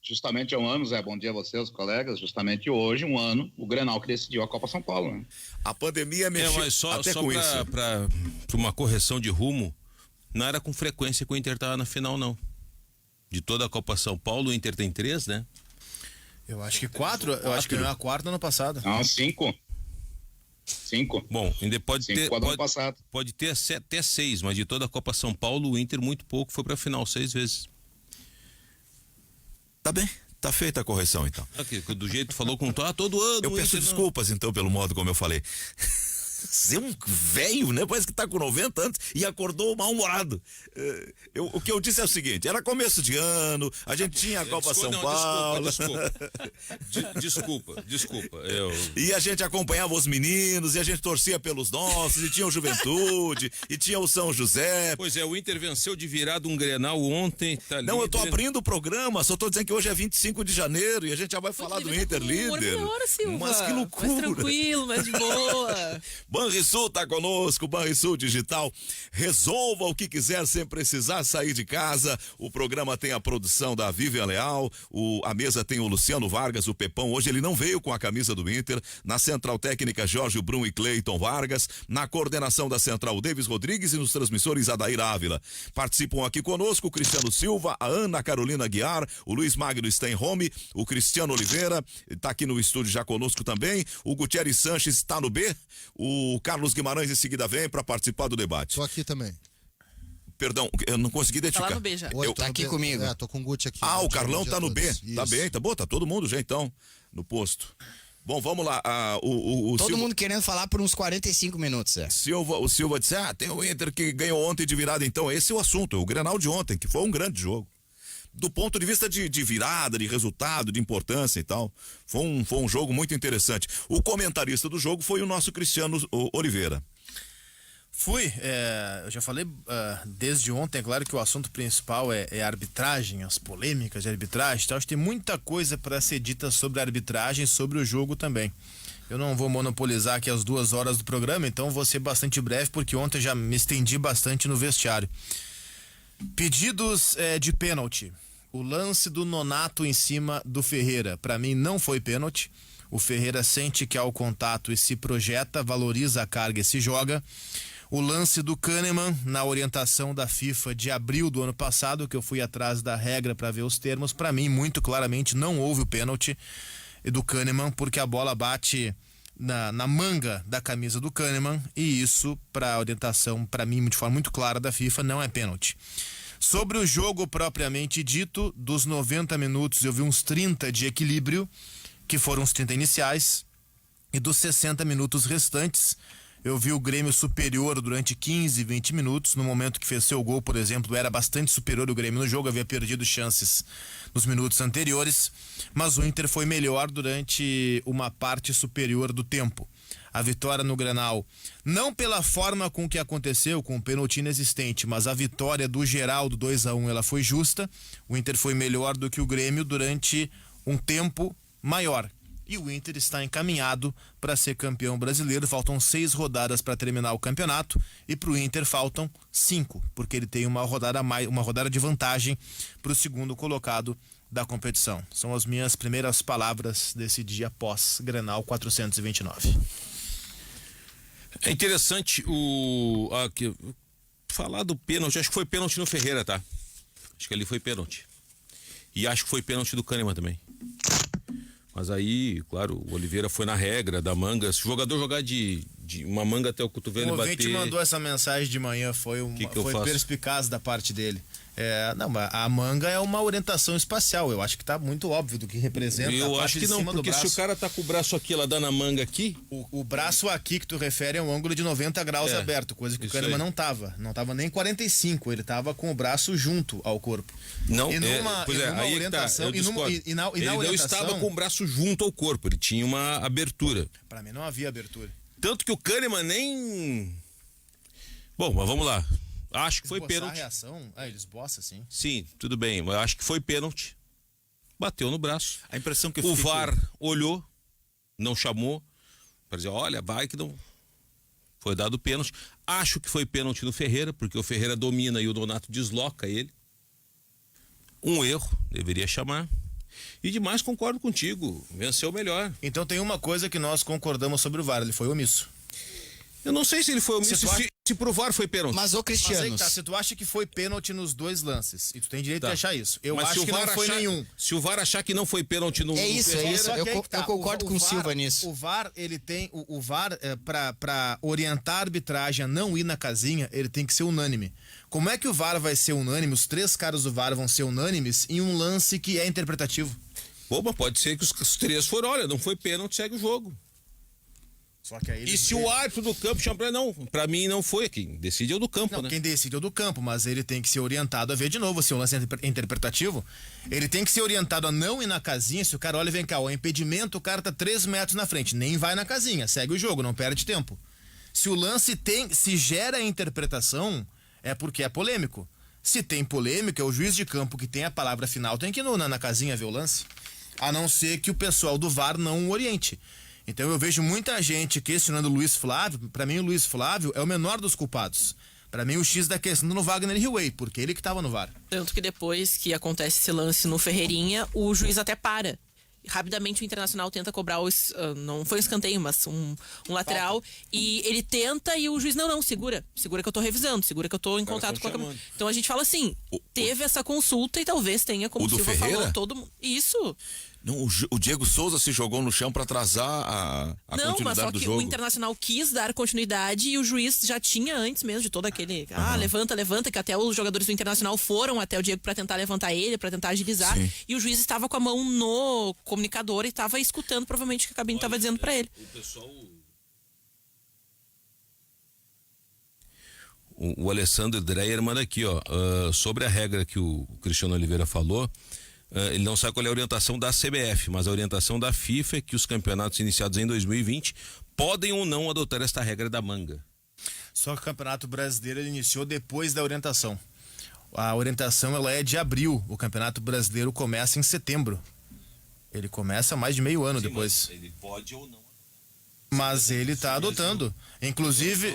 justamente há um ano, Zé, bom dia a vocês, colegas, justamente hoje, um ano, o Grenal que decidiu a Copa São Paulo, né? A pandemia mexeu mas só com isso. Pra uma correção de rumo, não era com frequência que o Inter estava na final, não. De toda a Copa São Paulo, o Inter tem 3, né? Eu acho que 4, eu acho que ganhou a quarta ano passado. Não, 5. Bom, ainda pode ter pode ter até 6, mas de toda a Copa São Paulo, o Inter muito pouco foi pra final 6 vezes. Tá bem, tá feita a correção então. Do jeito que falou com todo ano. Eu peço desculpas então pelo modo como eu falei. Ser um velho, né? Parece que tá com 90 anos e acordou mal-humorado. O que eu disse é o seguinte: era começo de ano, a gente tinha a Copa São Paulo. Desculpa. E a gente acompanhava os meninos, e a gente torcia pelos nossos, e tinha o Juventude, e tinha o São José. Pois é, o Inter venceu de virada um Grenal ontem. Tá não, eu tô abrindo o programa, só tô dizendo que hoje é 25 de janeiro e a gente já vai falar do Inter líder. Mas que loucura. Mais tranquilo, mais de boa. Banrisul tá conosco, Banrisul Digital. Resolva o que quiser sem precisar sair de casa. O programa tem a produção da Vivian Leal, a mesa tem o Luciano Vargas, o Pepão. Hoje ele não veio com a camisa do Inter. Na Central Técnica, Jorge Brum e Cleiton Vargas. Na coordenação da Central, o Davis Rodrigues, e nos transmissores, Adair Ávila. Participam aqui conosco o Cristiano Silva, a Ana Carolina Guiar, o Luiz Magno Steinhome, o Cristiano Oliveira, tá aqui no estúdio já conosco também. O Gutierrez Sanches está no B. O Carlos Guimarães em seguida vem para participar do debate. Tô aqui também. Perdão, eu não consegui identificar. Tá lá no B já. Oi, tá aqui B, comigo. Tô com o Guti aqui. O Carlão tá no B. Isso. Tá bem, tá bom, tá todo mundo já então no posto. Bom, vamos lá. Todo Silva, mundo querendo falar por uns 45 minutos, é. O Silva disse: tem o Inter que ganhou ontem de virada, então esse é o assunto, o Grenal de ontem, que foi um grande jogo. Do ponto de vista de virada, de resultado, de importância e tal, foi um jogo muito interessante. O comentarista do jogo foi o nosso Cristiano Oliveira. Eu já falei desde ontem, é claro que o assunto principal é a arbitragem, as polêmicas de arbitragem, então acho que tem muita coisa para ser dita sobre a arbitragem, sobre o jogo também. Eu não vou monopolizar aqui as 2 horas do programa, então vou ser bastante breve, porque ontem já me estendi bastante no vestiário. Pedidos de pênalti. O lance do Nonato em cima do Ferreira, para mim não foi pênalti. O Ferreira sente que há o contato e se projeta, valoriza a carga e se joga. O lance do Kahneman na orientação da FIFA de abril do ano passado, que eu fui atrás da regra para ver os termos, para mim muito claramente não houve o pênalti do Kahneman, porque a bola bate na manga da camisa do Kahneman, e isso, para a orientação, para mim de forma muito clara da FIFA, não é pênalti. Sobre o jogo propriamente dito, dos 90 minutos eu vi uns 30 de equilíbrio, que foram os 30 iniciais, e dos 60 minutos restantes eu vi o Grêmio superior durante 15, 20 minutos. No momento que fez seu gol, por exemplo, era bastante superior o Grêmio no jogo, havia perdido chances nos minutos anteriores, mas o Inter foi melhor durante uma parte superior do tempo. A vitória no Grenal, não pela forma com que aconteceu, com o pênalti inexistente, mas a vitória do geral do 2-1, ela foi justa. O Inter foi melhor do que o Grêmio durante um tempo maior. E o Inter está encaminhado para ser campeão brasileiro. Faltam 6 rodadas para terminar o campeonato, e para o Inter faltam 5, porque ele tem uma rodada de vantagem para o segundo colocado da competição. São as minhas primeiras palavras desse dia pós-Grenal 429. É interessante falar do pênalti. Acho que foi pênalti no Ferreira, tá? Acho que ali foi pênalti. E acho que foi pênalti do Kahneman também. Mas aí, claro, o Oliveira foi na regra da manga. Se o jogador jogar de uma manga até o cotovelo e bater... O ouvinte mandou essa mensagem de manhã, foi perspicaz da parte dele. A manga é uma orientação espacial. Eu acho que tá muito óbvio do que representa. Eu acho que não, porque se o cara tá com o braço aqui, ela dá na manga aqui. O braço aqui que tu refere é um ângulo de 90 graus aberto, coisa que o Kahneman não tava. Não tava nem 45, ele tava com o braço junto ao corpo. Não, aí orientação, ele não estava com o braço junto ao corpo, ele tinha uma abertura. Pra mim não havia abertura. Tanto que o Kahneman nem... Bom, mas vamos lá. Acho que foi pênalti. A reação? Ele esboça, sim. Sim, tudo bem, mas acho que foi pênalti. Bateu no braço. A impressão que o VAR olhou, não chamou, para dizer, olha, vai que não... Foi dado pênalti. Acho que foi pênalti no Ferreira, porque o Ferreira domina e o Nonato desloca ele. um erro, deveria chamar. E demais concordo contigo, venceu melhor. Então tem uma coisa que nós concordamos sobre o VAR, ele foi omisso. Eu não sei se ele foi omisso, Se tu acha- se pro VAR foi pênalti. Mas, ô Mas aí Cristiano, que tá, se tu acha que foi pênalti nos dois lances, e tu tem direito Tá. de achar isso, eu Mas se acho o que não VAR foi achar- nenhum. Se o VAR achar que não foi pênalti no isso, Ferreira, é isso. Só que aí que Eu concordo com o VAR, Silva nisso. O VAR, ele tem. O VAR, pra orientar a arbitragem a não ir na casinha, ele tem que ser unânime. Como é que o VAR vai ser unânime? Os 3 caras do VAR vão ser unânimes em um lance que é interpretativo. Pô, mas pode ser que os 3 foram, olha, não foi pênalti, segue o jogo. Só que aí E se o árbitro do campo chama pra não, pra mim não foi, quem decide é o do campo, Não, né? quem decide é o do campo, mas ele tem que ser orientado a ver de novo se o lance é interpretativo. Ele tem que ser orientado a não ir na casinha. Se o cara olha, vem cá, o impedimento, o cara tá 3 metros na frente, nem vai na casinha, segue o jogo, não perde tempo. Se o lance se gera interpretação, é porque é polêmico. Se tem polêmica, o juiz de campo que tem a palavra final tem que ir na casinha ver o lance. A não ser que o pessoal do VAR não o oriente. Então eu vejo muita gente questionando o Luiz Flávio. Pra mim, o Luiz Flávio é o menor dos culpados. Pra mim, o X da questão no Wagner Hillway, porque ele que tava no VAR. Tanto que depois que acontece esse lance no Ferreirinha, o juiz até para. Rapidamente o Internacional tenta cobrar não foi um escanteio, mas um lateral. E ele tenta e o juiz, não, segura que eu tô revisando, segura que eu tô em contato com a câmera. Então a gente fala assim, teve essa consulta e talvez tenha, como O o do Silva Ferreira? falou, todo mundo. Isso. Não, o Diego Souza se jogou no chão para atrasar a Não, mas continuidade só do que jogo. o Internacional quis dar continuidade e o juiz já tinha antes mesmo de todo aquele. Levanta, que até os jogadores do Internacional foram até o Diego pra tentar levantar ele, pra tentar agilizar. Sim. E o juiz estava com a mão no comunicador e estava escutando provavelmente o que a cabine estava dizendo pra ele. O Alessandro Dreyer manda aqui, ó, sobre a regra que o Cristiano Oliveira falou. Ele não sabe qual é a orientação da CBF, mas a orientação da FIFA é que os campeonatos iniciados em 2020 podem ou não adotar esta regra da manga. Só que o Campeonato Brasileiro ele iniciou depois da orientação. A orientação ela é de abril. O Campeonato Brasileiro começa em setembro. Ele começa mais de meio ano depois. Ele pode ou não. Mas ele está adotando. Inclusive,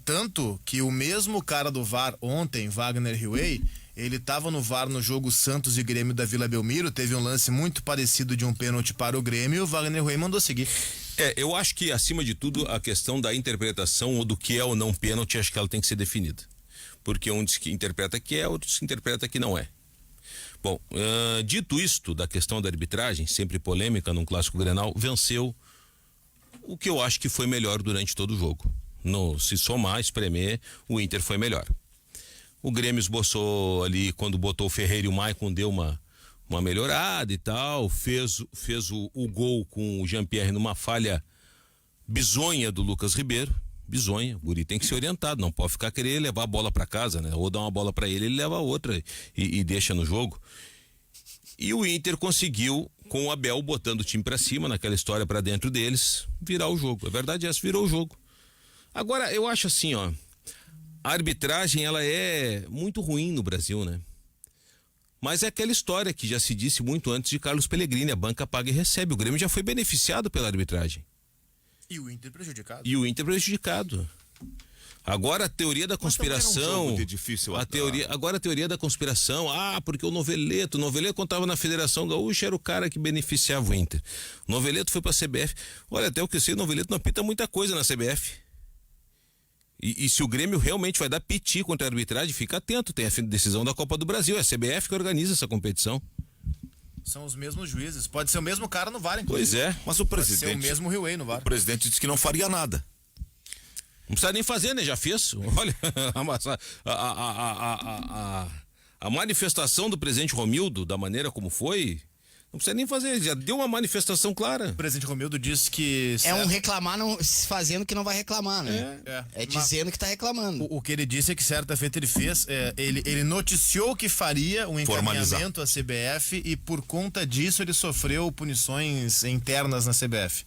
tanto que o mesmo cara do VAR ontem, Wagner Hillway, ele estava no VAR no jogo Santos e Grêmio da Vila Belmiro, teve um lance muito parecido de um pênalti para o Grêmio e o Wagner Hillway mandou seguir. Eu acho que, acima de tudo, a questão da interpretação ou do que é ou não pênalti, acho que ela tem que ser definida. Porque um diz que interpreta que é, outro diz que interpreta que não é. Bom, dito isto da questão da arbitragem, sempre polêmica num clássico Grenal, venceu o que eu acho que foi melhor durante todo o jogo. Se somar, espremer, o Inter foi melhor. O Grêmio esboçou ali, quando botou o Ferreira e o Maicon, deu uma melhorada e tal, fez o gol com o Jean-Pierre numa falha bizonha do Lucas Ribeiro. Bizonha, o guri tem que ser orientado, não pode ficar querer levar a bola para casa, né? Ou dar uma bola para ele leva a outra e deixa no jogo. E o Inter conseguiu, com o Abel botando o time para cima, naquela história para dentro deles, virar o jogo. A verdade é essa, virou o jogo. Agora, eu acho assim, ó, a arbitragem, ela é muito ruim no Brasil, né? Mas é aquela história que já se disse muito antes de Carlos Pellegrini, a banca paga e recebe. O Grêmio já foi beneficiado pela arbitragem. E o Inter prejudicado. Agora a teoria da conspiração. Era um jogo de difícil agora a teoria da conspiração. Porque o Noveleto quando estava na Federação Gaúcha era o cara que beneficiava o Inter. O Noveleto foi pra CBF. Olha, até o que eu sei, o Noveleto não apita muita coisa na CBF. E se o Grêmio realmente vai dar piti contra a arbitragem, fica atento, tem a decisão da Copa do Brasil, é a CBF que organiza essa competição. São os mesmos juízes, pode ser o mesmo cara no VAR, Pois é. Mas o Pode ser presidente, o mesmo Hillway no VAR. o presidente disse que não faria nada. Não precisa nem fazer, né? Já fez. Olha, a manifestação do presidente Romildo, da maneira como foi, não precisa nem fazer, já deu uma manifestação clara. O presidente Romildo disse que... é um reclamar fazendo que não vai reclamar, né? É dizendo que tá reclamando. O que ele disse é que certa feita ele fez, ele noticiou que faria um encaminhamento à CBF e por conta disso ele sofreu punições internas na CBF.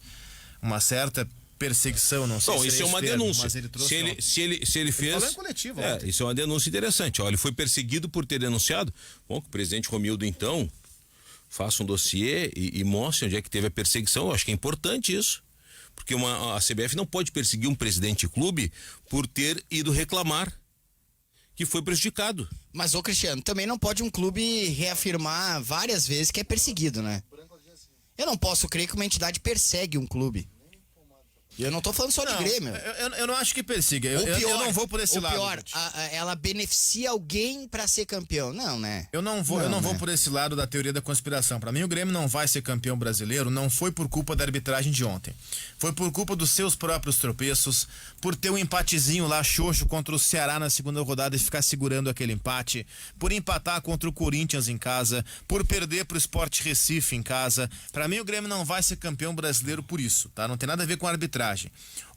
Uma certa perseguição, não sei Bom, se isso é uma termo, denúncia. mas ele trouxe Se ele fez. falou em coletivo ontem. Isso é uma denúncia interessante. Ó, ele foi perseguido por ter denunciado. Bom, que o presidente Romildo, então, faça um dossiê e mostre onde é que teve a perseguição. Eu acho que é importante isso. Porque a CBF não pode perseguir um presidente de clube por ter ido reclamar que foi prejudicado. Mas, ô Cristiano, também não pode um clube reafirmar várias vezes que é perseguido, né? Eu não posso crer que uma entidade persegue um clube. E eu não tô falando só de Grêmio. Eu não acho que persiga. Eu não vou por esse lado. Pior, ela beneficia alguém pra ser campeão. Não, né? Eu não vou por esse lado da teoria da conspiração. Pra mim, o Grêmio não vai ser campeão brasileiro, não foi por culpa da arbitragem de ontem. Foi por culpa dos seus próprios tropeços, por ter um empatezinho lá xoxo contra o Ceará na segunda rodada e ficar segurando aquele empate, por empatar contra o Corinthians em casa, por perder pro Sport Recife em casa. Pra mim, o Grêmio não vai ser campeão brasileiro por isso, tá? Não tem nada a ver com a arbitragem.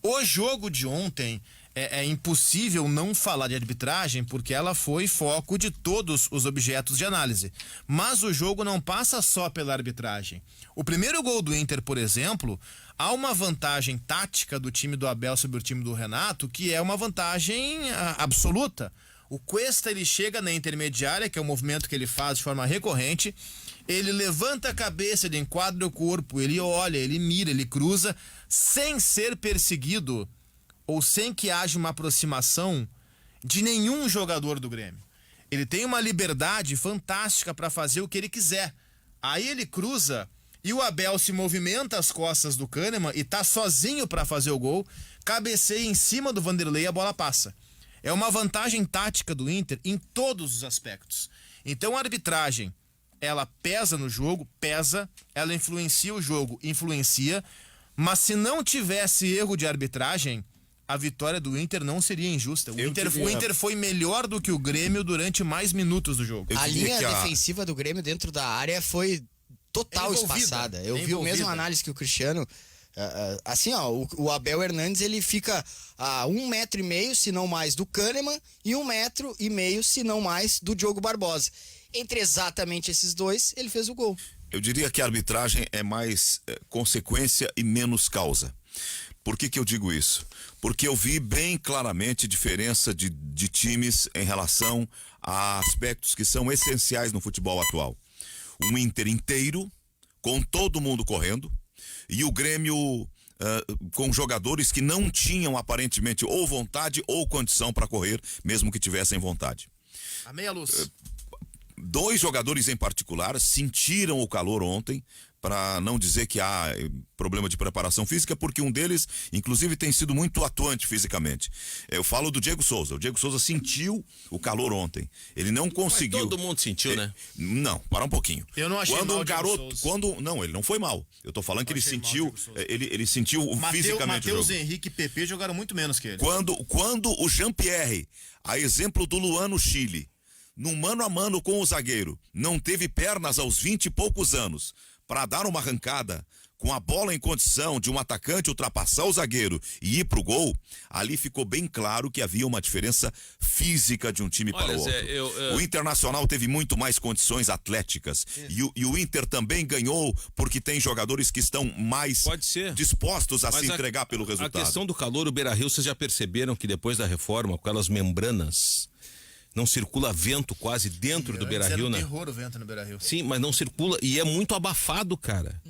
O jogo de ontem é impossível não falar de arbitragem porque ela foi foco de todos os objetos de análise. Mas o jogo não passa só pela arbitragem. O primeiro gol do Inter, por exemplo, há uma vantagem tática do time do Abel sobre o time do Renato que é uma vantagem absoluta. O Cuesta, ele chega na intermediária, que é um movimento que ele faz de forma recorrente, ele levanta a cabeça, ele enquadra o corpo, ele olha, ele mira, ele cruza, sem ser perseguido ou sem que haja uma aproximação de nenhum jogador do Grêmio. Ele tem uma liberdade fantástica para fazer o que ele quiser. Aí ele cruza e o Abel se movimenta às costas do Kahneman e tá sozinho para fazer o gol, cabeceia em cima do Vanderlei e a bola passa. É uma vantagem tática do Inter em todos os aspectos. Então a arbitragem, ela pesa no jogo, pesa, ela influencia o jogo, influencia, mas se não tivesse erro de arbitragem, a vitória do Inter não seria injusta. O Inter foi melhor do que o Grêmio durante mais minutos do jogo. A linha defensiva do Grêmio dentro da área foi total espaçada. Eu vi a mesma análise que o Cristiano. Assim, ó, o Abel Hernandes, ele fica a 1,5 m, se não mais, do Kahneman e 1,5 m, se não mais, do Diogo Barbosa. Entre exatamente esses dois, ele fez o gol. Eu diria que a arbitragem é mais consequência e menos causa. Por que eu digo isso? Porque eu vi bem claramente diferença de times em relação a aspectos que são essenciais no futebol atual. Um Inter inteiro, com todo mundo correndo, e o Grêmio com jogadores que não tinham aparentemente ou vontade ou condição para correr, mesmo que tivessem vontade. A meia luz. Dois jogadores em particular sentiram o calor ontem, para não dizer que há problema de preparação física, porque um deles, inclusive, tem sido muito atuante fisicamente. Eu falo do Diego Souza. O Diego Souza sentiu o calor ontem. Ele não conseguiu. Mas todo mundo sentiu, né? Não, para um pouquinho. Eu não achei mal o garoto, não, ele não foi mal. Eu tô falando que ele sentiu, ele sentiu fisicamente o jogo. Matheus Henrique e PP jogaram muito menos que ele. Quando o Jean-Pierre, a exemplo do Luan no Chile, num mano a mano com o zagueiro, não teve pernas aos 20 e poucos anos para dar uma arrancada com a bola em condição de um atacante ultrapassar o zagueiro e ir pro gol, ali ficou bem claro que havia uma diferença física de um time para o outro. O Internacional teve muito mais condições atléticas e o Inter também ganhou porque tem jogadores que estão mais dispostos a se entregar pelo resultado. A questão do calor, o Beira-Rio, vocês já perceberam que depois da reforma, com aquelas membranas, não circula vento quase dentro do Beira-Rio, né? É um terror o vento no Beira-Rio. Sim, mas não circula e é muito abafado, cara.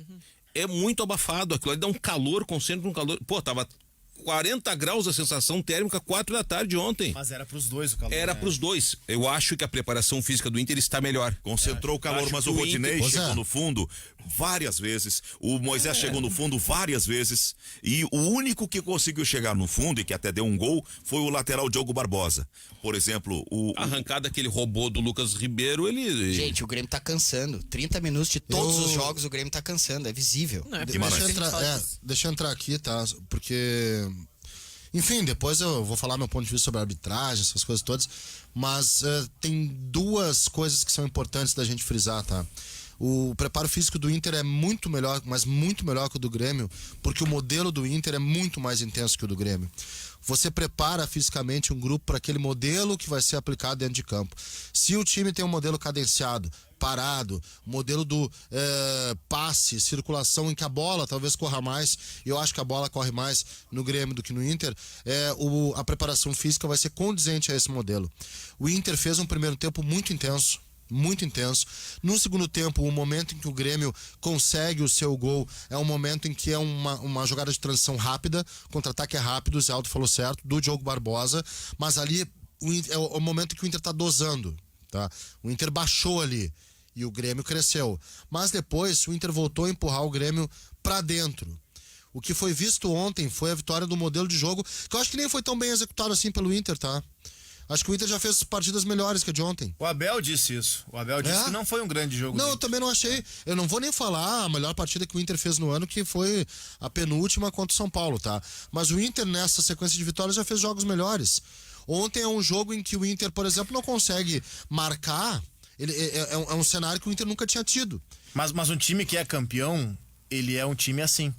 É muito abafado. Aquilo ali dá um calor, concentra um calor. Pô, tava 40 graus a sensação térmica 4 da tarde ontem. Mas era pros dois o calor. Era pros dois. Eu acho que a preparação física do Inter está melhor. Concentrou o calor, mas o Rodinei chegou no fundo várias vezes. O Moisés chegou no fundo várias vezes. E o único que conseguiu chegar no fundo e que até deu um gol foi o lateral Diogo Barbosa. Por exemplo, a arrancada que ele roubou do Lucas Ribeiro, ele... Gente, o Grêmio tá cansando. 30 minutos de todos os jogos o Grêmio tá cansando. É visível. Não, deixa eu entrar aqui, tá? Porque... Enfim, depois eu vou falar meu ponto de vista sobre a arbitragem, essas coisas todas, mas tem duas coisas que são importantes da gente frisar, tá? O preparo físico do Inter é muito melhor, mas muito melhor que o do Grêmio, porque o modelo do Inter é muito mais intenso que o do Grêmio. Você prepara fisicamente um grupo para aquele modelo que vai ser aplicado dentro de campo. Se o time tem um modelo cadenciado, parado, modelo do passe, circulação, em que a bola talvez corra mais, eu acho que a bola corre mais no Grêmio do que no Inter, a preparação física vai ser condizente a esse modelo. O Inter fez um primeiro tempo muito intenso. No segundo tempo, o momento em que o Grêmio consegue o seu gol é um momento em que é uma jogada de transição rápida, contra-ataque é rápido, o Zé Aldo falou certo, do Diogo Barbosa, mas ali é o momento que o Inter tá dosando, tá? O Inter baixou ali e o Grêmio cresceu. Mas depois o Inter voltou a empurrar o Grêmio pra dentro. O que foi visto ontem foi a vitória do modelo de jogo, que eu acho que nem foi tão bem executado assim pelo Inter, tá? Acho que o Inter já fez partidas melhores que a de ontem. O Abel disse isso. O Abel disse que não foi um grande jogo. Não, eu também não achei. Eu não vou nem falar a melhor partida que o Inter fez no ano, que foi a penúltima contra o São Paulo, tá? Mas o Inter, nessa sequência de vitórias, já fez jogos melhores. Ontem é um jogo em que o Inter, por exemplo, não consegue marcar. É um cenário que o Inter nunca tinha tido. Mas um time que é campeão, ele é um time assim.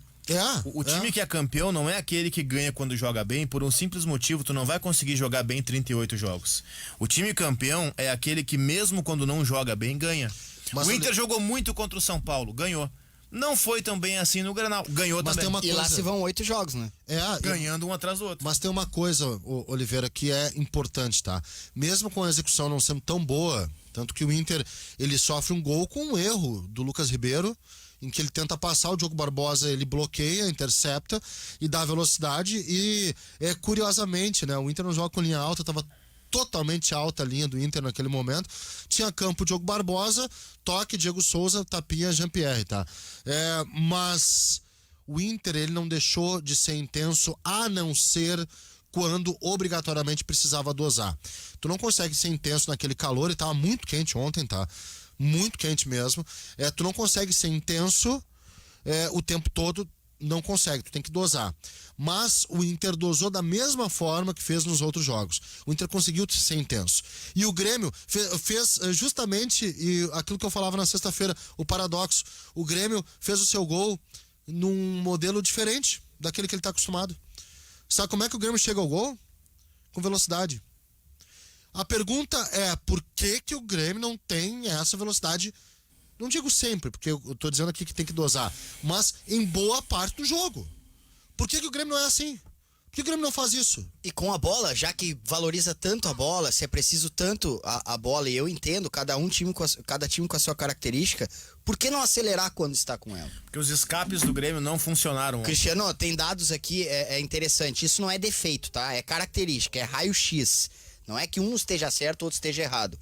O time que é campeão não é aquele que ganha quando joga bem, por um simples motivo, tu não vai conseguir jogar bem 38 jogos. O time campeão é aquele que mesmo quando não joga bem, ganha. Mas o Inter jogou muito contra o São Paulo, ganhou. Não foi tão bem assim no Grenal, ganhou mas também. E lá se vão 8 jogos, né? Ganhando um atrás do outro. Mas tem uma coisa, Oliveira, que é importante, tá? Mesmo com a execução não sendo tão boa, tanto que o Inter, ele sofre um gol com um erro do Lucas Ribeiro, em que ele tenta passar, o Diogo Barbosa ele bloqueia, intercepta e dá velocidade e curiosamente, né, o Inter não joga com linha alta, tava totalmente alta a linha do Inter naquele momento, tinha campo Diogo Barbosa, toque Diego Souza, tapinha Jean-Pierre, tá? Mas o Inter ele não deixou de ser intenso, a não ser quando obrigatoriamente precisava dosar. Tu não consegue ser intenso naquele calor, e tava muito quente ontem, tá? Muito quente mesmo. Tu não consegue ser intenso o tempo todo, não consegue, tu tem que dosar. Mas o Inter dosou da mesma forma que fez nos outros jogos. O Inter conseguiu ser intenso. E o Grêmio fez justamente aquilo que eu falava na sexta-feira, o paradoxo. O Grêmio fez o seu gol num modelo diferente daquele que ele está acostumado. Sabe como é que o Grêmio chega ao gol? Com velocidade. A pergunta é, por que o Grêmio não tem essa velocidade? Não digo sempre, porque eu tô dizendo aqui que tem que dosar, mas em boa parte do jogo. Por que o Grêmio não é assim? Por que o Grêmio não faz isso? E com a bola, já que valoriza tanto a bola, se é preciso tanto a bola, e eu entendo, cada time com a sua característica, por que não acelerar quando está com ela? Porque os escapes do Grêmio não funcionaram. Cristiano, tem dados aqui, é interessante, isso não é defeito, tá? É característica, é raio-x. Não é que um esteja certo, outro esteja errado.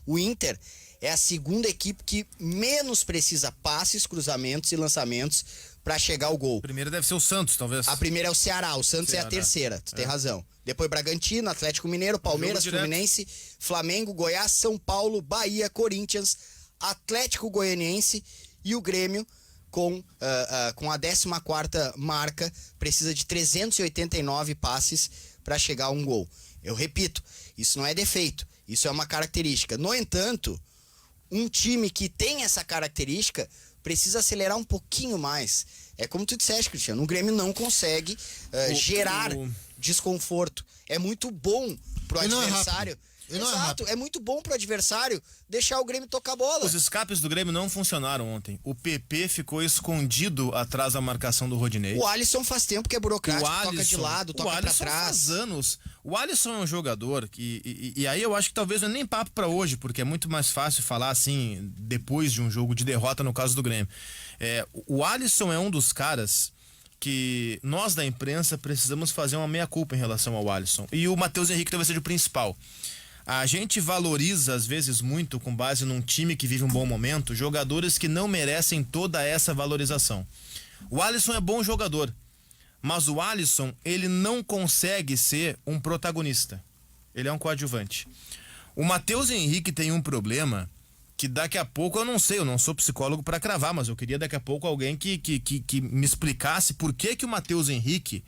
O Inter é a segunda equipe que menos precisa passes, cruzamentos e lançamentos para chegar ao gol. A primeira deve ser o Santos, talvez. A primeira é o Ceará, o Santos é a terceira, tu tem razão. Depois Bragantino, Atlético Mineiro, Palmeiras, Fluminense, Flamengo, Goiás, São Paulo, Bahia, Corinthians, Atlético Goianiense e o Grêmio com a 14ª marca, precisa de 389 passes para chegar a um gol. Eu repito, isso não é defeito, isso é uma característica. No entanto, um time que tem essa característica precisa acelerar um pouquinho mais. É como tu disseste, Cristiano, o Grêmio não consegue gerar desconforto. É muito bom pro adversário. Exato, é muito bom pro adversário deixar o Grêmio tocar a bola. Os escapes do Grêmio não funcionaram ontem. O PP ficou escondido atrás da marcação do Rodinei. O Alisson faz tempo que é burocrático, toca de lado, toca pra trás. Faz anos. O Alisson é um jogador que... E aí eu acho que talvez não é nem papo pra hoje, porque é muito mais fácil falar assim, depois de um jogo de derrota no caso do Grêmio. O Alisson é um dos caras que nós da imprensa precisamos fazer uma meia-culpa em relação ao Alisson. E o Matheus Henrique talvez seja o principal. A gente valoriza, às vezes, muito, com base num time que vive um bom momento, jogadores que não merecem toda essa valorização. O Alisson é bom jogador, mas o Alisson, ele não consegue ser um protagonista. Ele é um coadjuvante. O Matheus Henrique tem um problema que daqui a pouco, eu não sei, eu não sou psicólogo para cravar, mas eu queria daqui a pouco alguém que me explicasse por que o Matheus Henrique,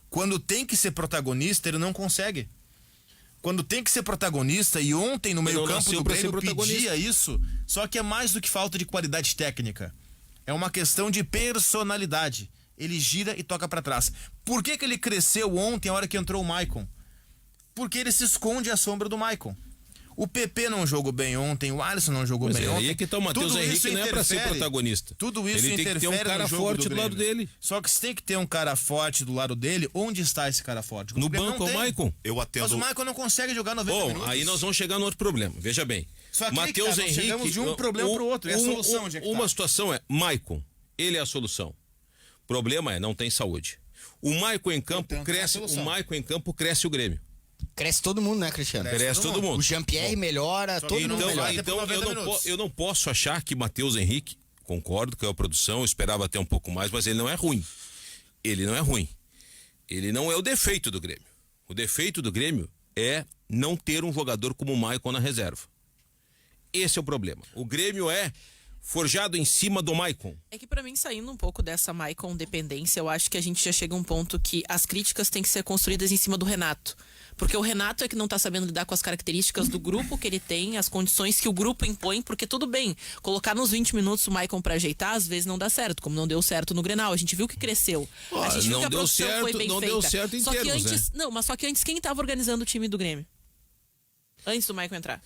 quando tem que ser protagonista, ele não consegue. Quando tem que ser protagonista, e ontem no meio-campo do Grêmio pedia isso, só que é mais do que falta de qualidade técnica. É uma questão de personalidade. Ele gira e toca pra trás. Por que ele cresceu ontem, a hora que entrou o Maicon? Porque ele se esconde à sombra do Maicon. O PP não jogou bem ontem, o Alisson não jogou bem ontem. Aí é que tá o Matheus Henrique, não é pra ser protagonista. Tudo isso ele tem que ter um cara forte do lado dele. Só que se tem que ter um cara forte do lado dele, onde está esse cara forte? No banco é o Maicon. Mas o Maicon não consegue jogar 90 minutos. Aí nós vamos chegar no outro problema. Veja bem. Matheus Henrique, chegamos de um problema pro outro. E a solução onde é que tá? Uma situação é Maicon, ele é a solução. O problema é não tem saúde. O Maicon em campo cresce, o Grêmio. Cresce todo mundo, né, Cristiano? Cresce todo mundo. O Jean-Pierre melhora, todo mundo melhora. Então eu não posso achar que Matheus Henrique, concordo que é a produção, eu esperava até um pouco mais, mas ele não é ruim. Ele não é ruim. Ele não é o defeito do Grêmio. O defeito do Grêmio é não ter um jogador como o Maicon na reserva. Esse é o problema. O Grêmio é forjado em cima do Maicon. É que pra mim, saindo um pouco dessa Maicon dependência, eu acho que a gente já chega a um ponto que as críticas têm que ser construídas em cima do Renato. Porque o Renato é que não tá sabendo lidar com as características do grupo que ele tem, as condições que o grupo impõe, porque tudo bem, colocar nos 20 minutos o Maicon pra ajeitar, às vezes não dá certo, como não deu certo no Grenal. A gente viu que cresceu. A gente viu que a produção foi bem feita. Não deu certo em termos, né? Não, mas só que antes, quem tava organizando o time do Grêmio? Antes do Maicon entrar.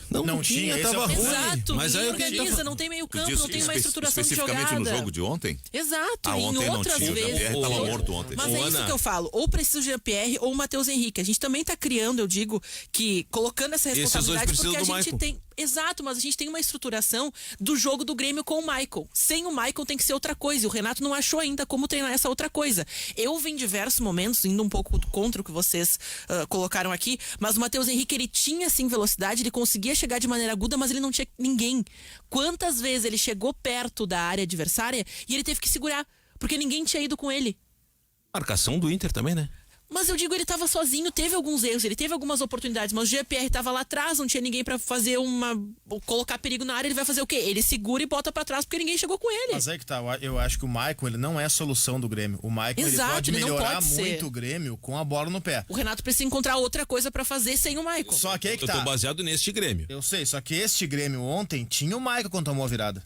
Não tinha, tava ruim. Exato, mas aí organiza, não tem meio campo, não tem uma estruturação de jogada. Especificamente no jogo de ontem? Exato, em ontem outras não tinha, vezes. O Jean-Pierre estava morto ontem. Mas é isso que eu falo, ou precisa o Jean-Pierre ou o Matheus Henrique. A gente também tá criando, eu digo, que colocando essa responsabilidade porque a gente tem... Exato, mas a gente tem uma estruturação do jogo do Grêmio com o Maicon. Sem o Maicon tem que ser outra coisa. E o Renato não achou ainda como treinar essa outra coisa. Eu vi em diversos momentos, indo um pouco contra o que vocês colocaram aqui, mas o Matheus Henrique, ele tinha sim velocidade, ele conseguia chegar de maneira aguda, mas ele não tinha ninguém. Quantas vezes ele chegou perto da área adversária e ele teve que segurar, porque ninguém tinha ido com ele. Marcação do Inter também, né? Mas eu digo, ele tava sozinho, teve alguns erros, ele teve algumas oportunidades, mas o Jean-Pierre tava lá atrás, não tinha ninguém pra fazer colocar perigo na área, ele vai fazer o quê? Ele segura e bota pra trás porque ninguém chegou com ele. Mas é que tá, eu acho que o Maicon, ele não é a solução do Grêmio. O Maicon, ele pode melhorar muito o Grêmio com a bola no pé. O Renato precisa encontrar outra coisa pra fazer sem o Maicon. Só que aí que tá. Eu tô baseado neste Grêmio. Eu sei, só que este Grêmio ontem tinha o Maicon quando tomou a virada.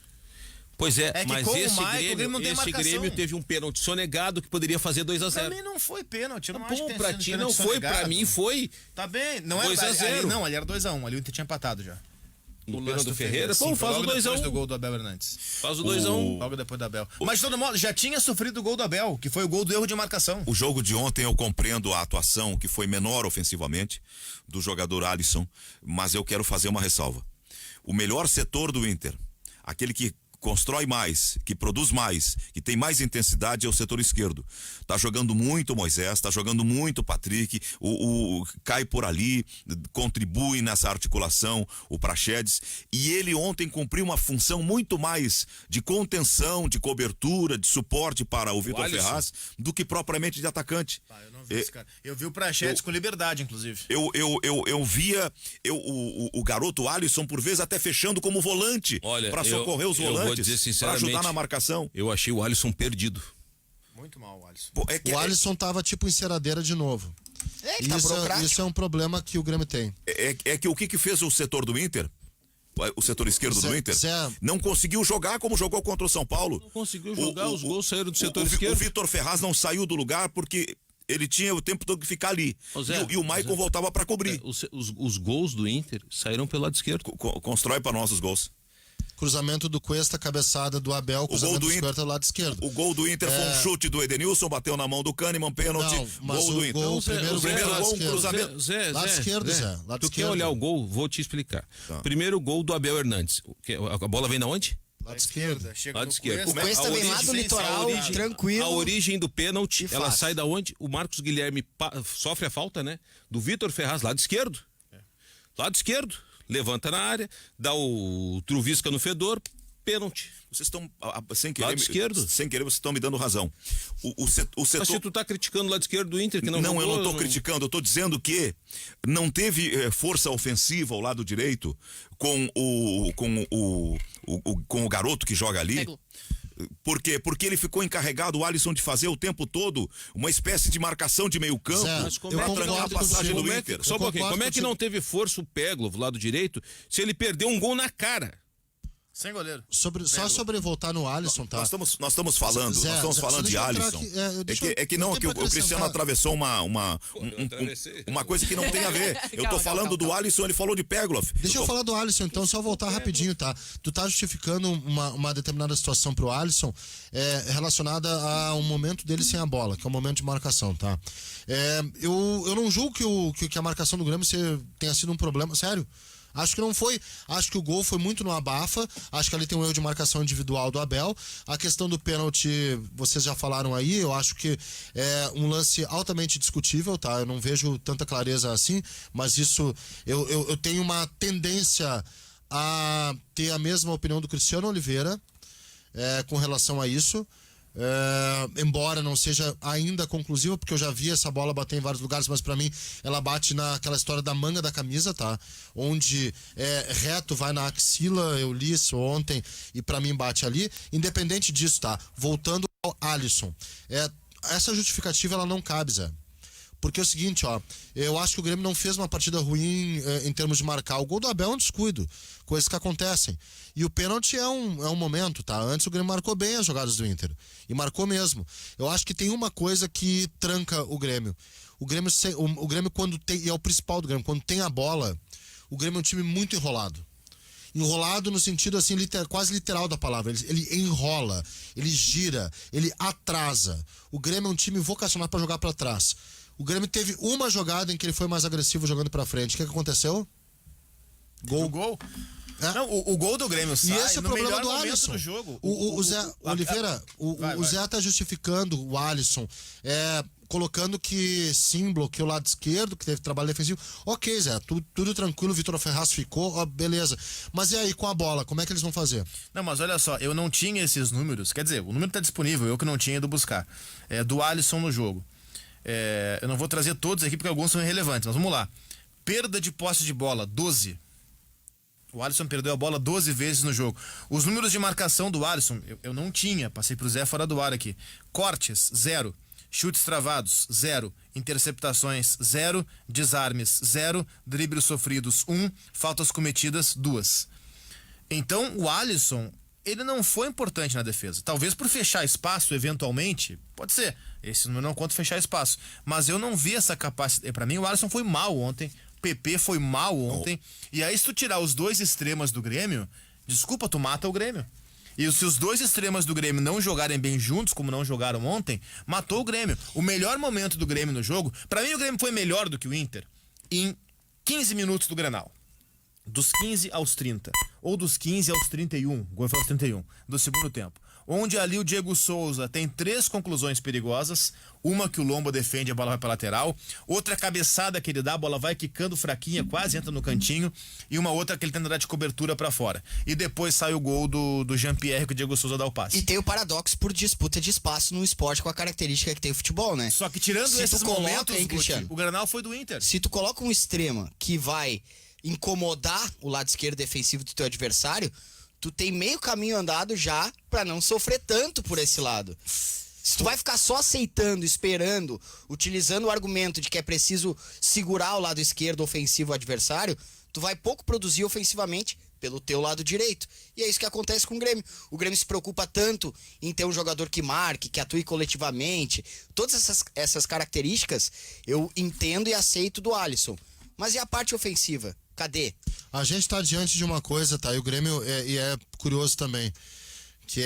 Pois é, que mas com esse o Maicon, Grêmio, não tem esse Grêmio teve um pênalti sonegado que poderia fazer 2-0. Pra mim não foi pênalti, eu não acho que pra ti não foi, pra mim foi. Tá bem, não é 2-0. Não, ali era 2-1, ali o Inter tinha empatado já. No pênalti do Ferreira, sim, faz o 2-1. Depois do gol do Abel Hernandes. Faz o 2-1. Logo depois do Abel. Mas de todo modo, já tinha sofrido o gol do Abel, que foi o gol do erro de marcação. O jogo de ontem eu compreendo a atuação que foi menor ofensivamente do jogador Alisson, mas eu quero fazer uma ressalva. O melhor setor do Inter, aquele que constrói mais, que produz mais, que tem mais intensidade é o setor esquerdo. Tá jogando muito o Moisés, tá jogando muito o Patrick, o cai por ali, contribui nessa articulação, o Praxedes, e ele ontem cumpriu uma função muito mais de contenção, de cobertura, de suporte para o Vitor Ferraz, do que propriamente de atacante. Eu não vi esse cara. Eu vi o Praxedes com liberdade, inclusive. Eu via o garoto Alisson, por vezes, até fechando como volante para socorrer os volantes. Vou dizer sinceramente, pra ajudar na marcação. Eu achei o Alisson perdido. Muito mal o Alisson. O Alisson tava tipo enceradeira de novo. Isso é um problema que o Grêmio tem. É que o que fez o setor do Inter, o setor esquerdo do Inter, não conseguiu jogar como jogou contra o São Paulo. Não conseguiu jogar, os gols saíram do setor esquerdo. O Vitor Ferraz não saiu do lugar porque ele tinha o tempo todo que ficar ali. E o Maicon voltava para cobrir. Os gols do Inter saíram pelo lado esquerdo. Constrói para nós os gols. Cruzamento do Cuesta, cabeçada do Abel, cruzamento do Inter do lado esquerdo. O gol do Inter foi um chute do Edenilson, bateu na mão do Kahneman, pênalti. Não, mas gol do Inter. O primeiro gol, um cruzamento. Lado esquerdo, Zé. Tu quer olhar o gol? Vou te explicar. Tá. Primeiro gol do Abel Hernandes. A bola vem da onde? Lado esquerdo. Lado esquerdo. O Cuesta vem lá do litoral, tranquilo. A origem do pênalti, ela sai da onde? O Marcos Guilherme sofre a falta, né? Do Vitor Ferraz, lado esquerdo. Lado esquerdo. Levanta na área, dá o truvisca no fedor, pênalti. Vocês estão, sem querer, lado esquerdo. Sem querer, vocês estão me dando razão. O setor... Mas se tu tá criticando o lado esquerdo do Inter, que não jogou, eu não tô criticando, eu tô dizendo que não teve força ofensiva ao lado direito com o garoto que joga ali. Por quê? Porque ele ficou encarregado, o Alisson, de fazer o tempo todo uma espécie de marcação de meio campo para trancar a passagem do Inter. Só um pouquinho, como é que não teve força o Peglo, lado direito, se ele perdeu um gol na cara? Sem goleiro. Só sobre voltar no Alisson, tá? Nós estamos falando de Alisson. O Cristiano atravessou uma coisa que não tem a ver. Eu tô falando do Alisson, ele falou de Pegloff. Deixa eu falar do Alisson, então, só voltar rapidinho, tá? Tu tá justificando uma determinada situação pro Alisson relacionada a um momento dele sem a bola, que é um momento de marcação, tá? Eu não julgo que a marcação do Grêmio tenha sido um problema, sério. Acho que não foi. Acho que o gol foi muito no abafa. Acho que ali tem um erro de marcação individual do Abel. A questão do pênalti, vocês já falaram aí. Eu acho que é um lance altamente discutível, tá? Eu não vejo tanta clareza assim, mas isso eu tenho uma tendência a ter a mesma opinião do Cristiano Oliveira com relação a isso. Embora não seja ainda conclusiva, porque eu já vi essa bola bater em vários lugares, mas pra mim ela bate naquela história da manga da camisa, tá? Onde reto vai na axila, eu li isso ontem e pra mim bate ali. Independente disso, tá? Voltando ao Alisson, essa justificativa ela não cabe, Zé. Porque é o seguinte, ó, eu acho que o Grêmio não fez uma partida ruim em termos de marcar. O gol do Abel é um descuido, coisas que acontecem. E o pênalti é um momento, tá? Antes o Grêmio marcou bem as jogadas do Inter. E marcou mesmo. Eu acho que tem uma coisa que tranca o Grêmio. O Grêmio quando tem, e é o principal do Grêmio, quando tem a bola, o Grêmio é um time muito enrolado. Enrolado no sentido assim, quase literal da palavra. Ele enrola, ele gira, ele atrasa. O Grêmio é um time vocacionado para jogar para trás. O Grêmio teve uma jogada em que ele foi mais agressivo jogando pra frente. O que aconteceu? Gol. Não, o gol do Grêmio sai e esse é o problema do Alisson. Do jogo. O Zé Oliveira, o Zé tá justificando o Alisson, colocando que sim, bloqueou o lado esquerdo, que teve trabalho defensivo. Ok, Zé, tudo tranquilo, o Vitor Ferraz ficou, beleza. Mas e aí, com a bola, como é que eles vão fazer? Não, mas olha só, eu não tinha esses números, quer dizer, o número tá disponível, eu que não tinha ido buscar, do Alisson no jogo. Eu não vou trazer todos aqui porque alguns são irrelevantes, mas vamos lá. Perda de posse de bola, 12. O Alisson perdeu a bola 12 vezes no jogo. Os números de marcação do Alisson, eu não tinha, passei pro Zé fora do ar aqui. Cortes, 0. Chutes travados, 0. Interceptações, 0. Desarmes, 0. Dribles sofridos, 1. Faltas cometidas, 2. Então, o Alisson, ele não foi importante na defesa. Talvez por fechar espaço, eventualmente, pode ser. Esse número não conta fechar espaço. Mas eu não vi essa capacidade. Pra mim, o Alisson foi mal ontem. PP foi mal ontem. E aí, se tu tirar os dois extremas do Grêmio, desculpa, tu mata o Grêmio. E se os dois extremas do Grêmio não jogarem bem juntos, como não jogaram ontem, matou o Grêmio. O melhor momento do Grêmio no jogo, pra mim o Grêmio foi melhor do que o Inter em 15 minutos do Grenal. Dos 15 aos 30. Ou dos 15 aos 31. Gol foi aos 31. Do segundo tempo. Onde ali o Diego Souza tem 3 conclusões perigosas. Uma que o Lomba defende, a bola vai pra lateral. Outra cabeçada que ele dá, a bola vai quicando fraquinha, quase entra no cantinho. E uma outra que ele tenta dar de cobertura pra fora. E depois sai o gol do Jean-Pierre que o Diego Souza dá o passe. E tem o paradoxo por disputa de espaço no esporte com a característica que tem o futebol, né? Só que tirando esses momentos, o Granal foi do Inter. Se tu coloca um extrema que vai incomodar o lado esquerdo defensivo do teu adversário, tu tem meio caminho andado já pra não sofrer tanto por esse lado. Se tu vai ficar só aceitando, esperando, utilizando o argumento de que é preciso segurar o lado esquerdo ofensivo adversário, tu vai pouco produzir ofensivamente pelo teu lado direito. E é isso que acontece com o Grêmio. O Grêmio se preocupa tanto em ter um jogador que marque, que atue coletivamente. Todas essas características eu entendo e aceito do Alisson. Mas e a parte ofensiva? Cadê? A gente tá diante de uma coisa, tá? E o Grêmio, e é curioso também, que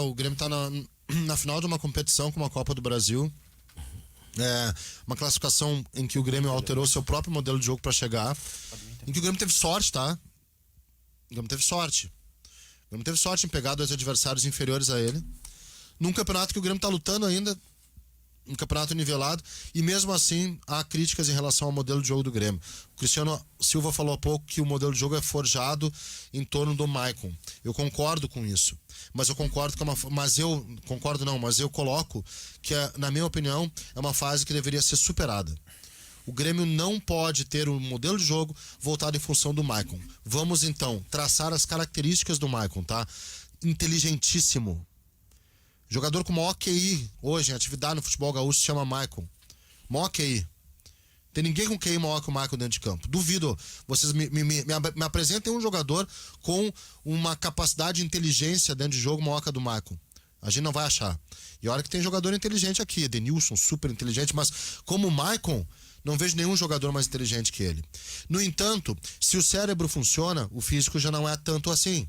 o Grêmio tá na final de uma competição com uma Copa do Brasil, uma classificação em que o Grêmio alterou seu próprio modelo de jogo para chegar, em que o Grêmio teve sorte, tá? O Grêmio teve sorte. O Grêmio teve sorte em pegar 2 adversários inferiores a ele, num campeonato que o Grêmio tá lutando ainda, um campeonato nivelado, e mesmo assim há críticas em relação ao modelo de jogo do Grêmio. O Cristiano Silva falou há pouco que o modelo de jogo é forjado em torno do Maicon. Eu concordo com isso, mas eu concordo mas eu coloco que na minha opinião é uma fase que deveria ser superada. O Grêmio não pode ter um modelo de jogo voltado em função do Maicon. Vamos então traçar as características do Maicon, tá? Inteligentíssimo. Jogador com maior QI hoje em atividade no futebol gaúcho se chama Maicon. Maior QI. Tem ninguém com QI maior que o Maicon dentro de campo. Duvido. Vocês me apresentem um jogador com uma capacidade de inteligência dentro de jogo maior que a do Maicon. A gente não vai achar. E olha que tem jogador inteligente aqui. Edenilson, super inteligente, mas como o Maicon, não vejo nenhum jogador mais inteligente que ele. No entanto, se o cérebro funciona, o físico já não é tanto assim.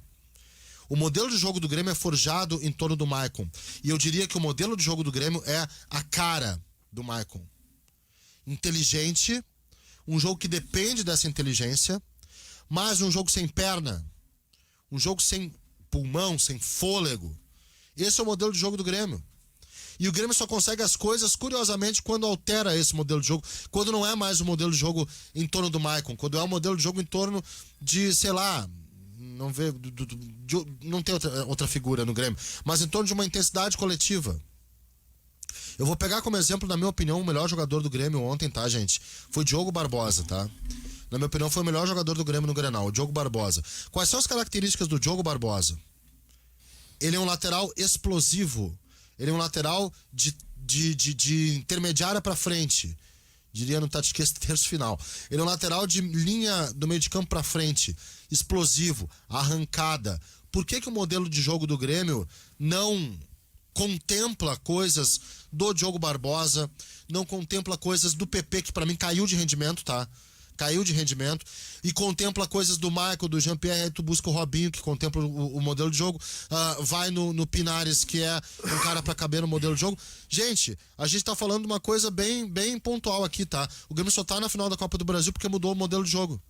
O modelo de jogo do Grêmio é forjado em torno do Maicon. E eu diria que o modelo de jogo do Grêmio é a cara do Maicon. Inteligente, um jogo que depende dessa inteligência, mas um jogo sem perna, um jogo sem pulmão, sem fôlego. Esse é o modelo de jogo do Grêmio. E o Grêmio só consegue as coisas, curiosamente, quando altera esse modelo de jogo, quando não é mais o modelo de jogo em torno do Maicon, quando é um modelo de jogo em torno de, sei lá, não tem outra figura no Grêmio, mas em torno de uma intensidade coletiva. Eu vou pegar como exemplo, na minha opinião, o melhor jogador do Grêmio ontem, tá, gente? Foi Diogo Barbosa, tá? Na minha opinião, foi o melhor jogador do Grêmio no Grenal, o Diogo Barbosa. Quais são as características do Diogo Barbosa? Ele é um lateral explosivo. Ele é um lateral de intermediária para frente. Diria no Tatiquês terço final. Ele é um lateral de linha do meio de campo para frente. Explosivo, arrancada. Por que o modelo de jogo do Grêmio não contempla coisas do Diogo Barbosa, não contempla coisas do PP, que para mim caiu de rendimento, tá? Caiu de rendimento, e contempla coisas do Michael, do Jean-Pierre, aí tu busca o Robinho, que contempla o modelo de jogo, vai no Pinares, que é um cara pra caber no modelo de jogo. Gente, a gente tá falando de uma coisa bem, bem pontual aqui, tá? O Grêmio só tá na final da Copa do Brasil porque mudou o modelo de jogo.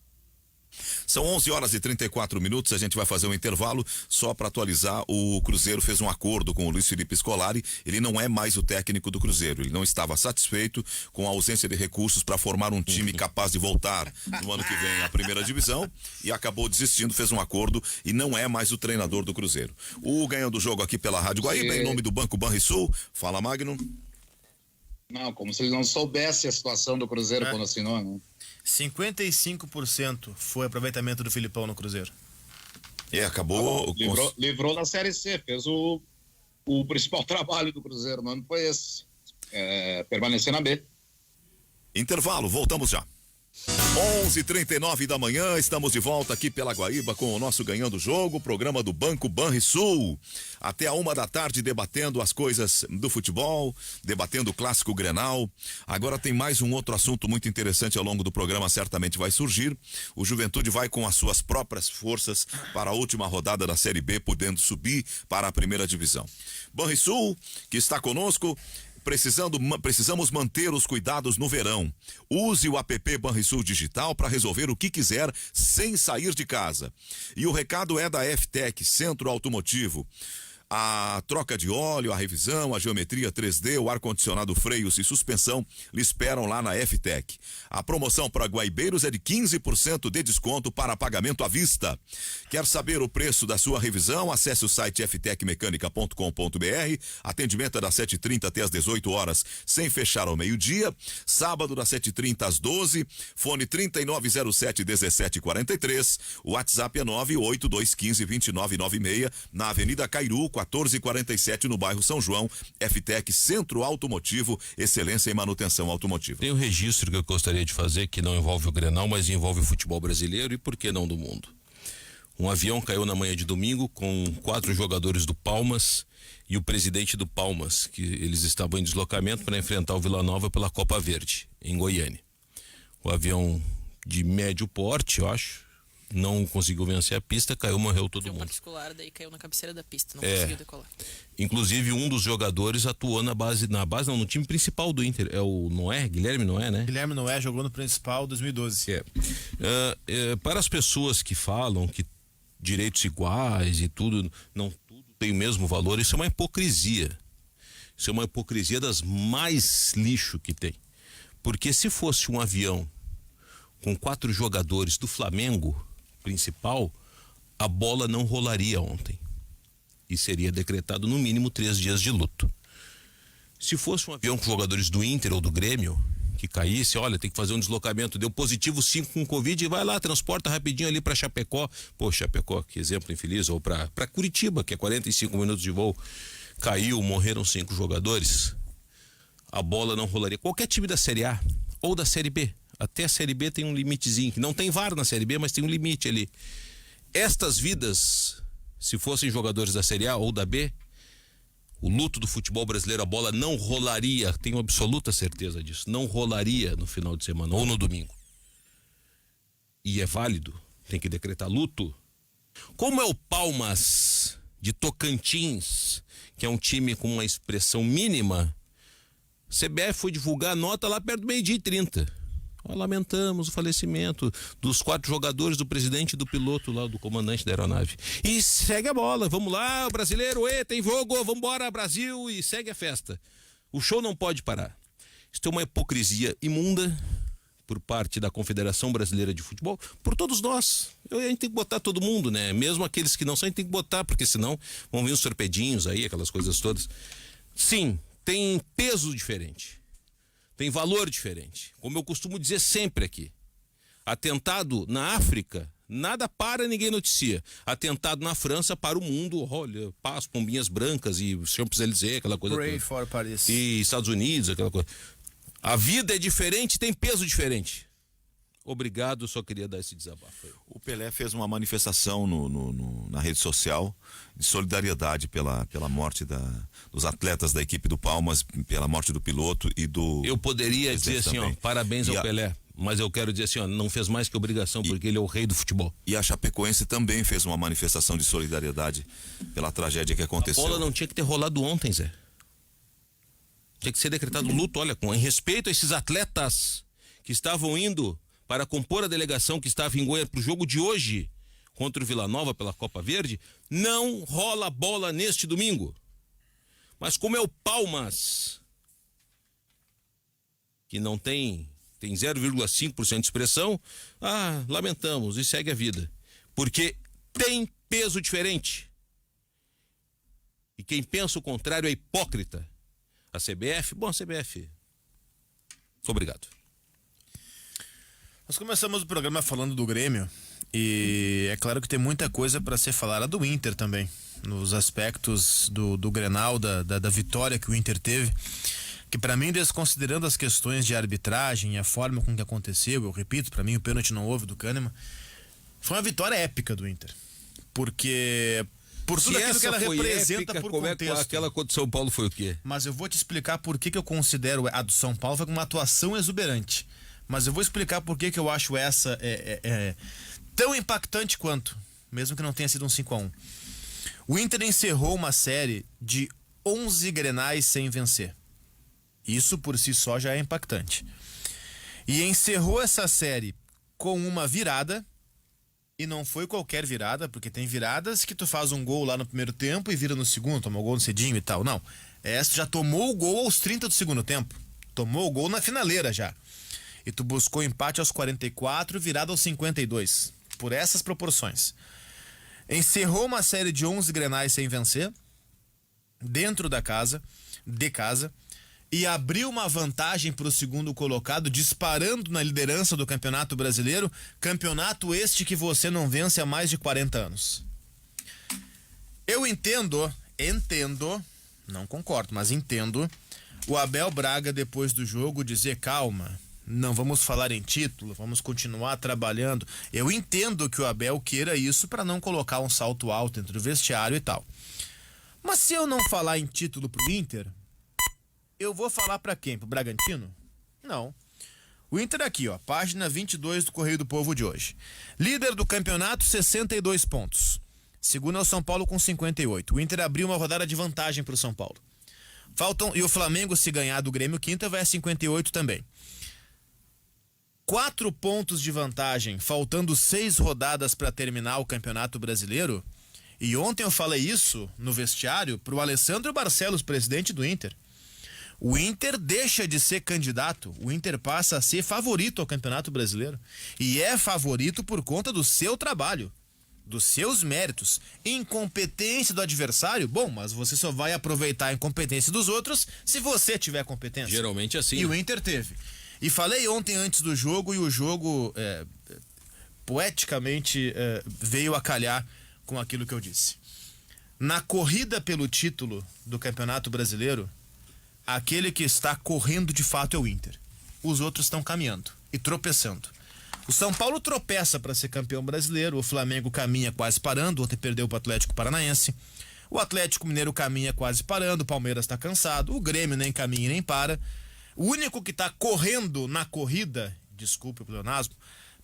São 11h34, a gente vai fazer um intervalo só para atualizar. O Cruzeiro fez um acordo com o Luiz Felipe Scolari, ele não é mais o técnico do Cruzeiro, ele não estava satisfeito com a ausência de recursos para formar um time capaz de voltar no ano que vem à primeira divisão e acabou desistindo, fez um acordo e não é mais o treinador do Cruzeiro. O ganhando o jogo aqui pela Rádio Guaíba, em nome do Banco Banrisul. Fala, Magno. Não, como se ele não soubesse a situação do Cruzeiro quando assinou, né? 55% foi aproveitamento do Filipão no Cruzeiro. Acabou. Livrou da Série C, fez o principal trabalho do Cruzeiro, mano, foi esse. Permanecer na B. Intervalo, voltamos já. 11h39 da manhã, estamos de volta aqui pela Guaíba com o nosso Ganhando o Jogo, programa do Banco Banrisul. Até a 1 da tarde debatendo as coisas do futebol, debatendo o clássico Grenal. Agora tem mais um outro assunto muito interessante ao longo do programa, certamente vai surgir. O Juventude vai com as suas próprias forças para a última rodada da Série B, podendo subir para a primeira divisão. Banrisul, que está conosco. Precisamos manter os cuidados no verão. Use o app Banrisul Digital para resolver o que quiser sem sair de casa. E o recado é da FTEC, Centro Automotivo. A troca de óleo, a revisão, a geometria 3D, o ar-condicionado, freios e suspensão lhe esperam lá na FTEC. A promoção para guaibeiros é de 15% de desconto para pagamento à vista. Quer saber o preço da sua revisão? Acesse o site ftecmecanica.com.br. Atendimento é das 7h30 até as 18 horas, sem fechar ao meio-dia. Sábado das 7h30 às 12h. Fone 3907-1743. O WhatsApp é 98215-2996, na Avenida Cairu, 1447, no bairro São João. FTEC, Centro Automotivo, excelência em manutenção automotiva. Tem um registro que eu gostaria de fazer, que não envolve o Grenal, mas envolve o futebol brasileiro e por que não do mundo. Um avião caiu na manhã de domingo com 4 jogadores do Palmas e o presidente do Palmas, que eles estavam em deslocamento para enfrentar o Vila Nova pela Copa Verde, em Goiânia. O avião de médio porte, eu acho, não conseguiu vencer a pista, caiu, morreu todo mundo. Particular, daí caiu na cabeceira da pista, não conseguiu decolar. Inclusive, um dos jogadores atuou no time principal do Inter, é o Noé, Guilherme Noé, né? Guilherme Noé jogou no principal 2012. Para as pessoas que falam que direitos iguais e tudo tem o mesmo valor, isso é uma hipocrisia. Isso é uma hipocrisia das mais lixo que tem. Porque se fosse um avião com 4 jogadores do Flamengo principal, a bola não rolaria ontem e seria decretado no mínimo 3 dias de luto. Se fosse um avião com jogadores do Inter ou do Grêmio que caísse, olha, tem que fazer um deslocamento, deu positivo 5 com Covid, e vai lá, transporta rapidinho ali para Chapecó. Pô, Chapecó, que exemplo infeliz, ou para Curitiba, que é 45 minutos de voo, caiu, morreram 5 jogadores, a bola não rolaria. Qualquer time da Série A ou da Série B, até a Série B tem um limitezinho, que não tem VAR na Série B, mas tem um limite ali. Estas vidas, se fossem jogadores da Série A ou da B, o luto do futebol brasileiro, a bola não rolaria, tenho absoluta certeza disso, não rolaria no final de semana ou no domingo. E é válido, tem que decretar luto. Como é o Palmas de Tocantins, que é um time com uma expressão mínima, CBF foi divulgar a nota lá perto do 12h30. Lamentamos o falecimento dos 4 jogadores, do presidente e do piloto lá, do comandante da aeronave. E segue a bola, vamos lá, o brasileiro, tem jogo, vambora Brasil, e segue a festa. O show não pode parar. Isso é uma hipocrisia imunda por parte da Confederação Brasileira de Futebol, por todos nós. A gente tem que botar todo mundo, né? Mesmo aqueles que não são, a gente tem que botar, porque senão vão vir os torpedinhos aí, aquelas coisas todas. Sim, tem peso diferente. Tem valor diferente. Como eu costumo dizer sempre aqui. Atentado na África, nada para, ninguém noticia. Atentado na França, para o mundo, olha, paz, pombinhas brancas e Champs-Élysées, aquela coisa Pray toda. for Paris. E Estados Unidos, aquela coisa. A vida é diferente, tem peso diferente. Obrigado, só queria dar esse desabafo aí. O Pelé fez uma manifestação na rede social de solidariedade pela morte dos atletas da equipe do Palmas, pela morte do piloto e do... Eu poderia dizer assim, ó, parabéns ao Pelé, mas eu quero dizer assim, ó, não fez mais que obrigação, porque ele é o rei do futebol. E a Chapecoense também fez uma manifestação de solidariedade pela tragédia que aconteceu. A bola não tinha que ter rolado ontem, Zé. Tinha que ser decretado luto, olha, em respeito a esses atletas que estavam indo para compor a delegação que estava em Goiânia para o jogo de hoje contra o Vila Nova pela Copa Verde, não rola bola neste domingo. Mas como é o Palmas, que não tem 0,5% de expressão, lamentamos e segue a vida. Porque tem peso diferente. E quem pensa o contrário é hipócrita. A CBF, a CBF. Obrigado. Nós começamos o programa falando do Grêmio e é claro que tem muita coisa para ser falada do Inter também, nos aspectos do Grenal, da vitória que o Inter teve, que para mim, desconsiderando as questões de arbitragem e a forma com que aconteceu, eu repito, para mim o pênalti não houve do Kahneman, foi uma vitória épica do Inter, porque por tudo aquilo que ela representa épica, por contexto. Aquela contra o São Paulo foi o quê? Mas eu vou te explicar por que eu considero a do São Paulo foi uma atuação exuberante. Mas eu vou explicar por que eu acho essa tão impactante quanto, mesmo que não tenha sido um 5-1. O Inter encerrou uma série de 11 Grenais sem vencer. Isso por si só já é impactante. E encerrou essa série com uma virada, e não foi qualquer virada, porque tem viradas que tu faz um gol lá no primeiro tempo e vira no segundo, toma o gol no cedinho e tal. Não, essa já tomou o gol aos 30 do segundo tempo. Tomou o gol na finaleira já. E tu buscou empate aos 44, virado aos 52. Por essas proporções. Encerrou uma série de 11 Grenais sem vencer, dentro de casa, e abriu uma vantagem para o segundo colocado, disparando na liderança do Campeonato Brasileiro, campeonato este que você não vence há mais de 40 anos. Eu entendo, não concordo, mas entendo, o Abel Braga, depois do jogo, dizer, calma, não vamos falar em título, vamos continuar trabalhando. Eu entendo que o Abel queira isso para não colocar um salto alto entre o vestiário e tal. Mas se eu não falar em título pro Inter, eu vou falar para quem? Pro Bragantino? Não. O Inter aqui, ó, página 22 do Correio do Povo de hoje. Líder do campeonato, 62 pontos. Segundo é o São Paulo com 58. O Inter abriu uma rodada de vantagem pro São Paulo. E o Flamengo, se ganhar do Grêmio quinta, vai a 58 também. 4 pontos de vantagem, faltando 6 rodadas para terminar o Campeonato Brasileiro. E ontem eu falei isso no vestiário pro Alessandro Barcelos, presidente do Inter. O Inter deixa de ser candidato, o Inter passa a ser favorito ao Campeonato Brasileiro. E é favorito por conta do seu trabalho, dos seus méritos. Incompetência do adversário, bom, mas você só vai aproveitar a incompetência dos outros se você tiver competência. Geralmente é assim. E o Inter teve. E falei ontem antes do jogo, e o jogo poeticamente veio a calhar com aquilo que eu disse. Na corrida pelo título do Campeonato Brasileiro, aquele que está correndo de fato é o Inter. Os outros estão caminhando e tropeçando. O São Paulo tropeça para ser campeão brasileiro, o Flamengo caminha quase parando, ontem perdeu para o Atlético Paranaense. O Atlético Mineiro caminha quase parando, o Palmeiras está cansado, o Grêmio nem caminha nem para. O único que está correndo na corrida, desculpe o pleonasmo,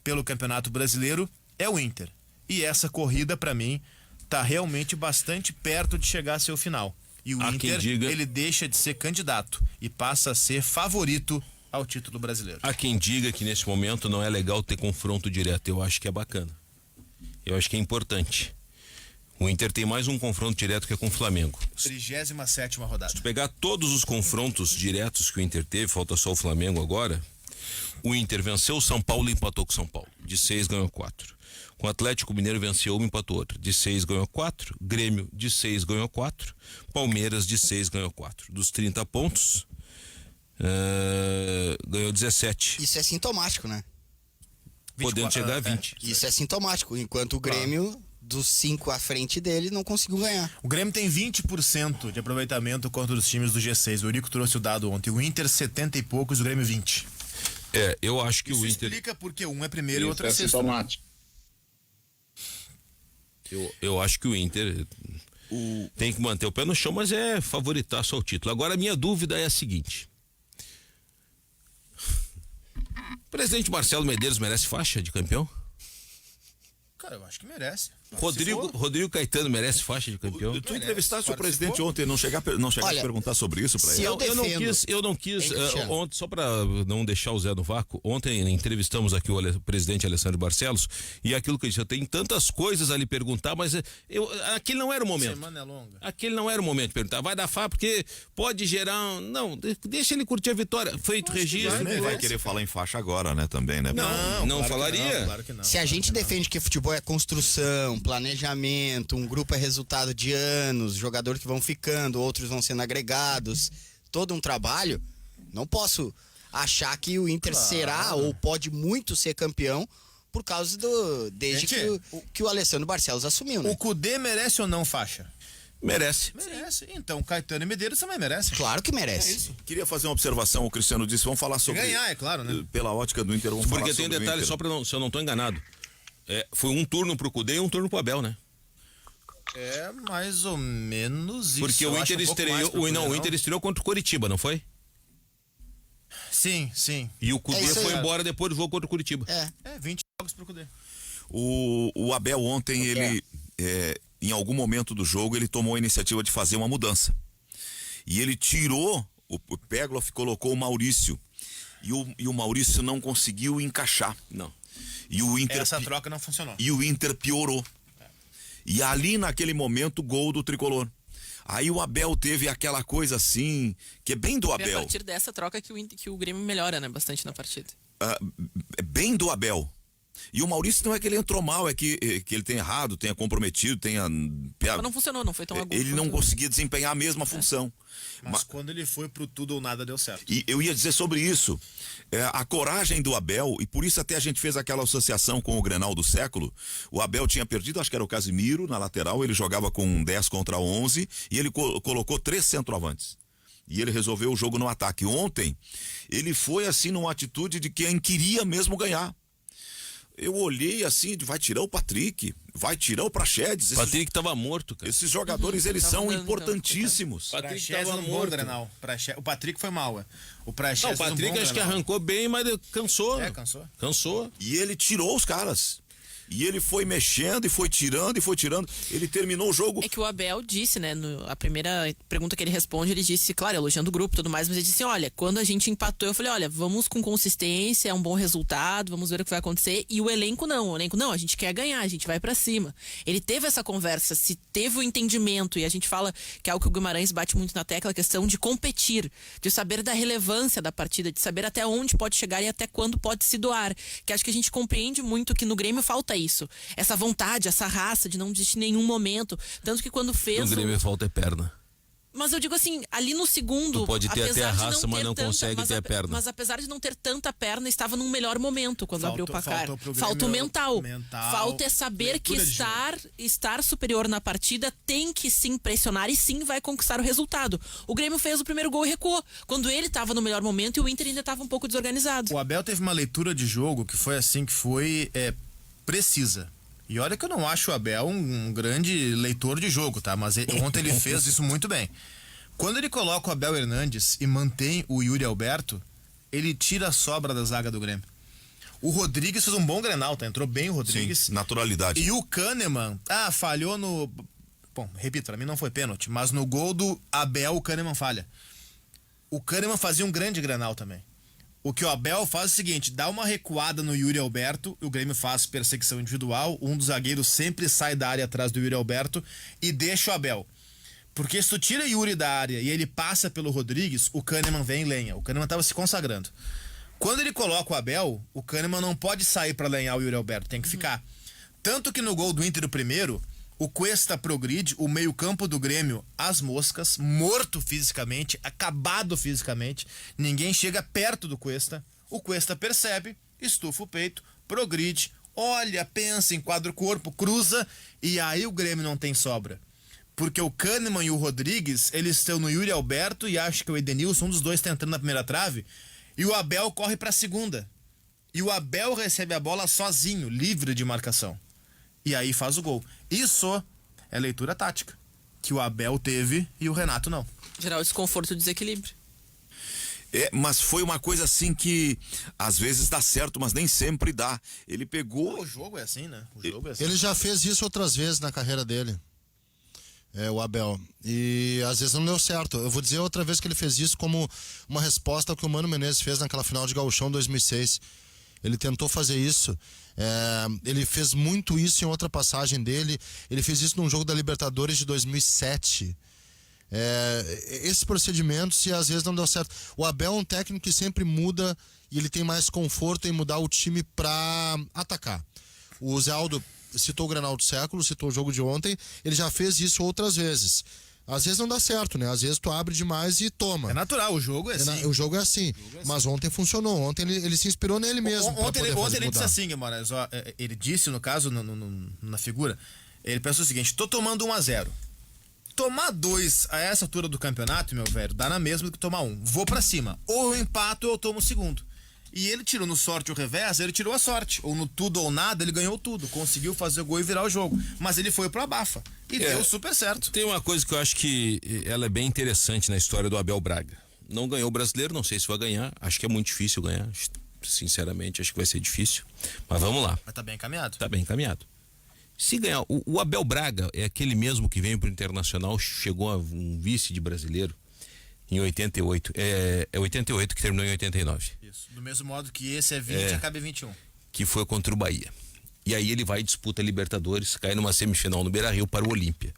pelo Campeonato Brasileiro é o Inter. E essa corrida, para mim, está realmente bastante perto de chegar a seu final. E o Inter, ele deixa de ser candidato e passa a ser favorito ao título brasileiro. Há quem diga que nesse momento não é legal ter confronto direto. Eu acho que é bacana. Eu acho que é importante. O Inter tem mais um confronto direto que é com o Flamengo. 37ª rodada. Se tu pegar todos os confrontos diretos que o Inter teve, falta só o Flamengo agora, o Inter venceu o São Paulo e empatou com o São Paulo. De 6 ganhou 4. Com o Atlético Mineiro venceu uma e empatou outra. De 6 ganhou 4. Grêmio de 6 ganhou 4. Palmeiras de 6 ganhou 4. Dos 30 pontos, ganhou 17. Isso é sintomático, né? Podendo chegar a 20. Isso é sintomático. Enquanto o Grêmio, dos 5 à frente dele, não conseguiu ganhar. O Grêmio tem 20% de aproveitamento contra os times do G6. O Eurico trouxe o dado ontem. O Inter 70 e poucos, o Grêmio 20. Eu acho que Isso o Inter... explica porque um é primeiro e o Isso outro é é sexto. sintomático. Eu acho que o Inter tem que manter o pé no chão, mas é favoritar só o título. Agora, a minha dúvida é a seguinte. O presidente Marcelo Medeiros merece faixa de campeão? Cara, eu acho que merece. Rodrigo Caetano merece faixa de campeão? Tu entrevistaste o presidente ontem, não chegasse a perguntar sobre isso pra ele? Eu não quis Cristiano? ontem, só para não deixar o Zé no vácuo, ontem entrevistamos aqui o presidente Alessandro Barcelos, e aquilo que eu disse, eu tenho tantas coisas a lhe perguntar, mas aquele não era o momento. Semana é longa. Aquele não era o momento de perguntar, vai dar FA porque pode gerar, não, deixa ele curtir a vitória, feito registro. Ele vai querer falar em faixa agora, né, também, né? Não claro falaria. Que não, claro que não. Se a gente defende que futebol é construção, planejamento, um grupo é resultado de anos, jogadores que vão ficando, outros vão sendo agregados, todo um trabalho, não posso achar que o Inter será ou pode muito ser campeão por causa desde que o Alessandro Barcelos assumiu, né? O Cudê merece ou não faixa? Merece. Merece. Então, Caetano e Medeiros também merecem. Claro que merece. Queria fazer uma observação, o Cristiano disse, vamos falar sobre... Ganhar, é claro, né? Pela ótica do Inter, vamos falar Porque sobre tem um detalhe, o Inter. só para se eu não estou enganado. Foi um turno pro Cudê e um turno pro Abel, né? É mais ou menos isso. Porque o Inter estreou, o Inter estreou contra o Coritiba, não foi? Sim. E o Cudê isso aí. foi embora depois do jogo contra o Coritiba. É 20 jogos pro Cudê. O Abel ontem, ele, em algum momento do jogo, ele tomou a iniciativa de fazer uma mudança. E ele tirou, o Pegloff colocou o Maurício. E o Maurício não conseguiu encaixar. Não. E o Inter Essa troca não funcionou. E o Inter piorou. E ali naquele momento, gol do Tricolor. Aí o Abel teve aquela coisa assim, que é bem do É a Abel. partir dessa troca que o Grêmio melhora, né, bastante na partida. É bem do Abel. E o Maurício não é que ele entrou mal, é que ele tenha errado, tenha comprometido, tenha... Mas não funcionou, não foi tão agudo. Ele não conseguia desempenhar a mesma função. Mas quando ele foi pro tudo ou nada, deu certo. E eu ia dizer sobre isso, a coragem do Abel, e por isso até a gente fez aquela associação com o Grenal do século. O Abel tinha perdido, acho que era o Casimiro na lateral, ele jogava com 10 contra 11 e ele colocou 3 centroavantes. E ele resolveu o jogo no ataque. Ontem, ele foi assim numa atitude de quem queria mesmo ganhar. Eu olhei assim, vai tirar o Patrick, vai tirar o Praxedes. O Patrick tava morto, cara. Esses jogadores, eles são importantíssimos. Patrick Praxedes tava um bom morto. Grenal. O Patrick foi mal, O Não, Praxedes o Patrick acho que arrancou bem, mas cansou. Cansou. E ele tirou os caras. E ele foi mexendo e foi tirando. Ele terminou o jogo. É que o Abel disse, né, a primeira pergunta que ele responde, ele disse, claro, elogiando o grupo e tudo mais, mas ele disse, olha, quando a gente empatou, eu falei, olha, vamos com consistência, é um bom resultado, vamos ver o que vai acontecer. E o elenco não, a gente quer ganhar, a gente vai pra cima. Ele teve essa conversa, se teve o entendimento, e a gente fala que é algo que o Guimarães bate muito na tecla, a questão de competir, de saber da relevância da partida, de saber até onde pode chegar e até quando pode se doar. Que acho que a gente compreende muito que no Grêmio falta isso. Essa vontade, essa raça de não desistir em nenhum momento. Tanto que quando fez. O Grêmio falta é perna. Mas eu digo assim, ali no segundo. Tu pode ter até a apesar de raça, mas ter não consegue ter a perna. Mas apesar de não ter tanta perna, estava num melhor momento quando abriu o placar. Faltou Falta o mental. Falta é saber que leitura de estar superior na partida tem que sim pressionar e sim vai conquistar o resultado. O Grêmio fez o primeiro gol e recuou. Quando ele estava no melhor momento e o Inter ainda estava um pouco desorganizado. O Abel teve uma leitura de jogo que foi assim, que foi precisa. E olha que eu não acho o Abel um grande leitor de jogo, tá? Mas ontem ele fez isso muito bem. Quando ele coloca o Abel Hernandes e mantém o Yuri Alberto, ele tira a sobra da zaga do Grêmio. O Rodrigues fez um bom Grenal, tá? Entrou bem o Rodrigues. Sim, naturalidade. E o Kahneman, falhou no... Bom, repito, pra mim não foi pênalti, mas no gol do Abel o Kahneman falha. O Kahneman fazia um grande Grenal também. O que o Abel faz é o seguinte, dá uma recuada no Yuri Alberto, o Grêmio faz perseguição individual, um dos zagueiros sempre sai da área atrás do Yuri Alberto e deixa o Abel. Porque se tu tira Yuri da área e ele passa pelo Rodrigues, o Kahneman vem em lenha. O Kahneman estava se consagrando. Quando ele coloca o Abel, o Kahneman não pode sair para lenhar o Yuri Alberto, tem que ficar. Tanto que no gol do Inter, o primeiro, o Cuesta progride, o meio-campo do Grêmio, as moscas, morto fisicamente, acabado fisicamente. Ninguém chega perto do Cuesta. O Cuesta percebe, estufa o peito, progride, olha, pensa, enquadra o corpo, cruza, e aí o Grêmio não tem sobra. Porque o Kahneman e o Rodrigues, eles estão no Yuri Alberto e acho que o Edenilson, um dos dois, está entrando na primeira trave, e o Abel corre para a segunda. E o Abel recebe a bola sozinho, livre de marcação. E aí faz o gol. Isso é leitura tática, que o Abel teve e o Renato não. Gerar o desconforto e desequilíbrio. Mas foi uma coisa assim que às vezes dá certo, mas nem sempre dá. Ele pegou... O jogo é assim, né? O jogo é assim. Ele já fez isso outras vezes na carreira dele. O Abel. E às vezes não deu certo. Eu vou dizer outra vez que ele fez isso como uma resposta ao que o Mano Menezes fez naquela final de Gauchão 2006. Ele tentou fazer isso. Ele fez muito isso em outra passagem dele. Ele fez isso num jogo da Libertadores de 2007. Esses procedimentos, e às vezes não deu certo. O Abel é um técnico que sempre muda e ele tem mais conforto em mudar o time para atacar. O Zé Aldo citou o Grenal do século, citou o jogo de ontem. Ele já fez isso outras vezes. Às vezes não dá certo, né? Às vezes tu abre demais e toma. É natural, o jogo é assim. O jogo é assim. Mas ontem funcionou. Ontem ele se inspirou nele mesmo. Ontem ele disse assim, Guimarães, ele disse, no caso, na figura, ele pensou o seguinte: tô tomando 1-0. Tomar 2 a essa altura do campeonato, meu velho, dá na mesma do que tomar 1. Vou pra cima. Ou eu empato ou eu tomo o segundo. E ele tirou no sorte ou revés, ele tirou a sorte. Ou no tudo ou nada, ele ganhou tudo. Conseguiu fazer o gol e virar o jogo. Mas ele foi pro abafa. E deu super certo. Tem uma coisa que eu acho que ela é bem interessante na história do Abel Braga. Não ganhou o Brasileiro, não sei se vai ganhar. Acho que é muito difícil ganhar. Sinceramente, acho que vai ser difícil. Mas vamos lá. Mas tá bem encaminhado. Tá bem encaminhado. Se ganhar, o Abel Braga é aquele mesmo que veio pro Internacional, chegou a um vice de brasileiro em 88. É 88 que terminou em 89. Isso. Do mesmo modo que esse é 20, acaba em 21. Que foi contra o Bahia. E aí ele vai e disputa a Libertadores, cai numa semifinal no Beira-Rio para o Olímpia.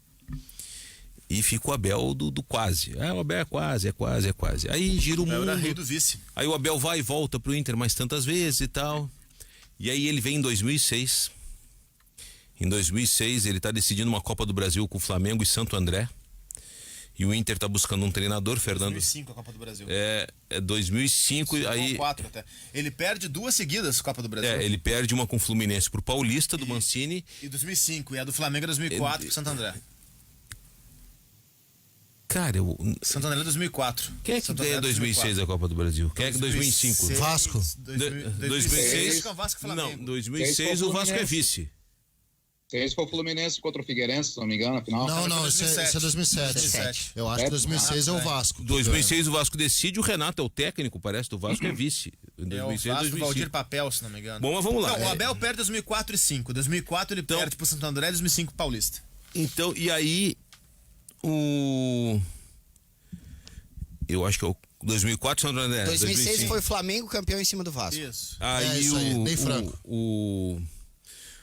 E fica o Abel do quase. O Abel é quase. Aí gira o mundo. Era rei do vice. Aí o Abel vai e volta pro Inter mais tantas vezes e tal. E aí ele vem em 2006. Em 2006 ele tá decidindo uma Copa do Brasil com o Flamengo e Santo André. E o Inter tá buscando um treinador, Fernando. 2005 a Copa do Brasil. É 2005 e aí 4 até. Ele perde 2 seguidas a Copa do Brasil. ele perde uma com o Fluminense pro Paulista do Mancini. E 2005, e a do Flamengo é 2004 pro Santo André. Cara, Santo André é 2004. Quem é que ganha 2006 a Copa do Brasil? Quem é que 2005? Vasco. 2006 é o Vasco e Flamengo. Não, 2006 o Vasco é vice. Esse foi o Fluminense contra o Figueirense, se não me engano, na final. Não, esse é 2007. Eu acho que 2006 é o Vasco. 2006 o Vasco decide, o Renato é o técnico, parece, do Vasco é vice. Em 2006, o Vasco, 2005. Valdir Papel, se não me engano. Bom, mas vamos lá. Não, o Abel perde 2004 e 2005. 2004 ele perde pro Santo André, 2005 Paulista. Então, e aí eu acho que é o 2004 Santo André. 2006 2005. foi o Flamengo campeão em cima do Vasco. Isso. Aí isso aí, bem franco. o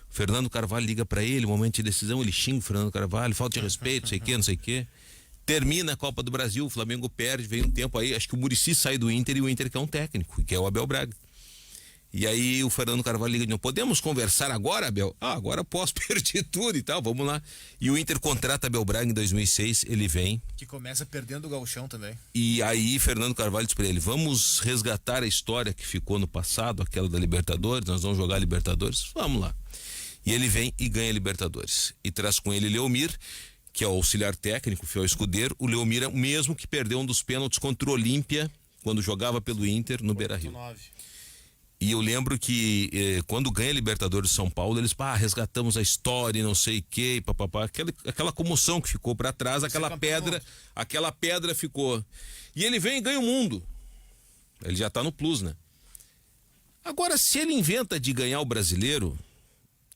Fernando Carvalho liga pra ele, momento de decisão, ele xinga o Fernando Carvalho, falta de respeito, não sei o quê. Termina a Copa do Brasil, o Flamengo perde, vem um tempo aí, acho que o Muricy sai do Inter e o Inter quer um técnico, que é o Abel Braga. E aí o Fernando Carvalho liga de novo, podemos conversar agora, Abel? Agora posso perder tudo e tal, vamos lá. E o Inter contrata Abel Braga em 2006, ele vem. Que começa perdendo o gauchão também. E aí Fernando Carvalho diz pra ele, vamos resgatar a história que ficou no passado, aquela da Libertadores, nós vamos jogar Libertadores, vamos lá. E ele vem e ganha a Libertadores. E traz com ele Leomir, que é o auxiliar técnico, fiel escudeiro. O Leomir é o mesmo que perdeu um dos pênaltis contra o Olímpia, quando jogava pelo Inter no Beira-Rio. E eu lembro que quando ganha a Libertadores de São Paulo, eles resgatamos a história e não sei o que, papapá. Aquela comoção que ficou para trás, aquela pedra ficou. E ele vem e ganha o mundo. Ele já tá no plus, né? Agora, se ele inventa de ganhar o brasileiro,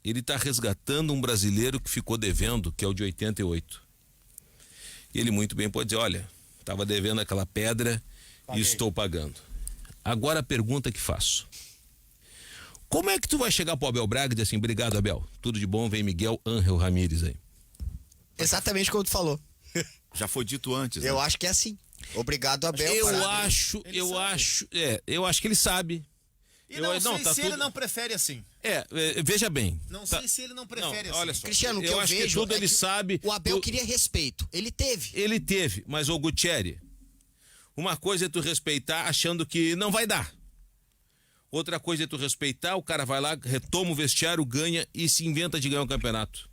ele está resgatando um brasileiro que ficou devendo, que é o de 88. E ele muito bem pode dizer, olha, estava devendo aquela pedra e estou pagando. Agora a pergunta que faço. Como é que tu vai chegar pro Abel Braga e dizer assim, obrigado, Abel, tudo de bom, vem Miguel Ángel Ramírez aí? Exatamente como tu falou. Já foi dito antes. Eu né? acho que é assim. Obrigado, Abel. Eu acho que ele sabe. E não sei se ele não prefere assim. Veja bem. Não sei se ele não prefere assim. Olha só. Cristiano, o que eu acho vejo que tudo é ele que sabe. O Abel queria respeito. Ele teve. Ele teve, mas o Gutierre, uma coisa é tu respeitar achando que não vai dar. Outra coisa é tu respeitar, o cara vai lá, retoma o vestiário, ganha e se inventa de ganhar um campeonato.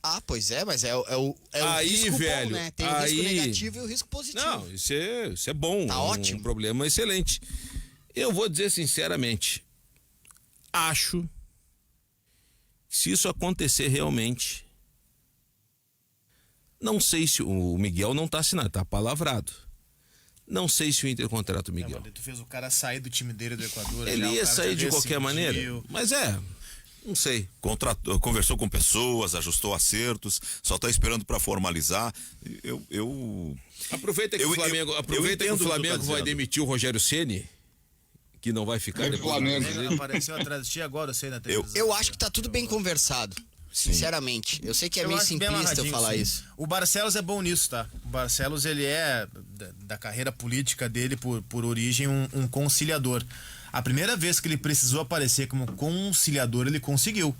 Ah, pois é, mas é o aí, risco velho, bom, né? Tem o risco negativo e o risco positivo. Não, isso é bom. Tá ótimo. Um problema excelente. Eu vou dizer sinceramente, acho que se isso acontecer realmente, não sei se o Miguel não tá assinado, tá palavrado. Não sei se o Inter contrata o Miguel. Tu fez o cara sair do time dele do Equador. Ele ia sair de qualquer maneira, mas não sei. Conversou com pessoas, ajustou acertos, só tá esperando para formalizar. Aproveita que o Flamengo vai demitir o Rogério Ceni, que não vai ficar depois. Flamengo apareceu atrás de ti agora, eu sei na televisão. Eu acho que tá tudo bem conversado. Sinceramente, eu sei que é meio simplista eu falar isso. O Barcelos é bom nisso, tá? O Barcelos, ele é, da carreira política dele, por origem, um conciliador. A primeira vez que ele precisou aparecer como conciliador, ele conseguiu.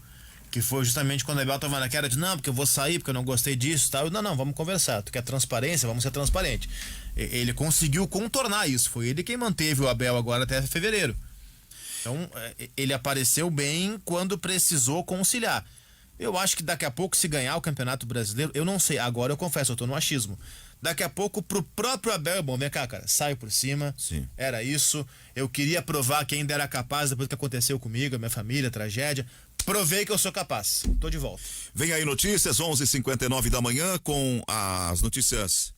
Que foi justamente quando a Abel tava naquela de, não, porque eu vou sair, porque eu não gostei disso e tal. Não, vamos conversar. Tu quer transparência? Vamos ser transparente. Ele conseguiu contornar isso. Foi ele quem manteve o Abel agora até fevereiro. Então, ele apareceu bem quando precisou conciliar. Eu acho que daqui a pouco, se ganhar o Campeonato Brasileiro, eu não sei, agora eu confesso, eu tô no achismo. Daqui a pouco, pro próprio Abel, bom, vem cá, cara, saio por cima. Sim. Era isso. Eu queria provar que ainda era capaz depois do que aconteceu comigo, a minha família, a tragédia. Provei que eu sou capaz. Tô de volta. Vem aí notícias, 11h59 da manhã, com as notícias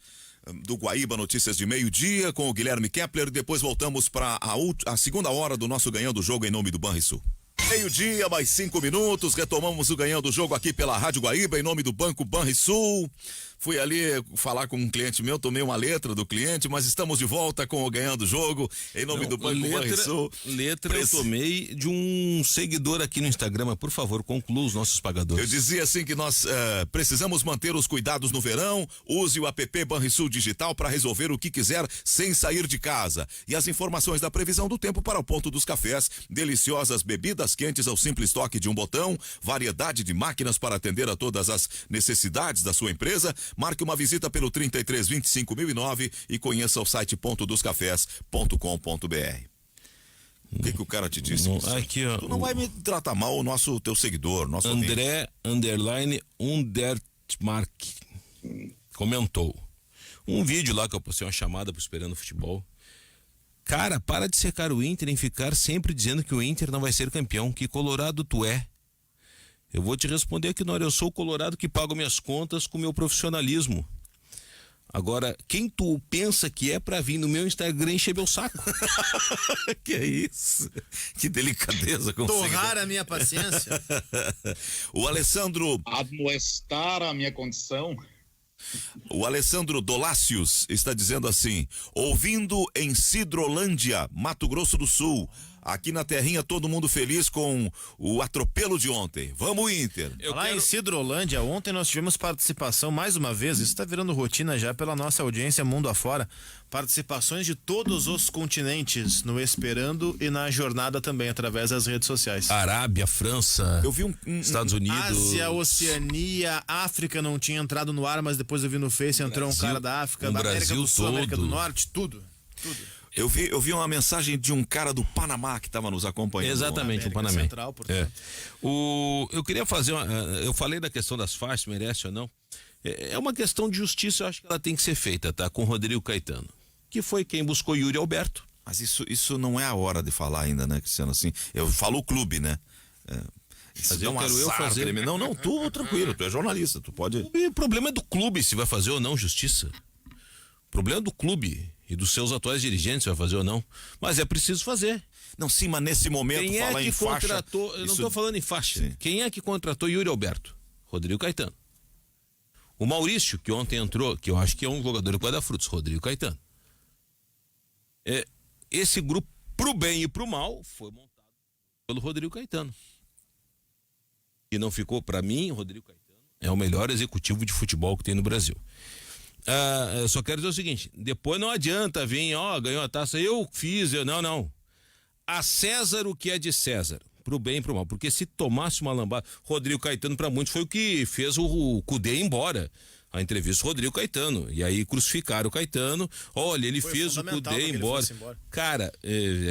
do Guaíba, notícias de meio-dia, com o Guilherme Kepler. Depois voltamos para a segunda hora do nosso Ganhando o Jogo em nome do Banrisul. Meio-dia, mais 5 minutos, retomamos o Ganhando o Jogo aqui pela Rádio Guaíba, em nome do Banco Banrisul. Fui ali falar com um cliente meu, tomei uma letra do cliente, mas estamos de volta com o Ganhando o Jogo, em nome do Banco Banrisul. Letra eu tomei de um seguidor aqui no Instagram, mas por favor, conclua os nossos pagadores. Eu dizia assim que nós precisamos manter os cuidados no verão, use o app Banrisul Digital para resolver o que quiser sem sair de casa. E as informações da previsão do tempo para o ponto dos cafés, deliciosas bebidas quentes ao simples toque de um botão, variedade de máquinas para atender a todas as necessidades da sua empresa. Marque uma visita pelo 3325.009 e conheça o site pontodoscafés.com.br. O que o cara te disse? Aqui, ó, tu não vai me tratar mal o teu seguidor, nosso André Undermark comentou um vídeo lá que eu postei uma chamada pro Esperando Futebol. Cara, para de secar o Inter em ficar sempre dizendo que o Inter não vai ser campeão. Que colorado tu é? Eu vou te responder aqui, Nora, eu sou o colorado que pago minhas contas com meu profissionalismo. Agora, quem tu pensa que é pra vir no meu Instagram encher meu saco? Que é isso? Que delicadeza. Torrar a minha paciência. O Alessandro... Admoestar a minha condição. O Alessandro Dolácios está dizendo assim: ouvindo em Cidrolândia, Mato Grosso do Sul. Aqui na terrinha todo mundo feliz com o atropelo de ontem. Vamos, Inter. Em Cidrolândia, ontem nós tivemos participação mais uma vez, isso está virando rotina já pela nossa audiência mundo afora. Participações de todos os continentes no Esperando e na jornada também, através das redes sociais. Arábia, França, eu vi Estados Unidos, Ásia, Oceania, África não tinha entrado no ar, mas depois eu vi no Face, entrou um cara da África, da América do Sul, América do Norte, tudo. Eu vi uma mensagem de um cara do Panamá que estava nos acompanhando. Exatamente, o Panamá. Central, eu queria fazer eu falei da questão das faixas, merece ou não. É uma questão de justiça, eu acho que ela tem que ser feita, tá? Com o Rodrigo Caetano, que foi quem buscou Yuri Alberto. Mas isso não é a hora de falar ainda, né, Cristiano? Assim, eu falo o clube, né? Mas eu quero fazer. Não, tu tranquilo, tu é jornalista, tu pode. O problema é do clube se vai fazer ou não justiça. O problema é do clube e dos seus atuais dirigentes se vai fazer ou não. Mas é preciso fazer. Não, sim, mas nesse momento quem falar é que em contratou, faixa... Eu não estou falando em faixa. Sim. Quem é que contratou Yuri Alberto? Rodrigo Caetano. O Maurício, que ontem entrou, que eu acho que é um jogador do guarda-frutos, Rodrigo Caetano. esse grupo, pro bem e pro mal, foi montado pelo Rodrigo Caetano. E não ficou, para mim, o Rodrigo Caetano é o melhor executivo de futebol que tem no Brasil. Eu só quero dizer o seguinte, depois não adianta vir, ganhou a taça, não. A César o que é de César, pro bem e pro mal, porque se tomasse uma lambada, Rodrigo Caetano para muitos foi o que fez o Cudê ir embora. A entrevista do Rodrigo Caetano, e aí crucificaram o Caetano, olha, ele fez o Cudê embora. Cara,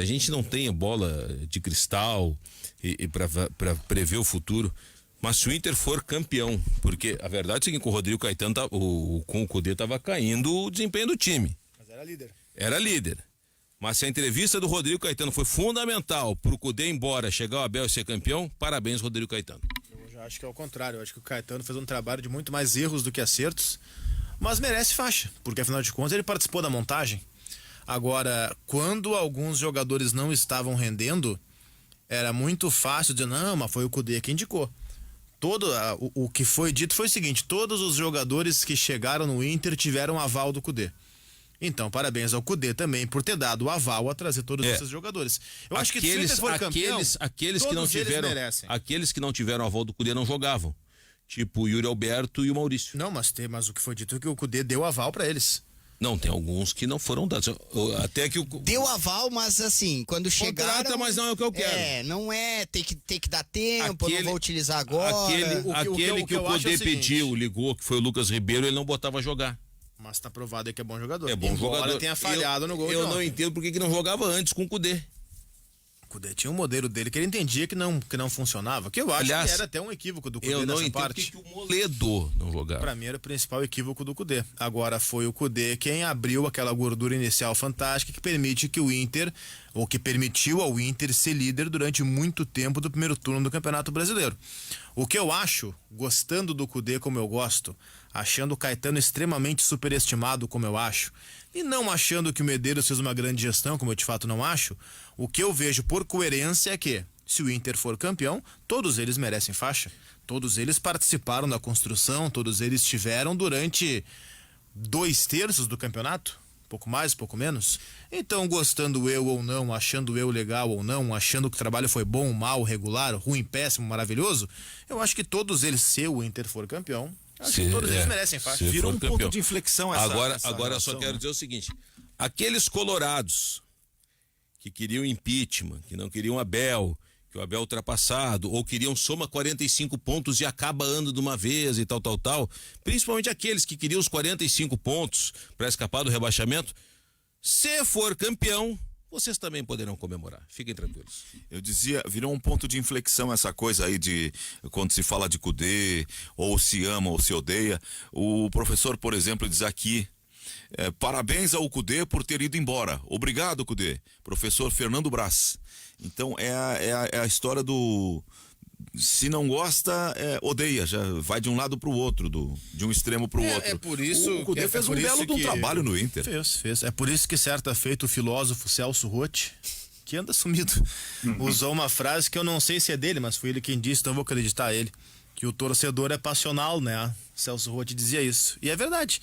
a gente não tem a bola de cristal e para prever o futuro, mas se o Inter for campeão, porque a verdade é o seguinte, com o Rodrigo Caetano, com o Cudê tava caindo o desempenho do time. Mas era líder. Era líder. Mas se a entrevista do Rodrigo Caetano foi fundamental pro Cudê ir embora, chegar o Abel e ser campeão, parabéns, Rodrigo Caetano. Eu acho que é o contrário, eu acho que o Caetano fez um trabalho de muito mais erros do que acertos, mas merece faixa, porque afinal de contas ele participou da montagem. Agora, quando alguns jogadores não estavam rendendo, era muito fácil dizer, não, mas foi o Cudê que indicou. O que foi dito foi o seguinte, todos os jogadores que chegaram no Inter tiveram aval do Cudê. Então, parabéns ao Cudê também por ter dado o aval a trazer todos esses jogadores. Eu acho que se o Inter for campeão, aqueles que não tiveram aval do Cudê não jogavam. Tipo o Yuri Alberto e o Maurício. Não, mas o que foi dito é que o Cudê deu aval pra eles. Não, tem alguns que não foram dados. Até que deu aval, mas assim, quando chegaram... mas não é o que eu quero. Não é, tem que dar tempo, não vou utilizar agora. Aquele que o Cudê pediu, ligou, que foi o Lucas Ribeiro, ele não botava a jogar. Mas tá provado aí que é bom jogador. É bom jogador. Tenha falhado no gol. Eu não entendo por que não jogava antes com o Cudê. O Cudê tinha um modelo dele que ele entendia que não funcionava. Que eu acho que era até um equívoco do Cudê nessa parte. Eu não entendo porque que o Moledo não jogava. Pra mim era o principal equívoco do Cudê. Agora foi o Cudê quem abriu aquela gordura inicial fantástica que permite que o Inter, ou que permitiu ao Inter ser líder durante muito tempo do primeiro turno do Campeonato Brasileiro. O que eu acho, gostando do Cudê como eu gosto, achando o Caetano extremamente superestimado como eu acho, e não achando que o Medeiros fez uma grande gestão, como eu de fato não acho, o que eu vejo por coerência é que, se o Inter for campeão, todos eles merecem faixa. Todos eles participaram da construção, todos eles estiveram durante 2/3 do campeonato. Pouco mais, pouco menos. Então, gostando eu ou não, achando eu legal ou não, achando que o trabalho foi bom, mal, regular, ruim, péssimo, maravilhoso, eu acho que todos eles, se o Inter for campeão, acho que todos eles merecem faixa. Virou um ponto de inflexão essa Agora eu só quero dizer o seguinte, aqueles colorados que queriam impeachment, que não queriam Abel, que o Abel ultrapassado, ou queriam soma 45 pontos e acaba ano de uma vez e tal, principalmente aqueles que queriam os 45 pontos para escapar do rebaixamento, se for campeão, vocês também poderão comemorar. Fiquem tranquilos. Eu dizia, virou um ponto de inflexão essa coisa aí de quando se fala de Cudê, ou se ama ou se odeia. O professor, por exemplo, diz aqui, parabéns ao Cudê por ter ido embora. Obrigado, Cudê. Professor Fernando Brás. Então é a história do... Se não gosta, odeia, já vai de um lado pro outro, de um extremo pro outro. É por isso o Cudê fez um belo de um trabalho no Inter. Fez. É por isso que certa feita o filósofo Celso Roth, que anda sumido, usou uma frase que eu não sei se é dele, mas foi ele quem disse, então eu vou acreditar ele, que o torcedor é passional, né? Celso Roth dizia isso. E é verdade.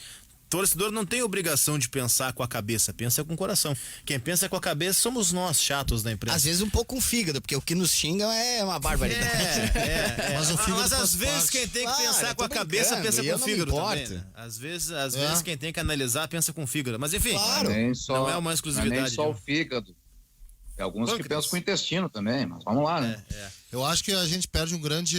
Torcedor não tem obrigação de pensar com a cabeça, pensa com o coração. Quem pensa com a cabeça somos nós, chatos da imprensa. Às vezes um pouco com fígado, porque o que nos xinga é uma barbaridade. Mas às vezes quem tem que pensar com a cabeça pensa com o fígado também, né? Às vezes quem tem que analisar pensa com o fígado. Mas enfim, não é uma exclusividade. Nem só o fígado. Tem alguns que pensam com o intestino também, mas vamos lá, né? Eu acho que a gente perde um grande...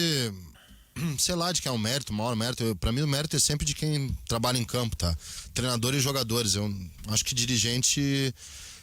sei lá de quem é o mérito, o maior mérito. Pra mim o mérito é sempre de quem trabalha em campo, tá? Treinador e jogadores. Eu acho que dirigente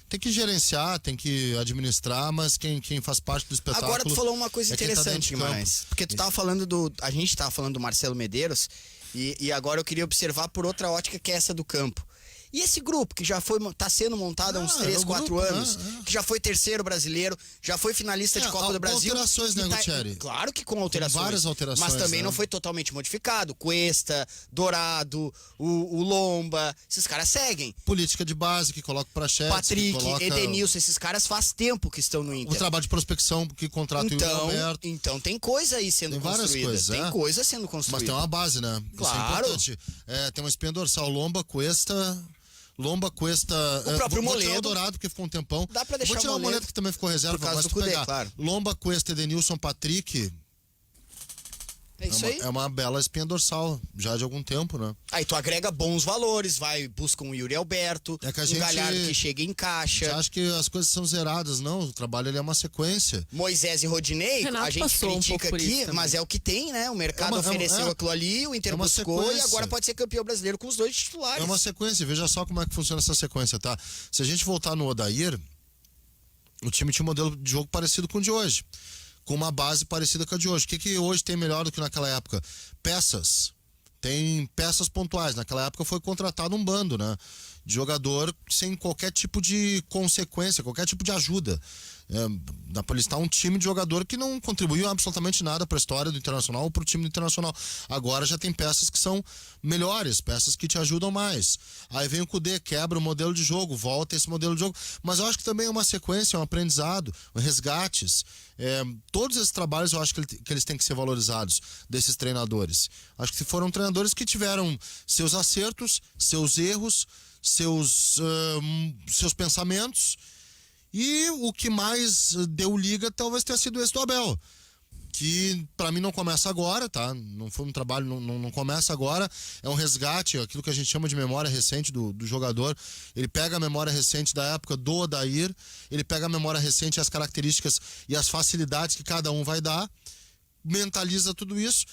tem que gerenciar, tem que administrar, mas quem faz parte do espetáculo... Agora tu falou uma coisa interessante demais. Porque tu tava falando a gente tava falando do Marcelo Medeiros e agora eu queria observar por outra ótica que é essa do campo. E esse grupo que já tá sendo montado há uns 3, 4 anos, que já foi terceiro brasileiro, já foi finalista de Copa do Brasil. Com alterações, né, Gutierrez? Claro que com alterações. Tem várias alterações. Mas também não foi totalmente modificado. Cuesta, Dourado, o Lomba, esses caras seguem. Política de base que coloca pra chefe. Patrick, Edenilson, esses caras faz tempo que estão no Inter. O trabalho de prospecção que contrata o Yuri Alberto. Então tem coisa aí sendo construída. Várias coisas, tem coisa sendo construída. Mas tem uma base, né? Claro. Isso é importante. Tem uma espinha dorsal, Lomba, Cuesta... Lomba, Cuesta... O próprio vou tirar Moledo. o Dourado, porque ficou um tempão. Dá pra deixar vou tirar o o Moledo, Moledo que também ficou reserva. por causa mas do tu Cudê, pegar claro. Lomba, Cuesta, Edenilson, Patrick... É isso aí. É uma bela espinha dorsal, já de algum tempo, né? Aí tu agrega bons valores, busca um Yuri Alberto, É que a um gente Galhardo que chega e encaixa. Já acho que as coisas são zeradas, não. O trabalho ele é uma sequência. Moisés e Rodinei, Renato a gente passou um critica pouco por isso aqui, também. mas é o que tem, né? O mercado ofereceu aquilo ali, o Inter é uma buscou e sequência. agora pode ser campeão brasileiro com os dois titulares. É uma sequência, veja só como é que funciona essa sequência, tá? Se a gente voltar no Odair, o time tinha um modelo de jogo parecido com o de hoje, com uma base parecida com a de hoje. O que hoje tem melhor do que naquela época? Peças. Tem peças pontuais. Naquela época foi contratado um bando, né? De jogador sem qualquer tipo de consequência, qualquer tipo de ajuda. Dá pra listar um time de jogador que não contribuiu absolutamente nada para a história do Internacional ou para o time do Internacional. Agora já tem peças que são melhores, peças que te ajudam mais. Aí vem o Cudê, quebra o modelo de jogo, volta esse modelo de jogo. Mas eu acho que também é uma sequência, é um aprendizado, resgates. Todos esses trabalhos eu acho que eles têm que ser valorizados, desses treinadores. Acho que foram treinadores que tiveram seus acertos, seus erros, seus pensamentos. E o que mais deu liga talvez tenha sido esse do Abel, que pra mim não começa agora, tá? Não foi um trabalho, não começa agora, é um resgate, aquilo que a gente chama de memória recente do jogador. Ele pega a memória recente da época do Odair, ele pega a memória recente, as características e as facilidades que cada um vai dar, mentaliza tudo isso.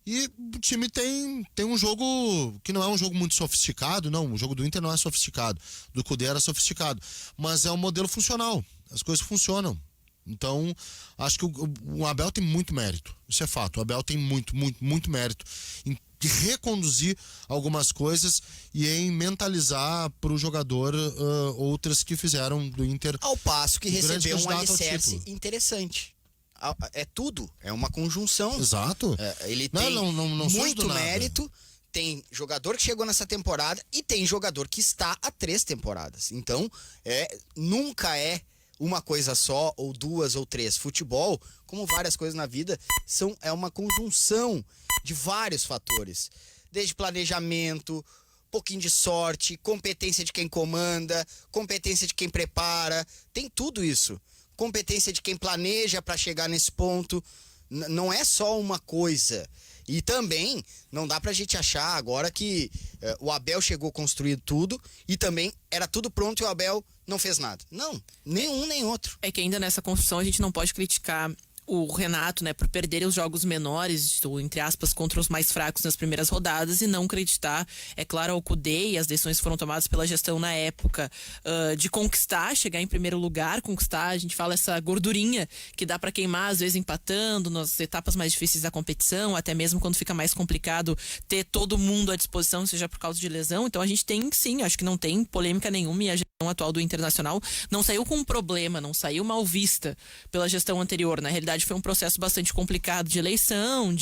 E o time tem um jogo que não é um jogo muito sofisticado, não. O jogo do Inter não é sofisticado. Do Cudê era sofisticado. Mas é um modelo funcional. As coisas funcionam. Então, acho que o Abel tem muito mérito. Isso é fato. O Abel tem muito mérito em reconduzir algumas coisas e em mentalizar para o jogador outras que fizeram do Inter. Ao passo que recebeu um candidato ao alicerce título. interessante. É tudo, é uma conjunção. Exato. Ele tem não surge muito do nada. mérito, tem jogador que chegou nessa temporada e tem jogador que está há 3 temporadas. Então, nunca é uma coisa só, ou 2 ou 3. Futebol, como várias coisas na vida, é uma conjunção de vários fatores. Desde planejamento, pouquinho de sorte, competência de quem comanda, competência de quem prepara, tem tudo isso. Competência de quem planeja para chegar nesse ponto. Não é só uma coisa. E também não dá pra gente achar agora que o Abel chegou construído tudo e também era tudo pronto e o Abel não fez nada. Não, nenhum nem outro. É que ainda nessa construção a gente não pode criticar o Renato, né, por perder os jogos menores, ou, entre aspas, contra os mais fracos nas primeiras rodadas e não acreditar, é claro, ao Cudê e as decisões que foram tomadas pela gestão na época de conquistar, chegar em primeiro lugar, conquistar, a gente fala essa gordurinha que dá para queimar, às vezes empatando nas etapas mais difíceis da competição, até mesmo quando fica mais complicado ter todo mundo à disposição, seja por causa de lesão. Então a gente tem, sim, acho que não tem polêmica nenhuma e a gestão atual do Internacional não saiu com um problema, não saiu mal vista pela gestão anterior. Na realidade foi um processo bastante complicado de eleição,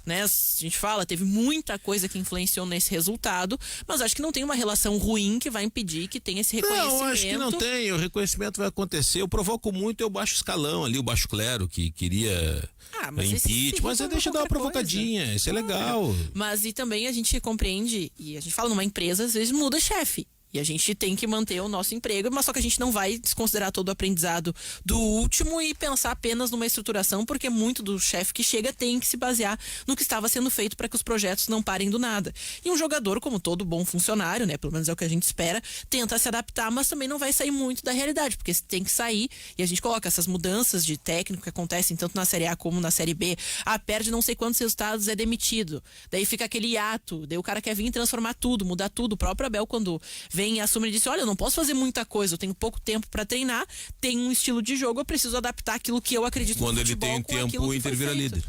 né, a gente fala, teve muita coisa que influenciou nesse resultado, mas acho que não tem uma relação ruim que vai impedir que tenha esse reconhecimento. Não, acho que não tem, o reconhecimento vai acontecer. Eu provoco muito o baixo escalão ali, o baixo clero, que queria impeachment, mas deixa eu dar uma provocadinha, isso é legal. Mas e também a gente compreende, e a gente fala numa empresa, às vezes muda chefe. E a gente tem que manter o nosso emprego, mas só que a gente não vai desconsiderar todo o aprendizado do último e pensar apenas numa estruturação, porque muito do chefe que chega tem que se basear no que estava sendo feito para que os projetos não parem do nada. E um jogador, como todo bom funcionário, né, pelo menos é o que a gente espera, tenta se adaptar, mas também não vai sair muito da realidade, porque tem que sair, e a gente coloca essas mudanças de técnico que acontecem tanto na Série A como na Série B. Perde não sei quantos resultados, é demitido. Daí fica aquele hiato, daí o cara quer vir transformar tudo, mudar tudo. O próprio Abel, quando vem e assume, ele disse, olha, eu não posso fazer muita coisa, eu tenho pouco tempo para treinar, tenho um estilo de jogo, eu preciso adaptar aquilo que eu acredito no futebol. Quando ele tem um tempo, o Inter vira líder.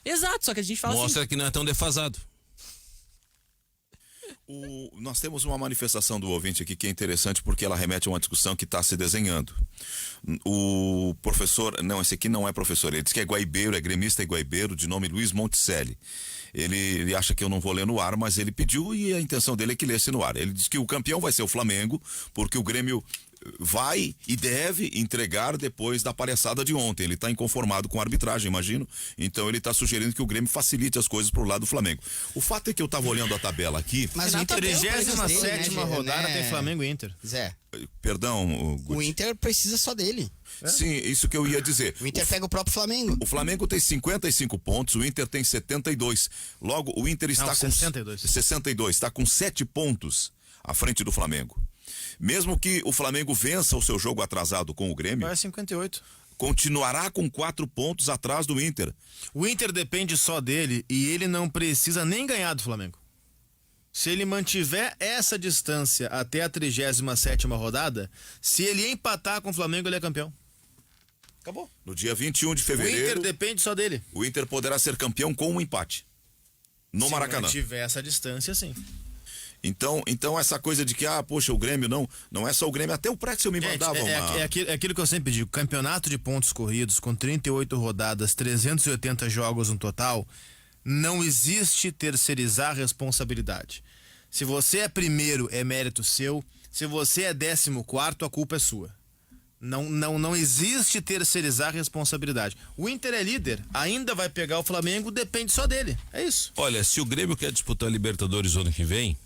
Exato, só que a gente fala mostra que não é tão defasado. Nós temos uma manifestação do ouvinte aqui que é interessante porque ela remete a uma discussão que está se desenhando. O professor, não, esse aqui não é professor, ele diz que é guaibeiro, é gremista e guaibeiro, de nome Luiz Monticelli. Ele acha que eu não vou ler no ar, mas ele pediu e a intenção dele é que lesse no ar. Ele diz que o campeão vai ser o Flamengo, porque o Grêmio vai e deve entregar depois da palhaçada de ontem. Ele está inconformado com a arbitragem, imagino. Então ele está sugerindo que o Grêmio facilite as coisas pro lado do Flamengo. O fato é que eu estava olhando a tabela aqui. Mas o Inter 37ª rodada tem Flamengo e Inter. Zé. Perdão, o Inter precisa só dele. Sim, isso que eu ia dizer. O Inter pega o próprio Flamengo. O Flamengo tem 55 pontos, o Inter tem 72. Logo, o Inter está com 62, está com 7 pontos à frente do Flamengo. Mesmo que o Flamengo vença o seu jogo atrasado com o Grêmio, vai a 58. Continuará com 4 pontos atrás do Inter. O Inter depende só dele e ele não precisa nem ganhar do Flamengo. Se ele mantiver essa distância até a 37ª rodada, se ele empatar com o Flamengo, ele é campeão. Acabou. No dia 21 de fevereiro... O Inter depende só dele. O Inter poderá ser campeão com um empate. No Maracanã. Se mantiver essa distância, sim. Então essa coisa de que, poxa, o Grêmio não é só o Grêmio, até o Pretzel me mandava é aquilo que eu sempre digo, campeonato de pontos corridos com 38 rodadas, 380 jogos no total, não existe terceirizar responsabilidade. Se você é primeiro, é mérito seu, se você é 14º, a culpa é sua. Não existe terceirizar responsabilidade. O Inter é líder, ainda vai pegar o Flamengo, depende só dele, é isso. Olha, se o Grêmio quer disputar a Libertadores ano que vem,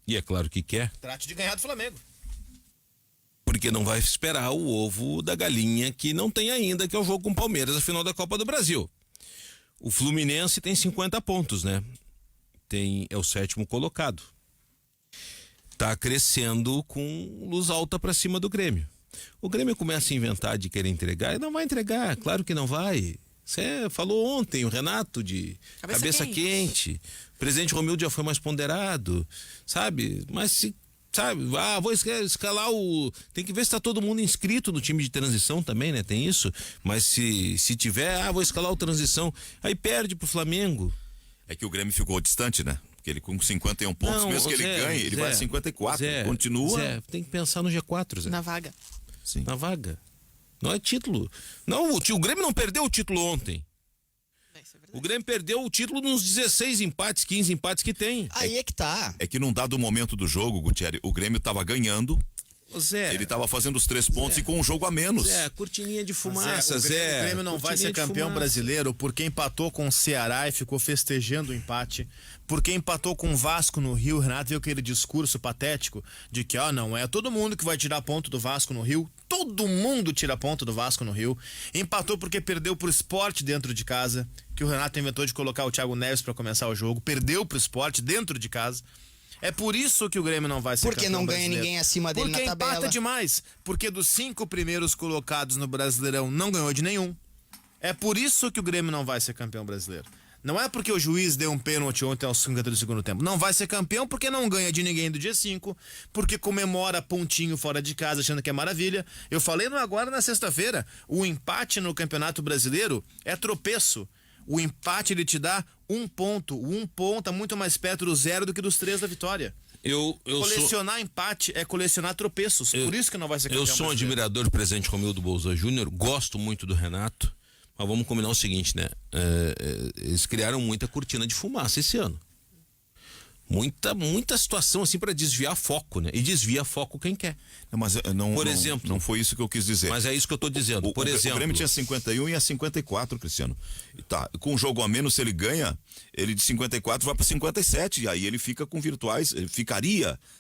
e é claro que quer. Trate de ganhar do Flamengo. Porque não vai esperar o ovo da galinha que não tem ainda, que é o jogo com o Palmeiras, a final da Copa do Brasil. O Fluminense tem 50 pontos, né? É o 7º colocado. Tá crescendo com luz alta pra cima do Grêmio. O Grêmio começa a inventar de querer entregar e não vai entregar, claro que não vai. Você falou ontem, o Renato, de cabeça quente. O presidente Romildo já foi mais ponderado, sabe? Mas se, sabe, vou escalar tem que ver se tá todo mundo inscrito no time de transição também, né? Tem isso. Mas se tiver, vou escalar o transição, aí perde pro Flamengo. É que o Grêmio ficou distante, né? Porque ele com 51 pontos, mesmo que ele ganhe, ele vai a 54. Continua. Tem que pensar no G4, Zé. Na vaga. Sim. Na vaga. Não é título. Não, o Grêmio não perdeu o título ontem. O Grêmio perdeu o título nos 16 empates, 15 empates que tem. Aí é que tá. É que num dado momento do jogo, Gutierrez, o Grêmio tava ganhando. Zé, ele tava fazendo os 3 pontos e com um jogo a menos. Cortininha de fumaça, O Grêmio não vai ser campeão brasileiro porque empatou com o Ceará e ficou festejando o empate. Porque empatou com o Vasco no Rio. Renato veio aquele discurso patético de que, não é todo mundo que vai tirar ponto do Vasco no Rio. Todo mundo tira ponto do Vasco no Rio. Empatou porque perdeu pro Sport dentro de casa, que o Renato inventou de colocar o Thiago Neves para começar o jogo. Perdeu pro Sport dentro de casa. É por isso que o Grêmio não vai ser campeão brasileiro. Porque não ganha ninguém acima dele na tabela. Porque empata demais. Porque dos 5 primeiros colocados no Brasileirão não ganhou de nenhum. É por isso que o Grêmio não vai ser campeão brasileiro. Não é porque o juiz deu um pênalti ontem aos 50 do segundo tempo. Não vai ser campeão porque não ganha de ninguém do dia 5, porque comemora pontinho fora de casa achando que é maravilha. Eu falei agora na sexta-feira, o empate no Campeonato Brasileiro é tropeço. O empate ele te dá 1 ponto. O 1 ponto é muito mais perto do 0 do que dos 3 da vitória. Colecionar empate é colecionar tropeços. Por isso que não vai ser campeão brasileiro. Eu sou um admirador do presidente Romildo Bolzan Júnior, gosto muito do Renato. Mas vamos combinar o seguinte, né? Eles criaram muita cortina de fumaça esse ano. Muita situação assim para desviar foco, né? E desvia foco quem quer. Por exemplo, não foi isso que eu quis dizer. Mas é isso que eu tô dizendo. Por exemplo, o Grêmio tinha 51 e a 54, Cristiano. Tá, com um jogo a menos, se ele ganha, ele de 54 vai para 57 e aí ele fica com virtuais,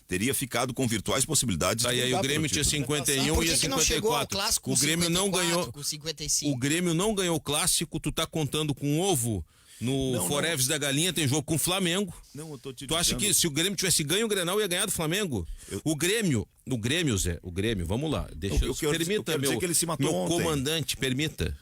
teria ficado com virtuais possibilidades. Aí o Grêmio tinha 51 e a 54. O Grêmio não ganhou com 55. O Grêmio não ganhou o clássico, tu tá contando com ovo. No Forever da Galinha tem jogo com o Flamengo. Não, eu tô te dizendo. Tu acha que se o Grêmio tivesse ganho o Grenal ia ganhar do Flamengo? O Grêmio, Zé, vamos lá. Permita, meu comandante, permita.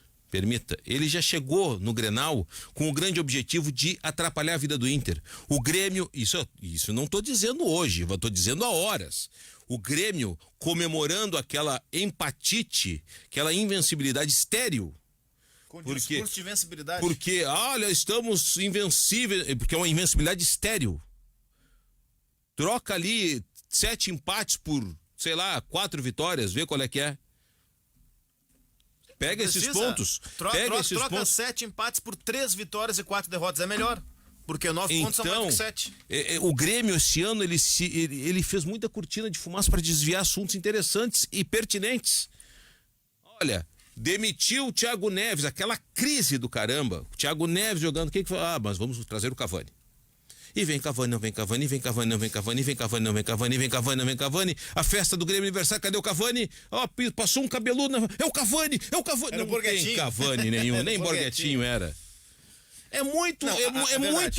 Ele já chegou no Grenal com o grande objetivo de atrapalhar a vida do Inter. O Grêmio, isso eu não tô dizendo hoje, eu tô dizendo há horas. O Grêmio comemorando aquela empatite, aquela invencibilidade estéril. Com discurso de invencibilidade. Porque, olha, estamos invencíveis, porque é uma invencibilidade estéril. Troca ali 7 empates por, 4 vitórias, vê qual é que é. Pega esses pontos. Troca 7 empates por 3 vitórias e 4 derrotas, é melhor. Porque 9 pontos são mais do que 7. O Grêmio, esse ano, ele fez muita cortina de fumaça para desviar assuntos interessantes e pertinentes. Olha, demitiu o Thiago Neves, aquela crise do caramba. O Thiago Neves jogando, quem que foi? Ah, mas vamos trazer o Cavani. E vem Cavani, não vem Cavani, vem Cavani, não vem Cavani, vem Cavani, não vem Cavani, vem Cavani, não vem Cavani. A festa do Grêmio aniversário, cadê o Cavani? Ó, passou um cabeludo, é o Cavani, é o Cavani. Era não tem Cavani nenhum, nem Borghetinho era. É muito,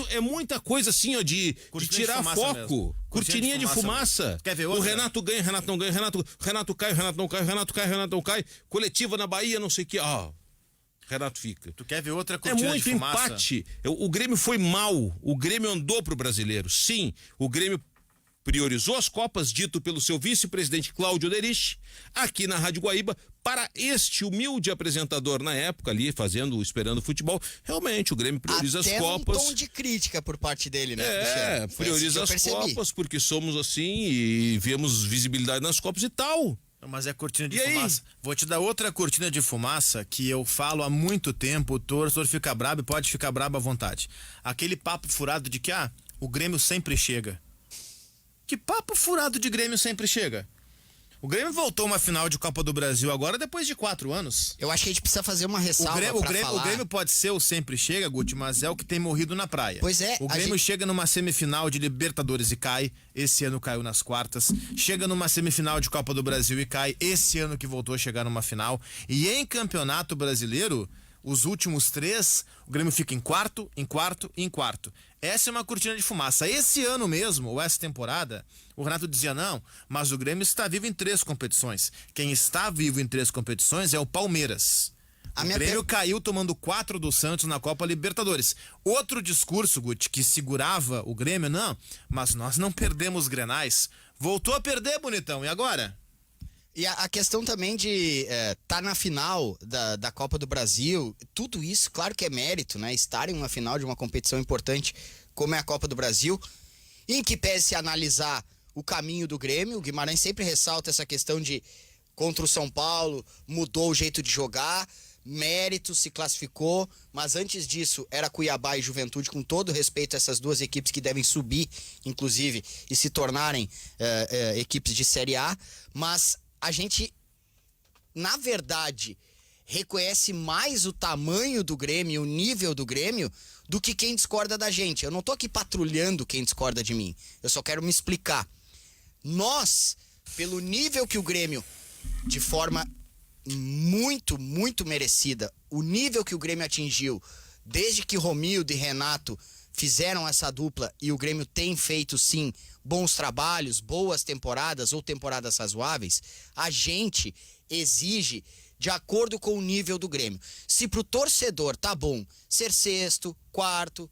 é muita coisa assim, ó, de tirar foco. Cortininha de fumaça. Quer ver o outra? Renato ganha, Renato não ganha, Renato cai, Renato não cai, Renato cai, Renato não cai. Coletiva na Bahia, não sei o que. Ó, Renato fica. Tu quer ver outra cortina de fumaça? É muito empate. O Grêmio foi mal. O Grêmio andou pro brasileiro. Sim, o Grêmio priorizou as Copas, dito pelo seu vice-presidente Cláudio Derich, aqui na Rádio Guaíba, para este humilde apresentador na época ali, esperando futebol. Realmente, o Grêmio prioriza até as Copas. Um tom de crítica por parte dele, né? Prioriza as Copas, porque somos assim e vemos visibilidade nas Copas e tal. Mas é cortina de fumaça. Vou te dar outra cortina de fumaça que eu falo há muito tempo. O torcedor fica brabo e pode ficar brabo à vontade. Aquele papo furado de que, o Grêmio sempre chega. Que papo furado de Grêmio sempre chega? O Grêmio voltou uma final de Copa do Brasil agora depois de 4 anos. Eu acho que a gente precisa fazer uma ressalva O Grêmio pode ser o sempre chega, Guti, mas é o que tem morrido na praia. Pois é. O Grêmio chega numa semifinal de Libertadores e cai. Esse ano caiu nas quartas. Chega numa semifinal de Copa do Brasil e cai. Esse ano que voltou a chegar numa final. E em Campeonato Brasileiro, os últimos 3, o Grêmio fica em quarto, em quarto e em quarto. Essa é uma cortina de fumaça. Esse ano mesmo, ou essa temporada, o Renato dizia não, mas o Grêmio está vivo em 3 competições. Quem está vivo em 3 competições é o Palmeiras. O Grêmio caiu tomando 4 do Santos na Copa Libertadores. Outro discurso, Guti, que segurava o Grêmio, não, mas nós não perdemos Grenais. Voltou a perder, bonitão, e agora? E a questão também de tá na final da Copa do Brasil, tudo isso, claro que é mérito, né? Estar em uma final de uma competição importante como é a Copa do Brasil, em que pese se analisar o caminho do Grêmio, o Guimarães sempre ressalta essa questão de contra o São Paulo, mudou o jeito de jogar, mérito, se classificou, mas antes disso era Cuiabá e Juventude, com todo respeito a essas duas equipes que devem subir, inclusive, e se tornarem equipes de Série A, mas a gente, na verdade, reconhece mais o tamanho do Grêmio, o nível do Grêmio, do que quem discorda da gente. Eu não tô aqui patrulhando quem discorda de mim. Eu só quero me explicar. Nós, pelo nível que o Grêmio, de forma muito, muito merecida, o nível que o Grêmio atingiu, desde que Romildo e Renato fizeram essa dupla, e o Grêmio tem feito, sim, bons trabalhos, boas temporadas ou temporadas razoáveis, a gente exige de acordo com o nível do Grêmio. Se pro torcedor tá bom ser sexto, quarto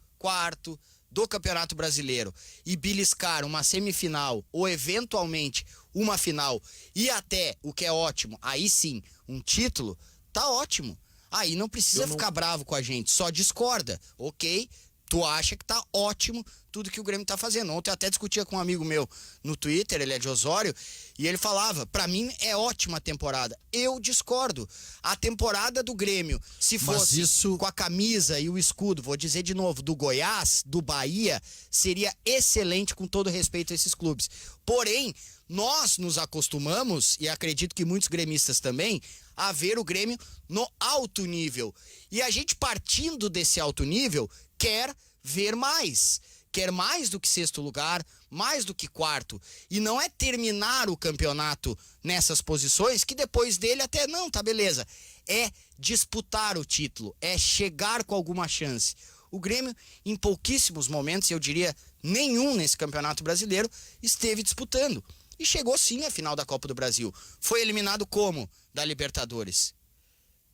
do Campeonato Brasileiro e beliscar uma semifinal ou eventualmente uma final e até, o que é ótimo, aí sim, um título, tá ótimo. Aí não precisa ficar bravo com a gente, só discorda, ok? Tu acha que tá ótimo tudo que o Grêmio tá fazendo. Ontem eu até discutia com um amigo meu no Twitter, ele é de Osório, e ele falava, pra mim é ótima a temporada. Eu discordo. A temporada do Grêmio, se fosse com a camisa e o escudo, vou dizer de novo, do Goiás, do Bahia, seria excelente com todo respeito a esses clubes. Porém, nós nos acostumamos, e acredito que muitos gremistas também, a ver o Grêmio no alto nível. E a gente, partindo desse alto nível, quer ver mais. Quer mais do que sexto lugar, mais do que quarto. E não é terminar o campeonato nessas posições, que depois dele até não, tá beleza. É disputar o título, é chegar com alguma chance. O Grêmio, em pouquíssimos momentos, eu diria nenhum nesse Campeonato Brasileiro, esteve disputando. E chegou sim à final da Copa do Brasil. Foi eliminado como? Da Libertadores.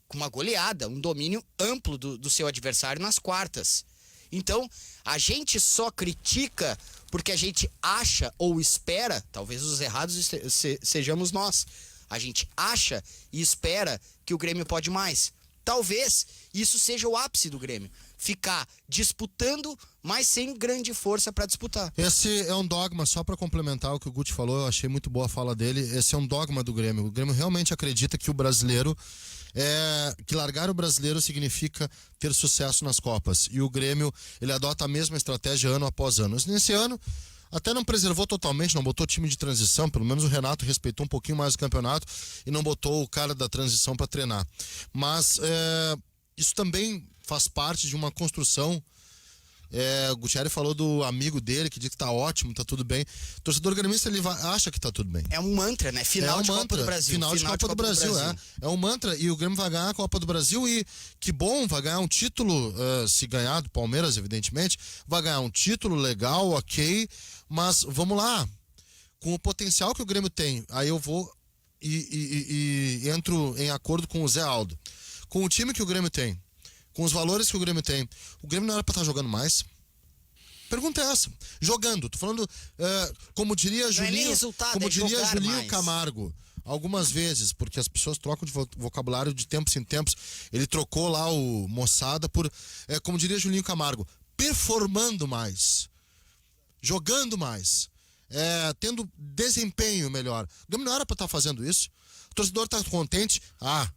Com uma goleada, um domínio amplo do seu adversário nas quartas. Então, a gente só critica porque a gente acha ou espera, talvez os errados sejamos nós, a gente acha e espera que o Grêmio pode mais. Talvez isso seja o ápice do Grêmio. ficar disputando, mas sem grande força para disputar. Esse é um dogma, só para complementar o que o Guti falou, eu achei muito boa a fala dele. Esse é um dogma do Grêmio. O Grêmio realmente acredita que o brasileiro que largar o brasileiro significa ter sucesso nas Copas. E o Grêmio, ele adota a mesma estratégia ano após ano. Nesse ano, até não preservou totalmente, não botou time de transição, pelo menos o Renato respeitou um pouquinho mais o campeonato e não botou o cara da transição para treinar. Mas isso também faz parte de uma construção. O Gutierrez falou do amigo dele que diz que tá ótimo, tá tudo bem. O torcedor gremista, ele acha que tá tudo bem. É um mantra, né? Final de Copa do Brasil. Final de Copa do Brasil. É um mantra, e o Grêmio vai ganhar a Copa do Brasil, e que bom, vai ganhar um título, se ganhar do Palmeiras, evidentemente, vai ganhar um título legal, ok, mas vamos lá, com o potencial que o Grêmio tem, aí eu vou e entro em acordo com o Zé Aldo. Com o time que o Grêmio tem, com os valores que o Grêmio tem, o Grêmio não era pra estar jogando mais? Pergunta é essa. Jogando, tô falando, como diria Julinho, Camargo, algumas vezes, porque as pessoas trocam de vocabulário de tempos em tempos, ele trocou lá o moçada por, como diria Julinho Camargo, performando mais, jogando mais, tendo desempenho melhor. O Grêmio não era pra estar fazendo isso. O torcedor tá contente?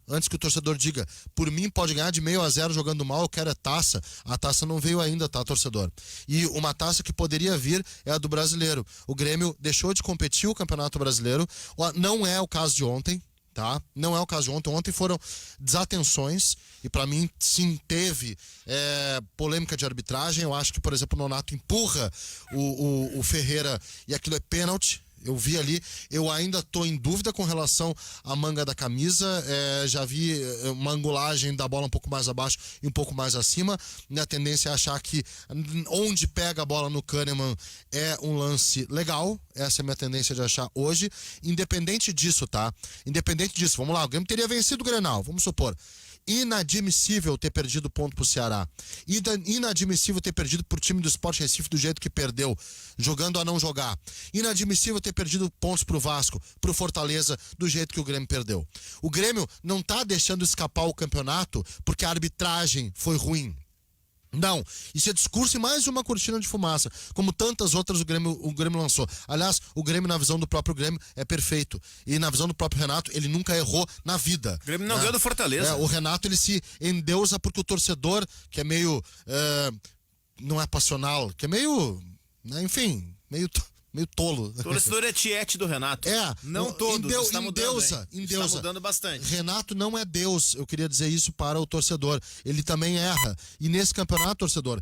Antes que o torcedor diga, por mim pode ganhar de 0-0 jogando mal, eu quero taça. A taça não veio ainda, tá, torcedor? E uma taça que poderia vir é a do brasileiro. O Grêmio deixou de competir o Campeonato Brasileiro. Não é o caso de ontem, tá? Não é o caso de ontem. Ontem foram desatenções e pra mim, sim, teve polêmica de arbitragem. Eu acho que, por exemplo, o Nonato empurra o Ferreira e aquilo é pênalti. Eu vi ali, eu ainda tô em dúvida com relação à manga da camisa, já vi uma angulagem da bola um pouco mais abaixo e um pouco mais acima. Minha tendência é achar que onde pega a bola no Kahneman é um lance legal, essa é a minha tendência de achar hoje. Independente disso, tá? Independente disso, vamos lá, o Grêmio teria vencido o Grenal, vamos supor. Inadmissível ter perdido ponto pro Ceará. Inadmissível ter perdido pro time do Sport Recife do jeito que perdeu, jogando a não jogar. Inadmissível ter perdido pontos pro Vasco, pro Fortaleza, do jeito que o Grêmio perdeu. O Grêmio não tá deixando escapar o campeonato porque a arbitragem foi ruim. Não, isso é discurso e mais uma cortina de fumaça, como tantas outras o Grêmio lançou. Aliás, o Grêmio, na visão do próprio Grêmio, é perfeito. E na visão do próprio Renato, ele nunca errou na vida. O Grêmio não ganhou do Fortaleza. O Renato, ele se endeusa porque o torcedor, que é meio, não é passional, que é meio, enfim, meio tolo. O torcedor é tiete do Renato. Não todos, está mudando, endeusa. Está mudando bastante. Renato não é Deus, eu queria dizer isso para o torcedor. Ele também erra. E nesse campeonato, torcedor,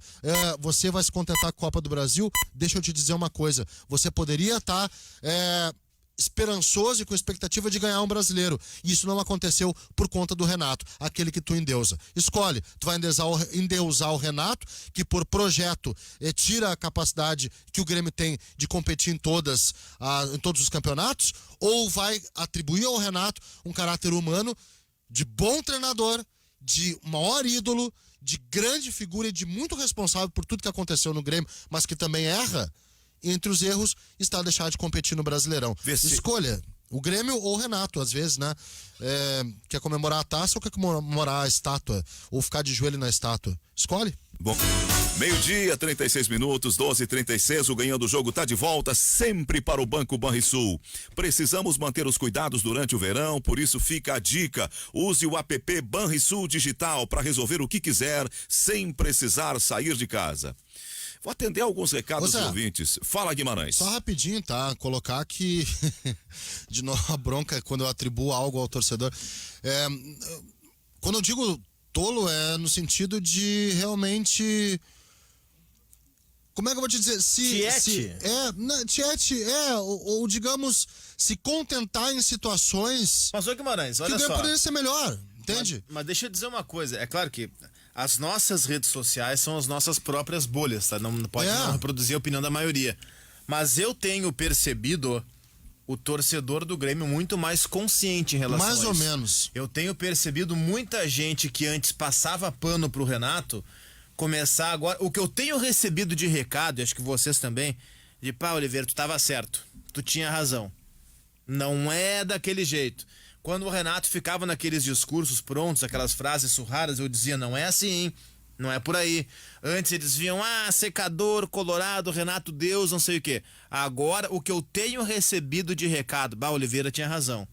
você vai se contentar com a Copa do Brasil? Deixa eu te dizer uma coisa. Você poderia estar esperançoso e com expectativa de ganhar um brasileiro. E isso não aconteceu por conta do Renato, aquele que tu endeusa. Escolhe, tu vai endeusar o Renato, que por projeto tira a capacidade que o Grêmio tem de competir em todos os campeonatos, ou vai atribuir ao Renato um caráter humano de bom treinador, de maior ídolo, de grande figura e de muito responsável por tudo que aconteceu no Grêmio, mas que também erra. Entre os erros está deixar de competir no Brasileirão. Escolha o Grêmio ou o Renato, às vezes, né? Quer comemorar a taça ou quer comemorar a estátua? Ou ficar de joelho na estátua? Escolhe. Bom, meio-dia, 36 minutos, 12h36, o Ganhando o Jogo tá de volta, sempre para o Banco Banrisul. Precisamos manter os cuidados durante o verão, por isso fica a dica. Use o app Banrisul Digital para resolver o que quiser, sem precisar sair de casa. Vou atender alguns recados dos ouvintes. Fala, Guimarães. Só rapidinho, tá? Colocar que de novo a bronca quando eu atribuo algo ao torcedor. Quando eu digo tolo, é no sentido de realmente... Como é que eu vou te dizer? Tiete, ou digamos, se contentar em situações... Mas, ô Guimarães, olha só. Que poderia ser melhor, entende? Mas deixa eu dizer uma coisa, é claro que as nossas redes sociais são as nossas próprias bolhas, tá? Não pode não reproduzir a opinião da maioria. Mas eu tenho percebido o torcedor do Grêmio muito mais consciente em relação a isso. Mais ou menos. Eu tenho percebido muita gente que antes passava pano pro Renato, começar agora... O que eu tenho recebido de recado, e acho que vocês também, de pá, Oliveira, tu tava certo, tu tinha razão. Não é daquele jeito. Quando o Renato ficava naqueles discursos prontos, aquelas frases surradas, eu dizia, não é assim, Não é por aí. Antes eles viam, secador, Colorado, Renato Deus, não sei o quê. Agora, o que eu tenho recebido de recado, Oliveira tinha razão.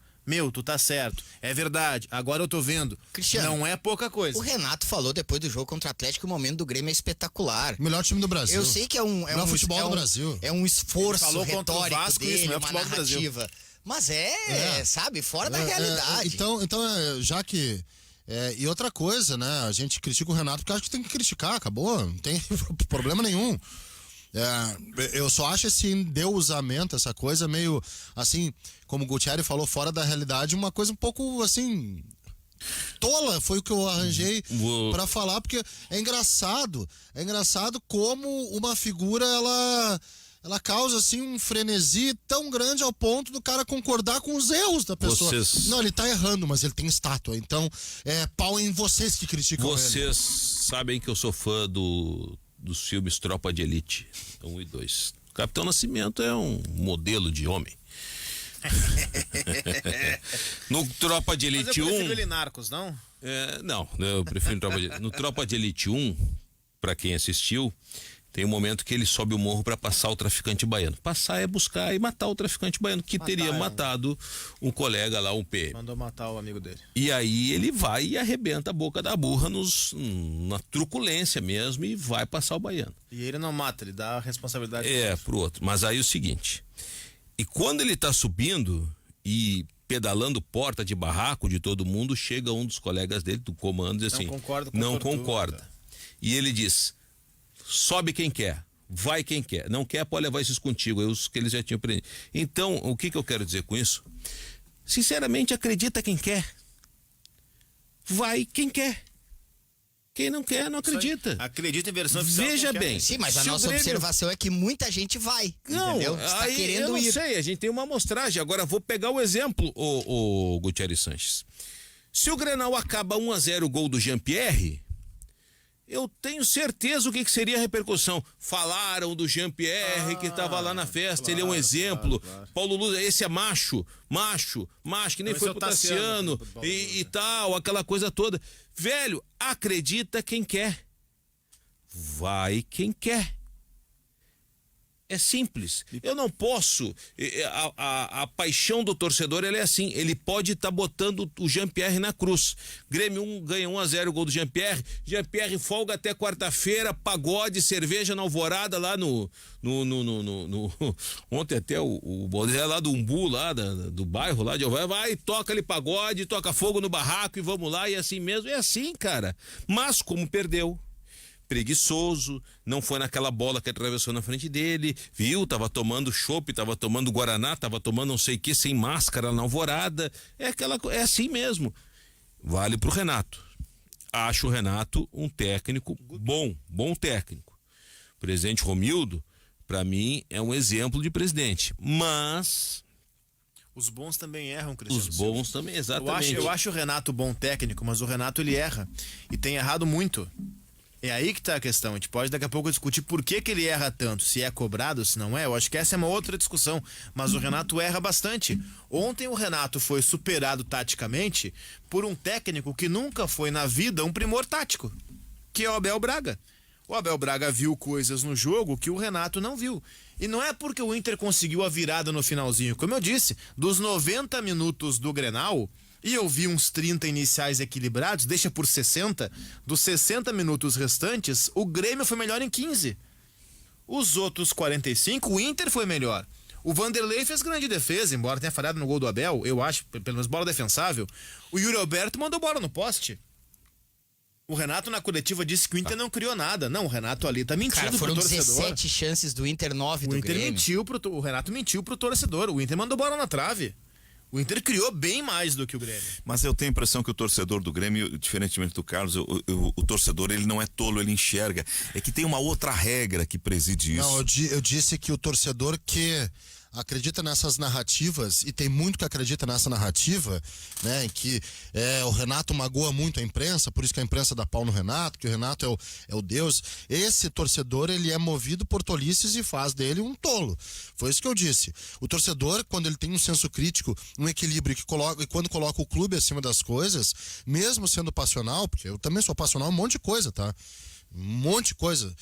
Tu tá certo. É verdade. Agora eu tô vendo. Cristiano, não é pouca coisa. O Renato falou depois do jogo contra o Atlético que o momento do Grêmio é espetacular. Melhor time do Brasil. Eu sei que é um futebol do Brasil. É um esforço falou retórico contra o Vasco, dele, isso, não é uma futebol do Brasil. narrativa. Mas sabe, fora da realidade. Então, já que... e outra coisa, né? A gente critica o Renato porque acha que tem que criticar, acabou. Não tem problema nenhum. Eu só acho esse endeusamento, essa coisa meio, assim, como o Gutierrez falou, fora da realidade, uma coisa um pouco, assim, tola, foi o que eu arranjei pra falar, porque é engraçado como uma figura, ela causa, assim, um frenesi tão grande ao ponto do cara concordar com os erros da pessoa. Não, ele tá errando, mas ele tem estátua, então pau em vocês que criticam ele. Vocês sabem que eu sou fã dos filmes Tropa de Elite 1 e 2. Capitão Nascimento é um modelo de homem. No Tropa de Elite 1... Mas eu prefiro ele Narcos, não? Não, eu prefiro Tropa de Elite. No Tropa de Elite 1, pra quem assistiu, tem um momento que ele sobe o morro para passar o traficante baiano. Passar é buscar e matar o traficante baiano, que teria matado um colega lá, um PM. Mandou matar o amigo dele. E aí ele vai e arrebenta a boca da burra na truculência mesmo e vai passar o baiano. E ele não mata, ele dá a responsabilidade pro outro. Mas aí o seguinte, e quando ele tá subindo e pedalando porta de barraco de todo mundo, chega um dos colegas dele, do comando, e diz assim, não concorda. E ele diz... Sobe quem quer, vai quem quer. Não quer, pode levar esses contigo, os que eles já tinham prendido. Então, o que eu quero dizer com isso? Sinceramente, acredita quem quer. Vai quem quer. Quem não quer, não acredita. Acredita em versão oficial. Veja bem. Sim, mas a nossa observação é que muita gente vai. Não, entendeu? Está aí querendo eu não ir. sei, a gente tem uma amostragem. Agora vou pegar o exemplo, o Gutierrez Sanches. Se o Grenal acaba 1-0 o gol do Jean-Pierre, eu tenho certeza o que seria a repercussão. Falaram do Jean-Pierre que estava lá na festa, ele é um exemplo. Claro. Paulo Luz, esse é macho, que nem foi pro Tassiano e tal, aquela coisa toda. Velho, acredita quem quer. Vai quem quer. É simples. Eu não posso. A paixão do torcedor, ela é assim. Ele pode estar botando o Jean-Pierre na cruz. Grêmio ganha 1-0 o gol do Jean-Pierre. Jean-Pierre folga até quarta-feira. Pagode, cerveja na Alvorada lá no ontem até o Baldé lá do Umbu, lá do bairro lá de Alvorada. Vai, toca ali pagode, toca fogo no barraco e vamos lá. E assim mesmo. É assim, cara. Mas como perdeu, preguiçoso, não foi naquela bola que atravessou na frente dele, viu, tava tomando chopp, tava tomando guaraná, tava tomando não sei o que, sem máscara na Alvorada, é assim mesmo. Vale pro Renato. Acho o Renato um técnico bom técnico. O presidente Romildo, pra mim, é um exemplo de presidente, mas... Os bons também erram, Cristiano. Os bons também, exatamente. Eu acho o Renato bom técnico, mas o Renato ele erra, e tem errado muito. É aí que tá a questão. A gente pode daqui a pouco discutir por que ele erra tanto, se é cobrado, se não é. Eu acho que essa é uma outra discussão. Mas o Renato erra bastante. Ontem o Renato foi superado taticamente por um técnico que nunca foi na vida um primor tático, que é o Abel Braga. O Abel Braga viu coisas no jogo que o Renato não viu. E não é porque o Inter conseguiu a virada no finalzinho. Como eu disse, dos 90 minutos do Grenal... E eu vi uns 30 iniciais equilibrados, deixa por 60. Dos 60 minutos restantes, o Grêmio foi melhor em 15. Os outros 45, o Inter foi melhor. O Vanderlei fez grande defesa, embora tenha falhado no gol do Abel, eu acho, pelo menos bola defensável. O Yuri Alberto mandou bola no poste. O Renato na coletiva disse que o Inter não criou nada. Não, o Renato ali tá mentindo pro torcedor. Foram 17 chances do Inter, 9 do Grêmio. O Renato mentiu pro torcedor. O Inter mandou bola na trave. O Inter criou bem mais do que o Grêmio. Mas eu tenho a impressão que o torcedor do Grêmio, diferentemente do Carlos, o torcedor, ele não é tolo, ele enxerga. É que tem uma outra regra que preside isso. Não, eu disse que o torcedor que acredita nessas narrativas, e tem muito que acredita nessa narrativa, né, em que o Renato magoa muito a imprensa, por isso que a imprensa dá pau no Renato, que o Renato é o Deus. Esse torcedor, ele é movido por tolices e faz dele um tolo. Foi isso que eu disse. O torcedor, quando ele tem um senso crítico, um equilíbrio, e quando coloca o clube acima das coisas, mesmo sendo passional, porque eu também sou passional, um monte de coisa, tá? Um monte de coisa.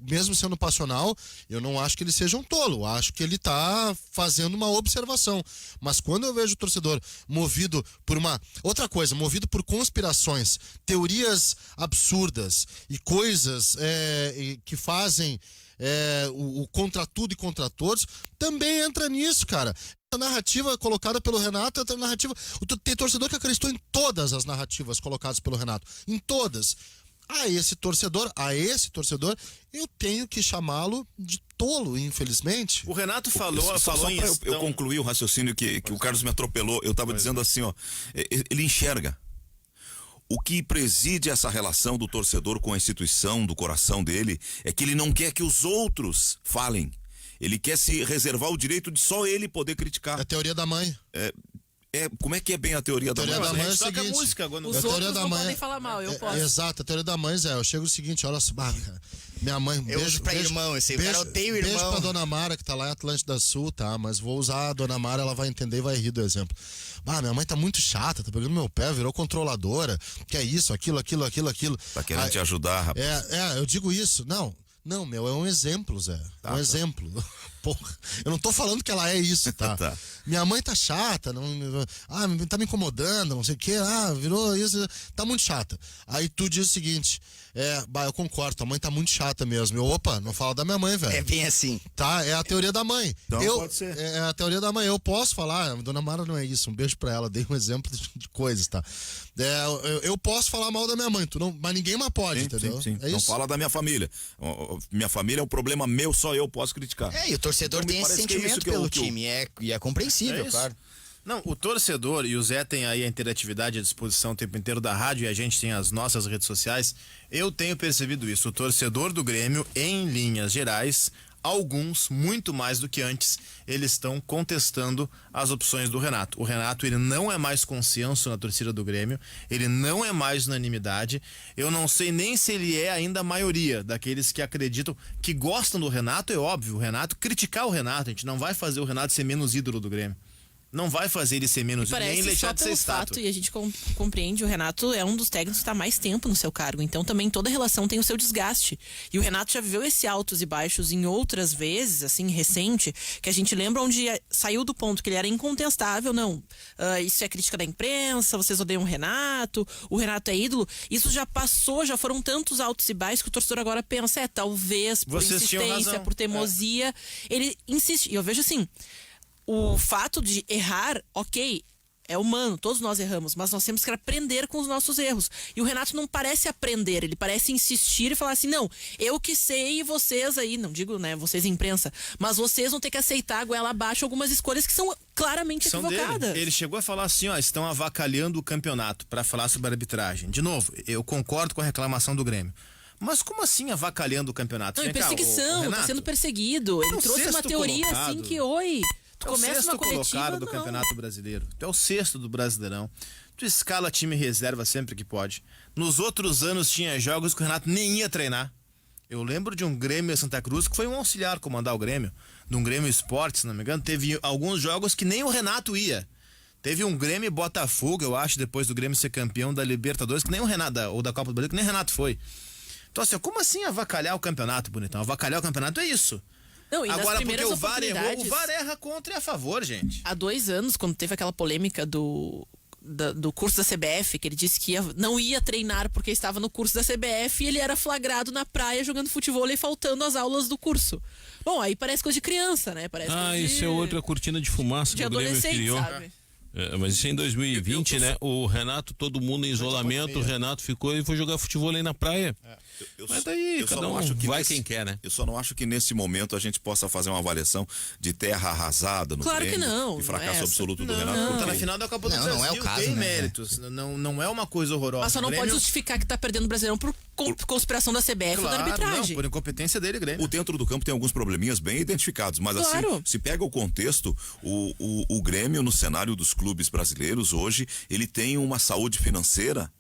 Mesmo sendo passional, eu não acho que ele seja um tolo. Eu acho que ele tá fazendo uma observação. Mas quando eu vejo o torcedor movido por movido por conspirações, teorias absurdas e coisas que fazem o contra tudo e contra todos, também entra nisso, cara. A narrativa colocada pelo Renato é a narrativa. Tem torcedor que acreditou em todas as narrativas colocadas pelo Renato. Em todas. A esse torcedor, eu tenho que chamá-lo de tolo, infelizmente. O Renato falou em eu concluí o raciocínio que o Carlos me atropelou. Eu estava dizendo assim, ó, ele enxerga. O que preside essa relação do torcedor com a instituição, do coração dele, é que ele não quer que os outros falem. Ele quer se reservar o direito de só ele poder criticar. É a teoria da mãe. Como é que é bem a teoria da mãe? A teoria da mãe é o toca seguinte. música agora. Os a teoria outros da não mãe podem falar mal, eu posso. Exato, a teoria da mãe, Zé. Eu chego o seguinte, olha só, minha mãe... Eu uso pra irmão, esse cara odeia o irmão. Beijo pra Dona Mara, que tá lá em Atlântida Sul, tá? Mas vou usar a Dona Mara, ela vai entender e vai rir do exemplo. Minha mãe tá muito chata, tá pegando meu pé, virou controladora, que é isso, aquilo. Tá querendo te ajudar, rapaz. Eu digo isso. Não, meu, é um exemplo, Zé. Um exemplo. Porra, eu não tô falando que ela é isso, tá? Tá. Minha mãe tá chata, tá me incomodando, não sei o quê, virou isso, tá muito chata. Aí tu diz o seguinte, eu concordo, tua mãe tá muito chata mesmo. Opa, não fala da minha mãe, velho. É bem assim. Tá, é a teoria da mãe. Então pode ser. É a teoria da mãe, eu posso falar, Dona Mara não é isso, um beijo pra ela, dei um exemplo de coisas, tá? Eu posso falar mal da minha mãe, mas ninguém mais pode, entendeu? Sim. É não isso. fala da minha família. Minha família é um problema meu, só eu posso criticar. E o torcedor Então, tem esse sentimento pelo time, e é compreensível, claro. Não, o torcedor, e o Zé tem aí a interatividade à disposição o tempo inteiro da rádio, e a gente tem as nossas redes sociais. Eu tenho percebido isso. O torcedor do Grêmio, em linhas gerais, alguns, muito mais do que antes, eles estão contestando as opções do Renato. O Renato, ele não é mais consenso na torcida do Grêmio, ele não é mais unanimidade. Eu não sei nem se ele é ainda a maioria daqueles que acreditam, que gostam do Renato. É óbvio, o Renato, criticar o Renato, a gente não vai fazer o Renato ser menos ídolo do Grêmio. Não vai fazer ele ser menos ídolo, nem deixar de ser estátua. E a gente compreende, o Renato é um dos técnicos que está mais tempo no seu cargo, então também toda relação tem o seu desgaste. E o Renato já viveu esse altos e baixos em outras vezes, assim, recente, que a gente lembra onde saiu do ponto que ele era incontestável, isso é crítica da imprensa, vocês odeiam o Renato é ídolo. Isso já passou, já foram tantos altos e baixos que o torcedor agora pensa, talvez por insistência, por teimosia, ele insiste. E eu vejo assim, o fato de errar, ok, é humano, todos nós erramos, mas nós temos que aprender com os nossos erros. E o Renato não parece aprender, ele parece insistir e falar assim, não, eu que sei e vocês aí, não digo, vocês imprensa, mas vocês vão ter que aceitar goela abaixo algumas escolhas que são claramente equivocadas. Ele chegou a falar assim, estão avacalhando o campeonato para falar sobre a arbitragem. De novo, eu concordo com a reclamação do Grêmio. Mas como assim avacalhando o campeonato? Não, perseguição, tá sendo perseguido. Ele trouxe uma teoria assim que, tu começa uma coletiva, colocado do Campeonato Brasileiro. Tu é o 6º do Brasileirão. Tu escala time reserva sempre que pode. Nos outros anos tinha jogos que o Renato nem ia treinar. Eu lembro de um Grêmio Santa Cruz que foi um auxiliar comandar o Grêmio. De um Grêmio Esporte, se não me engano. Teve alguns jogos que nem o Renato ia. Teve um Grêmio Botafogo, eu acho, depois do Grêmio ser campeão da Libertadores, que nem o Renato, ou da Copa do Brasil, que nem o Renato foi. Então assim, como assim avacalhar o campeonato, bonitão? Avacalhar o campeonato é isso. Não, e agora, porque o VAR errou, o VAR erra contra e a favor, gente. Há 2 anos, quando teve aquela polêmica do curso da CBF, que ele disse que não ia treinar porque estava no curso da CBF e ele era flagrado na praia jogando futebol e faltando as aulas do curso. Bom, aí parece coisa de criança, né? Parece isso é outra cortina de fumaça de que o Grêmio criou. sabe? Mas isso é em 2020, né? O Renato, todo mundo em isolamento, o Renato ficou e foi jogar futebol aí na praia. Mas daí, cada um vai quem quer, né? Eu só não acho que nesse momento a gente possa fazer uma avaliação de terra arrasada no Claro Grêmio, que não. de fracasso Não absoluto do não, Renato. não. Tá na final da Copa do Brasil, não é o caso, tem né? méritos. Não é uma coisa horrorosa. Mas só não pode justificar que tá perdendo o Brasileirão por conspiração da CBF ou da arbitragem. Não, por incompetência dele, Grêmio. O dentro do campo tem alguns probleminhas bem identificados, mas Claro. assim, se pega o contexto, o Grêmio no cenário dos clubes brasileiros hoje, ele tem uma saúde financeira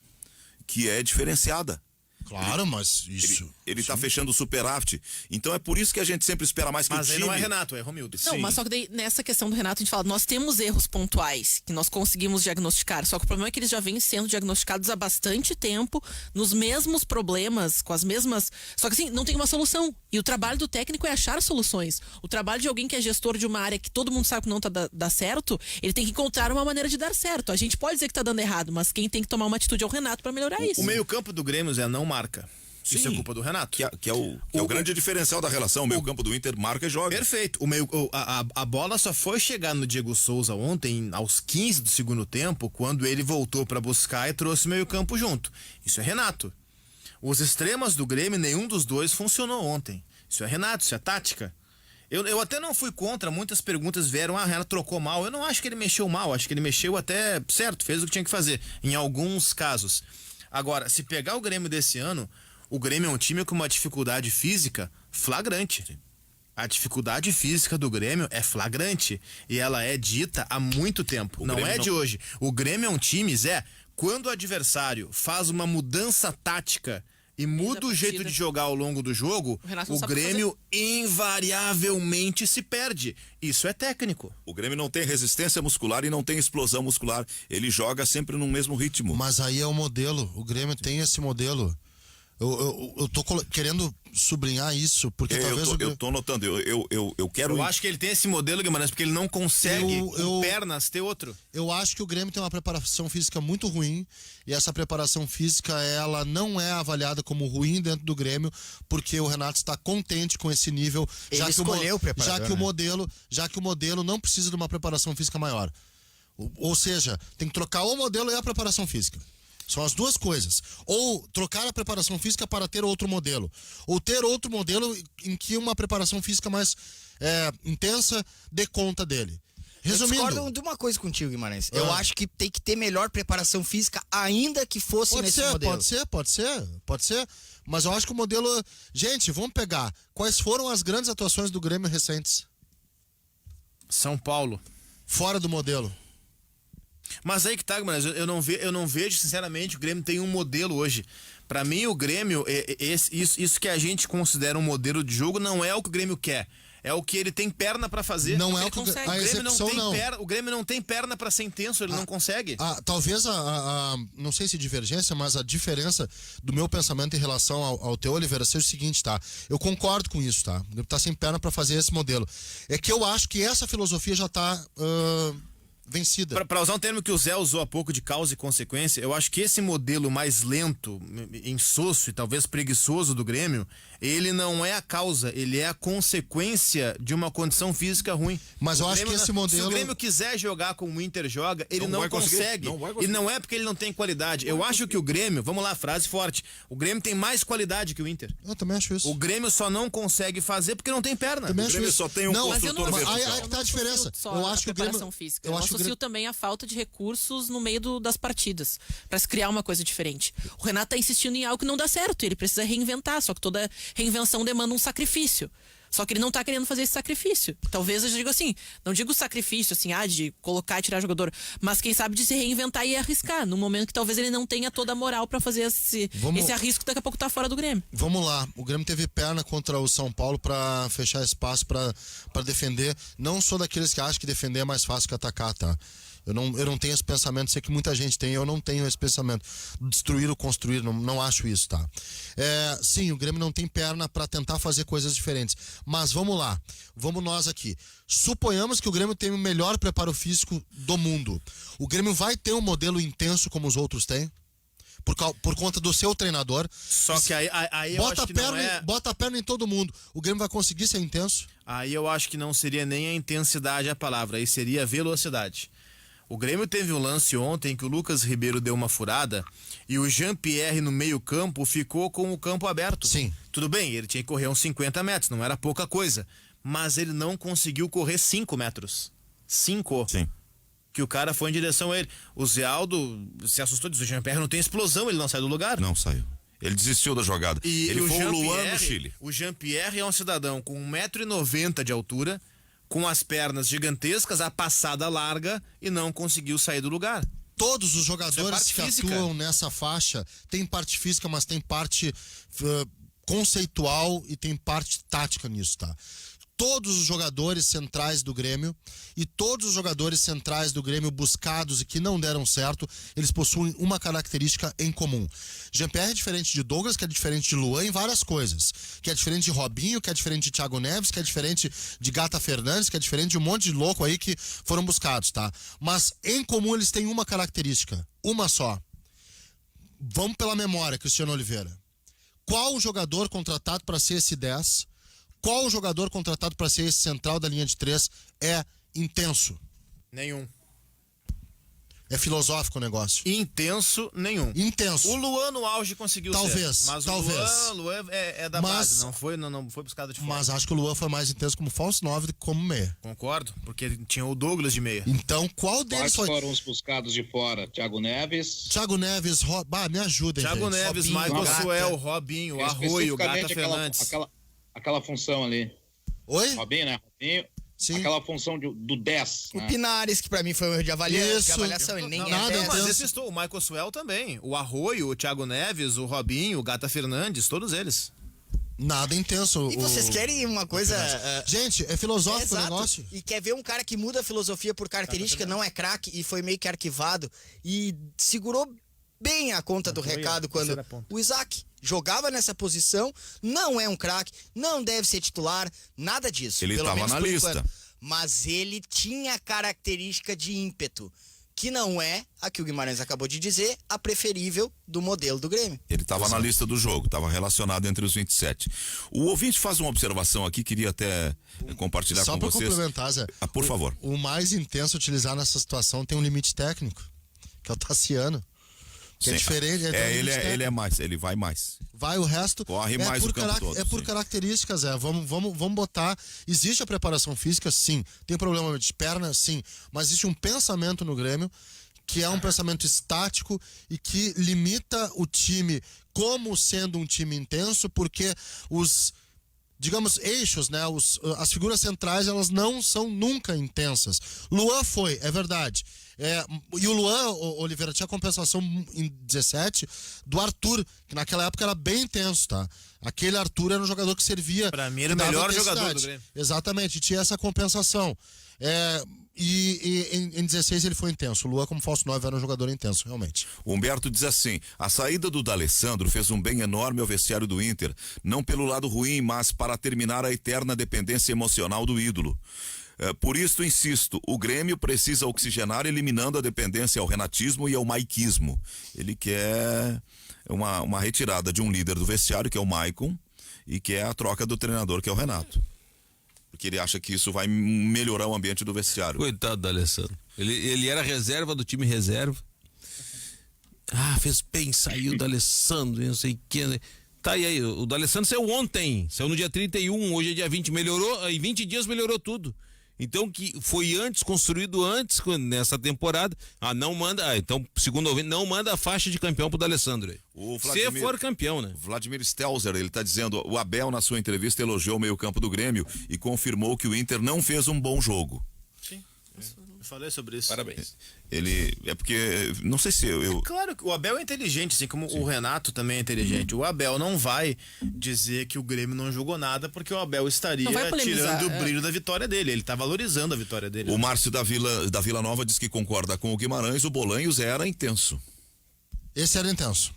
que é diferenciada. Claro, mas isso... ele tá fechando o superávit. Então é por isso que a gente sempre espera mais que Mas o aí time... não é Renato, é Romildo. Não, mas só que daí, nessa questão do Renato, a gente fala, nós temos erros pontuais que nós conseguimos diagnosticar, só que o problema é que eles já vêm sendo diagnosticados há bastante tempo, nos mesmos problemas, com as mesmas... Só que assim, não tem uma solução. E o trabalho do técnico é achar soluções. O trabalho de alguém que é gestor de uma área que todo mundo sabe que não dá certo, ele tem que encontrar uma maneira de dar certo. A gente pode dizer que tá dando errado, mas quem tem que tomar uma atitude é o Renato para melhorar isso. O meio-campo do Grêmio, Zé, não marca. Sim. Isso é culpa do Renato. Que é o grande diferencial da relação. O meio campo do Inter marca e joga. Perfeito. A bola só foi chegar no Diego Souza ontem, aos 15 do segundo tempo, quando ele voltou para buscar e trouxe o meio campo junto. Isso é Renato. Os extremas do Grêmio, nenhum dos dois funcionou ontem. Isso é Renato, isso é tática. Eu até não fui contra, muitas perguntas vieram, Renato trocou mal. Eu não acho que ele mexeu mal, acho que ele mexeu até certo, fez o que tinha que fazer, em alguns casos. Agora, se pegar o Grêmio desse ano, o Grêmio é um time com uma dificuldade física flagrante. A dificuldade física do Grêmio é flagrante e ela é dita há muito tempo, não é de hoje. O Grêmio é um time, Zé, quando o adversário faz uma mudança tática e muda o jeito de jogar ao longo do jogo, o Grêmio invariavelmente se perde. Isso é técnico. O Grêmio não tem resistência muscular e não tem explosão muscular. Ele joga sempre no mesmo ritmo. Mas aí é o modelo. O Grêmio tem esse modelo. Eu tô querendo sublinhar isso, porque talvez... Eu tô notando, eu quero... Eu acho que ele tem esse modelo, Guimarães, porque ele não consegue, com pernas, ter outro. Eu acho que o Grêmio tem uma preparação física muito ruim, e essa preparação física, ela não é avaliada como ruim dentro do Grêmio, porque o Renato está contente com esse nível, já que o modelo não precisa de uma preparação física maior. Ou seja, tem que trocar o modelo e a preparação física. São as duas coisas. Ou trocar a preparação física para ter outro modelo. Ou ter outro modelo em que uma preparação física mais intensa dê conta dele. Resumindo... Eu discordo de uma coisa contigo, Guimarães. Eu acho que tem que ter melhor preparação física, ainda que fosse nesse modelo. Pode ser. Mas eu acho que o modelo... Gente, vamos pegar. Quais foram as grandes atuações do Grêmio recentes? São Paulo. Fora do modelo. Mas aí que tá, mas eu não vejo, sinceramente, o Grêmio tem um modelo hoje. Pra mim, o Grêmio, isso que a gente considera um modelo de jogo, não é o que o Grêmio quer. É o que ele tem perna pra fazer. Não é o que a execução não. O Grêmio não tem perna pra ser intenso, ele não consegue. Talvez não sei se divergência, mas a diferença do meu pensamento em relação ao teu, Oliveira, seja o seguinte, tá? Eu concordo com isso, tá? Ele tá sem perna pra fazer esse modelo. É que eu acho que essa filosofia já tá... vencida. Para usar um termo que o Zé usou há pouco de causa e consequência, eu acho que esse modelo mais lento, insosso e talvez preguiçoso do Grêmio, ele não é a causa, ele é a consequência de uma condição física ruim. Mas eu acho que esse modelo... Se o Grêmio quiser jogar como o Inter joga, ele não consegue. E não é porque ele não tem qualidade. Eu acho que o Grêmio, vamos lá, frase forte, o Grêmio tem mais qualidade que o Inter. Eu também acho isso. O Grêmio só não consegue fazer porque não tem perna. O Grêmio só tem um construtor vertical. Aí que tá a diferença. Eu acho que o Grêmio... Física. Eu associo também a falta de recursos no meio das partidas, para se criar uma coisa diferente. O Renato tá insistindo em algo que não dá certo, ele precisa reinventar, só que toda reinvenção demanda um sacrifício. Só que ele não tá querendo fazer esse sacrifício. Talvez eu digo assim, não digo sacrifício assim, de colocar e tirar jogador, mas quem sabe de se reinventar e arriscar, num momento que talvez ele não tenha toda a moral pra fazer esse arrisco, daqui a pouco tá fora do Grêmio. Vamos lá, o Grêmio teve perna contra o São Paulo pra fechar espaço pra defender. Não sou daqueles que acham que defender é mais fácil que atacar, tá? Eu não tenho esse pensamento, sei que muita gente tem, eu não tenho esse pensamento. Destruir ou construir, não acho isso, tá? Sim, o Grêmio não tem perna para tentar fazer coisas diferentes. Mas vamos lá, vamos nós aqui. Suponhamos que o Grêmio tem o melhor preparo físico do mundo. O Grêmio vai ter um modelo intenso como os outros têm? Por conta do seu treinador. Só que aí eu acho que bota a perna em todo mundo. O Grêmio vai conseguir ser intenso? Aí eu acho que não seria nem a intensidade a palavra, aí seria a velocidade. O Grêmio teve um lance ontem que o Lucas Ribeiro deu uma furada e o Jean-Pierre no meio-campo ficou com o campo aberto. Sim. Tudo bem, ele tinha que correr uns 50 metros, não era pouca coisa. Mas ele não conseguiu correr 5 metros. 5. Sim. Que o cara foi em direção a ele. O Zé Aldo se assustou, disse: o Jean-Pierre não tem explosão, ele não sai do lugar. Não saiu. Ele desistiu da jogada. Ele foi o Luan no Chile. O Jean-Pierre é um cidadão com 1,90 m de altura, com as pernas gigantescas, a passada larga e não conseguiu sair do lugar. Todos os jogadores que atuam nessa faixa têm parte física, mas tem parte conceitual e tem parte tática nisso, tá? Todos os jogadores centrais do Grêmio e todos os jogadores centrais do Grêmio buscados e que não deram certo, eles possuem uma característica em comum. Jean-Pierre é diferente de Douglas, que é diferente de Luan em várias coisas. Que é diferente de Robinho, que é diferente de Thiago Neves, que é diferente de Gata Fernandes, que é diferente de um monte de louco aí que foram buscados, tá? Mas em comum eles têm uma característica, uma só. Vamos pela memória, Cristiano Oliveira. Qual o jogador contratado para ser esse 10? Qual o jogador contratado para ser esse central da linha de 3 é intenso? Nenhum. É filosófico o negócio. Intenso, nenhum. Intenso. O Luan no auge conseguiu Talvez, ser. Mas talvez. o Luan é da base, não foi buscado de fora. Mas acho que o Luan foi mais intenso como falso 9 do que como meia. Concordo, porque tinha o Douglas de meia. Então, qual deles Quais foi? foram os buscados de fora? Thiago Neves. Thiago Neves, me ajudem, Thiago gente. Neves, Robinho, Michael Gata. Suel, Robinho, Arroio, Gata Especificamente Fernandes. aquela função ali. Oi? Robinho, né? Robinho. Sim. Aquela função do 10. O né? Pinares, que pra mim foi um erro de Isso. avaliação, ele nem Nada, é Não, 10. mas intenso. esse estou, o Michael Suel também. O Arroio, o Thiago Neves, o Robinho, o Gata Fernandes, todos eles. Nada intenso. E vocês querem uma coisa... Gente, é filosófico o Exato. negócio. E quer ver um cara que muda a filosofia por característica, não é craque e foi meio que arquivado e segurou bem a conta do recado quando terceira ponta. o Isaac jogava nessa posição, não é um craque, não deve ser titular, nada disso. Ele pelo tava menos na por lista. enquanto. Mas ele tinha característica de ímpeto, que não é a que o Guimarães acabou de dizer, a preferível do modelo do Grêmio. Ele estava na lista do jogo, estava relacionado entre os 27. O ouvinte faz uma observação aqui, queria até compartilhar Só com para vocês. complementar, Zé. Por favor. O mais intenso a utilizar nessa situação tem um limite técnico, que é o Tassiano. Que é Sim. diferente. Tem um limite técnico. Ele é mais, ele vai mais. Vai o resto. Corre mais por o campo todo, É por sim. características, Vamos botar. Existe a preparação física, sim. Tem problema de perna, sim. Mas existe um pensamento no Grêmio que é um pensamento estático e que limita o time como sendo um time intenso, porque os, digamos, eixos, né? As figuras centrais, elas não são nunca intensas. Luan foi, é verdade. E o Luan, Oliveira, tinha compensação em 17 do Arthur, que naquela época era bem intenso, tá? Aquele Arthur era um jogador que servia... Pra mim era o que dava melhor intensidade. jogador do Grêmio. Exatamente, tinha essa compensação. Em 16 ele foi intenso. O Luan, como falso 9, era um jogador intenso, realmente. O Humberto diz assim: a saída do D'Alessandro fez um bem enorme ao vestiário do Inter, não pelo lado ruim, mas para terminar a eterna dependência emocional do ídolo. Por isso, insisto, o Grêmio precisa oxigenar eliminando a dependência ao renatismo e ao maiquismo. Ele quer uma retirada de um líder do vestiário, que é o Maicon, e quer a troca do treinador, que é o Renato. Porque ele acha que isso vai melhorar o ambiente do vestiário. Coitado do Alessandro. Ele era reserva do time reserva. Fez bem, saiu do Alessandro, não sei o que. Tá, e aí, o do Alessandro saiu ontem, saiu no dia 31, hoje é dia 20, melhorou, em 20 dias melhorou tudo. Então, que foi construído antes, nessa temporada. Não manda, então, segundo o ouvinte, não manda a faixa de campeão pro D'Alessandro aí. Se for campeão, né? Vladimir Stelzer, ele tá dizendo, o Abel na sua entrevista elogiou o meio-campo do Grêmio e confirmou que o Inter não fez um bom jogo. Sim. Eu falei sobre isso. Parabéns. Ele, é porque, não sei se eu... Claro que o Abel é inteligente, assim como o Renato também é inteligente. O Abel não vai dizer que o Grêmio não jogou nada, porque o Abel estaria Não vai polemizar, tirando o brilho da vitória dele. Ele tá valorizando a vitória dele. O Márcio da Vila Nova diz que concorda com o Guimarães, o Bolanhos era intenso. Esse era intenso.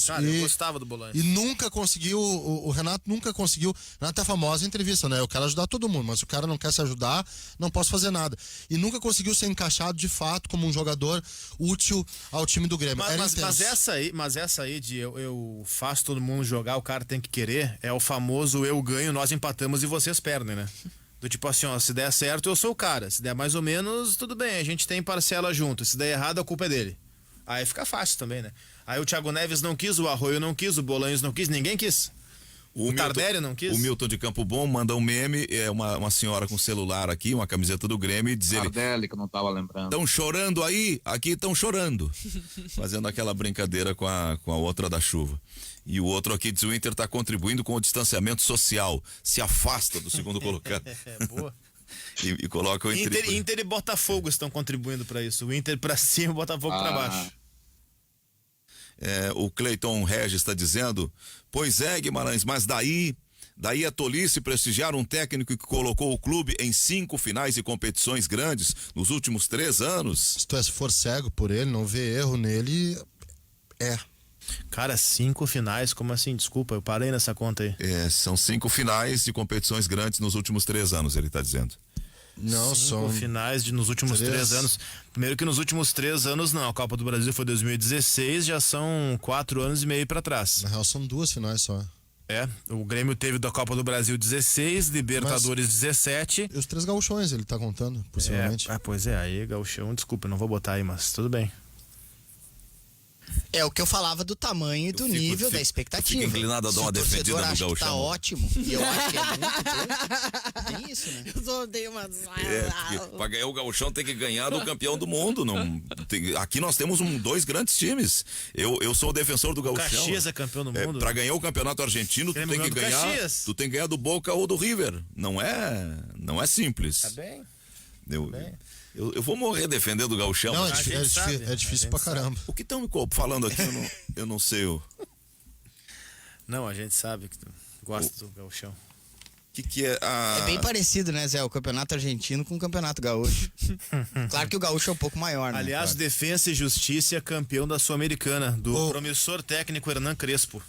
Cara, eu gostava do Bolanhos. E nunca conseguiu, o Renato nunca conseguiu. Renato é a famosa entrevista, né? Eu quero ajudar todo mundo, mas se o cara não quer se ajudar, não posso fazer nada. E nunca conseguiu ser encaixado de fato como um jogador útil ao time do Grêmio. Mas essa aí de eu faço todo mundo jogar, o cara tem que querer, é o famoso eu ganho, nós empatamos e vocês perdem, né? Do tipo assim, ó, se der certo eu sou o cara, se der mais ou menos, tudo bem, a gente tem parcela junto, se der errado a culpa é dele. Aí fica fácil também, né? Aí o Thiago Neves não quis, o Arroio não quis, o Bolanhos não quis, ninguém quis. O Tardelli não quis. O Milton de Campo Bom manda um meme, uma senhora com celular aqui, uma camiseta do Grêmio, e diz ele: Tardelli, que eu não tava lembrando. estão chorando aí? Aqui estão chorando. Fazendo aquela brincadeira com a outra da chuva. E o outro aqui diz: o Inter está contribuindo com o distanciamento social. Se afasta do segundo colocado. Boa. e coloca o Inter e Botafogo estão contribuindo para isso. O Inter para cima e o Botafogo para baixo. O Cleiton Regis está dizendo, pois é, Guimarães, mas daí é tolice prestigiar um técnico que colocou o clube em 5 finais de competições grandes nos últimos 3 anos. Se tu for cego por ele, não vê erro nele, Cara, 5 finais, como assim? Desculpa, eu parei nessa conta aí. São 5 finais de competições grandes nos últimos 3 anos, ele está dizendo. Não, 5 são finais nos últimos 3 anos. Primeiro que nos últimos 3 anos não, a Copa do Brasil foi 2016, já são 4 anos e meio pra trás. Na real são 2 finais só. O Grêmio teve da Copa do Brasil 16, Libertadores 17. E os 3 gauchões ele tá contando, possivelmente. Pois é, aí gauchão, desculpa, não vou botar aí, mas tudo bem. É o que eu falava do tamanho e do nível da expectativa. Fica inclinado a dar uma defendida no gauchão. Tá ótimo, e eu acho que é muito bom. Tem isso, né? Eu só dei uma... Pra ganhar o gauchão tem que ganhar do campeão do mundo. Aqui nós temos 2 grandes times. Eu sou o defensor do gauchão. Caxias é campeão do mundo. Pra ganhar o campeonato argentino, tu tem que ganhar do Boca ou do River. Não é simples. Tá bem. Eu vou morrer defendendo o gauchão. Não, é difícil pra caramba. O que estão me falando aqui, eu não sei. Não, a gente sabe que tu gosta do gauchão. Que é a... É bem parecido, né, Zé? O campeonato argentino com o campeonato gaúcho. Claro que o gaúcho é um pouco maior, né? Aliás, Defensa e Justiça é campeão da Sul-Americana, do promissor técnico Hernan Crespo.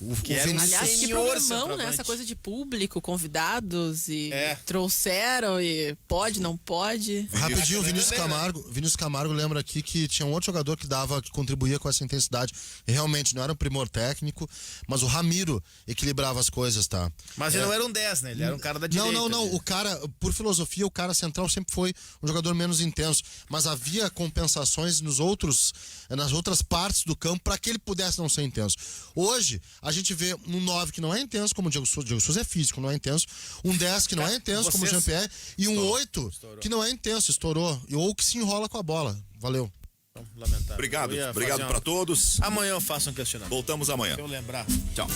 Aliás, que programão, né? Essa coisa de público, convidados e trouxeram e pode, não pode. Rapidinho, o Vinícius Camargo lembra aqui que tinha um outro jogador que contribuía com essa intensidade. E realmente não era um primor técnico, mas o Ramiro equilibrava as coisas, tá? Mas ele não era um 10, né? Ele era um cara da direita. Não. O cara, por filosofia, o cara central sempre foi um jogador menos intenso. Mas havia compensações nas outras partes do campo para que ele pudesse não ser intenso. Hoje, a gente vê um 9 que não é intenso, como o Diego Souza é físico, não é intenso. Um 10 que não é intenso, como o Jean-Pierre. E um 8 que não é intenso, estourou. Ou que se enrola com a bola. Valeu. Lamentável. Obrigado para todos. Amanhã eu faço um questionamento. Voltamos amanhã. Se eu lembrar. Tchau.